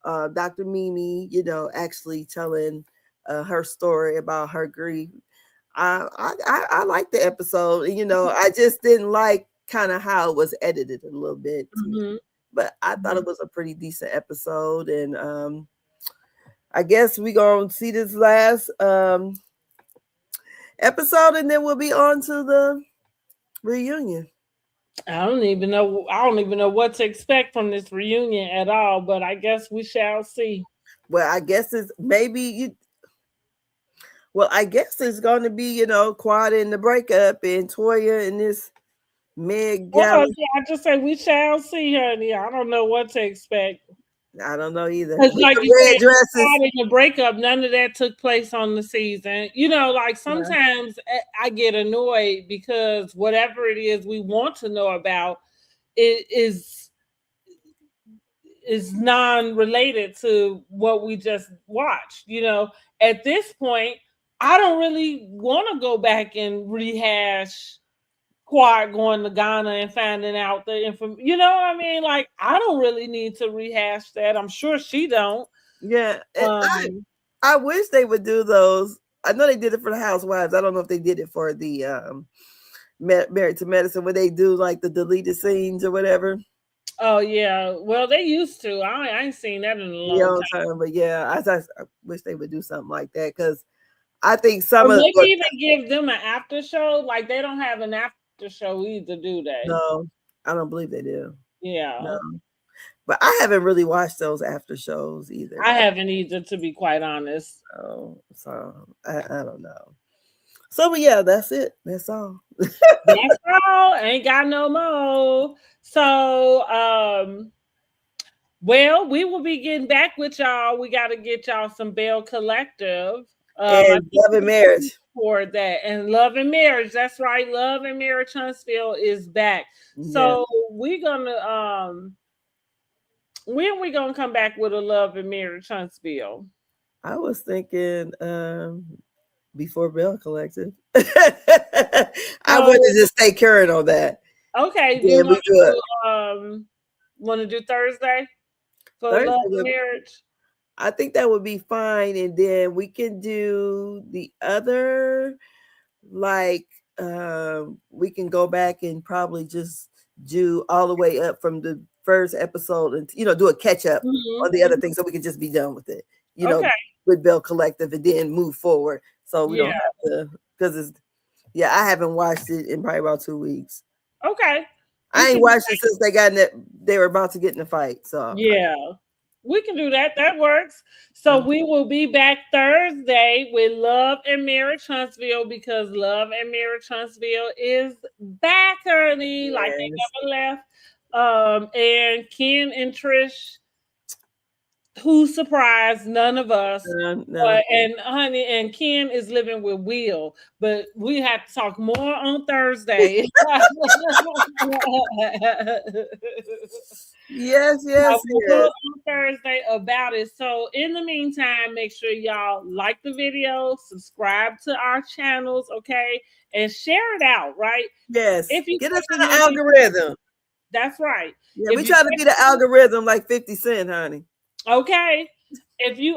Dr. Mimi, actually telling her story about her grief. I liked the episode. I just didn't like kind of how it was edited a little bit to me. Mm-hmm. But I thought it was a pretty decent episode, and I guess we gonna see this last episode, and then we'll be on to the reunion. I don't even know. I don't even know what to expect from this reunion at all. But I guess we shall see. Well, I guess it's maybe you. Well, I guess it's going to be Quad in the breakup and Toya in this Meg Well, Gallon. I just say we shall see, honey. I don't know what to expect. I don't know either. Because, With like the you red said, dresses. in the breakup, none of that took place on the season. Like Yeah. sometimes I get annoyed because whatever it is we want to know about it is non-related to what we just watched. At this point, I don't really want to go back and rehash Quad going to Ghana and finding out the information. You know what I mean? Like, I don't really need to rehash that. I'm sure she don't. Yeah. Um, I wish they would do those. I know they did it for the Housewives. I don't know if they did it for the Married to Medicine, where they do like the deleted scenes or whatever. oh yeah. Well, they used to. I ain't seen that in a long time. But yeah, I wish they would do something like that because I think Or some of maybe what even give them an after show. Like they don't have an after show either, do they? no, I don't believe they do. No, Yeah. but I haven't really watched those after shows either. I haven't either, to be quite honest. So I don't know. So but yeah, that's it. That's all. That's all. Ain't got no more. So well, we will be getting back with y'all. We got to get y'all some Belle Collective. I And think Love and Marriage. for that and Love and Marriage. That's right. Love and Marriage Huntsville is back. Yeah. So we're gonna when we gonna come back with a Love and Marriage Huntsville? I was thinking before Belle Collective. I So wanted to stay current on that. okay, do Yeah, you we good. want to do Thursday for Thursday Love and would, Marriage? I think that would be fine. And then we can do the other, like, we can go back and probably just do all the way up from the first episode and, do a catch up on the other Mm-hmm. things so we can just be done with it, Okay. with Belle Collective and then move forward. So we don't Yeah. have to, because yeah, I haven't watched it in probably about 2 weeks. Okay. I ain't watched it since they were about to get in a fight. So Yeah. We can do that. That works. So we will be back Thursday with Love and Marriage Huntsville because Love and Marriage Huntsville is back, honey. Like they yes. never left. And Ken and Trish, who surprised none of us. No. And honey, and Ken is living with Will, but we have to talk more on Thursday. Yes, On Thursday about it. So in the meantime, make sure y'all like the video, subscribe to our channels, okay, and share it out, right? Yes. If you Get us in the algorithm. That's right. Yeah, we try to be the algorithm like 50 Cent, honey. Okay. If you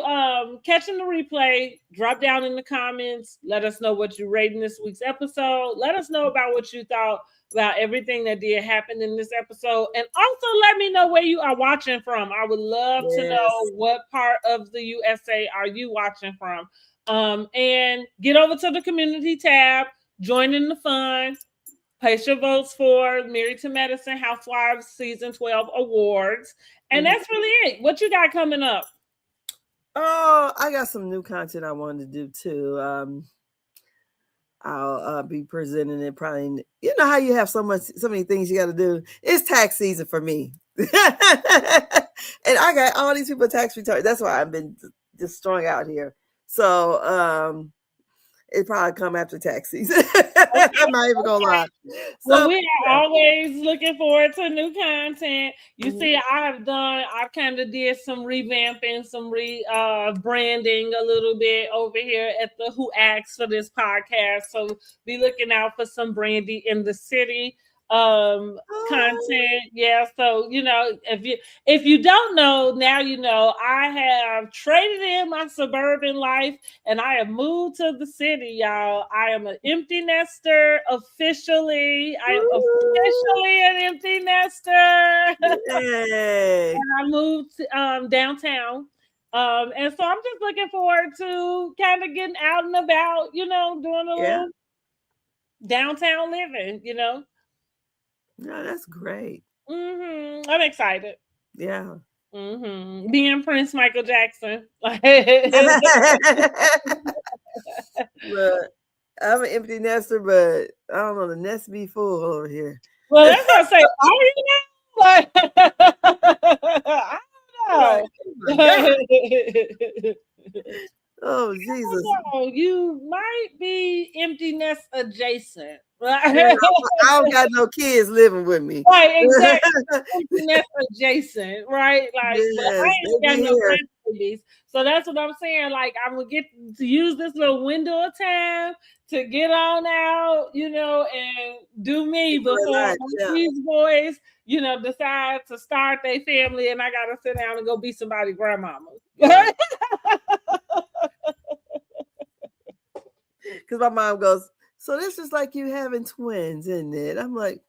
catching the replay, drop down in the comments. Let us know what you rating this week's episode. Let us know about what you thought about everything that did happen in this episode. And also let me know where you are watching from. I would love to know what part of the USA are you watching from. And get over to the community tab, join in the fun. Place your votes for Married to Medicine Housewives Season 12 Awards. And that's really it. What you got coming up? Oh, I got some new content I wanted to do too. I'll be presenting it probably. You know how you have so many things you got to do. It's tax season for me, and I got all these people tax returns. That's why I've been just strung out here. So it probably come after tax season. I'm not even gonna lie. Well, we are always looking forward to new content. You see, I've kind of did some revamping, some branding a little bit over here at the Who Asked for this podcast. So be looking out for some Brandy in the City content. Yeah, so if you don't know, now you know. I have traded in my suburban life and I have moved to the city, y'all. I am an empty nester officially. I am officially an empty nester. And I moved downtown. And so I'm just looking forward to kind of getting out and about, doing a little downtown living, No, that's great. I'm excited. Yeah. Being Prince Michael Jackson. Look, I'm an empty nester, but I don't know, the nest be full over here. Well, that's what I say. I don't know. Oh, Jesus. You might be empty nest adjacent. I don't got no kids living with me. Right, exactly. Empty nest adjacent, right? Like, I ain't got no grandbabies. So that's what I'm saying. Like, I'm going to get to use this little window of time to get on out, and do me before these boys, decide to start their family and I got to sit down and go be somebody's grandmama. Because my mom goes, so this is like you having twins, isn't it? I'm like,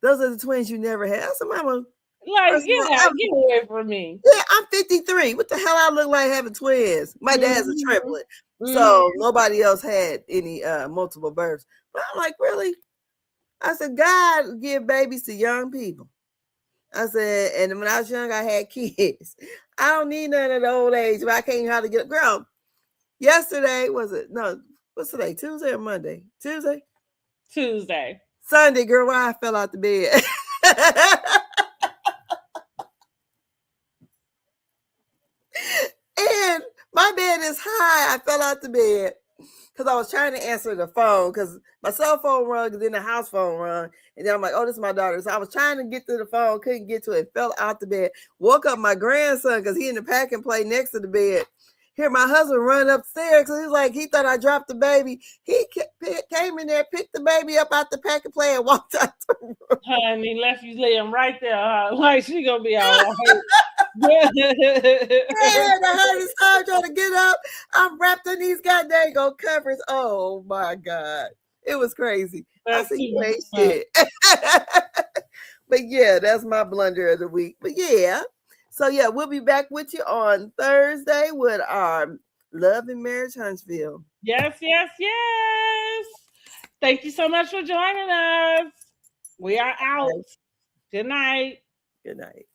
those are the twins you never had. I said, Mama, get away from me. Yeah, I'm 53. What the hell I look like having twins? My dad's a triplet. So nobody else had any multiple births. But I'm like, really? I said, God give babies to young people. I said, and when I was young, I had kids. I don't need none of the old age, but I can't even how to get a girl. Yesterday, what's today? Tuesday or Monday? Tuesday? Sunday, girl, why I fell out the bed. And my bed is high. I fell out the bed because I was trying to answer the phone because my cell phone rung and then the house phone rung. And then I'm like, oh, this is my daughter. So I was trying to get to the phone, couldn't get to it, fell out the bed. Woke up my grandson because he in the pack and play next to the bed. Hear my husband run upstairs because he's like, he thought I dropped the baby. He came in there, picked the baby up out the pack and play and walked out the room. Honey, left you laying right there. Like she gonna be all right. Yeah, the hardest time trying to get up. I'm wrapped in these goddamn covers. Oh my God. It was crazy. That's I said, you ain't shit. But yeah, that's my blunder of the week. But yeah. So yeah, we'll be back with you on Thursday with our Love and Marriage Huntsville. Yes. Thank you so much for joining us. We are out. Good night. Good night.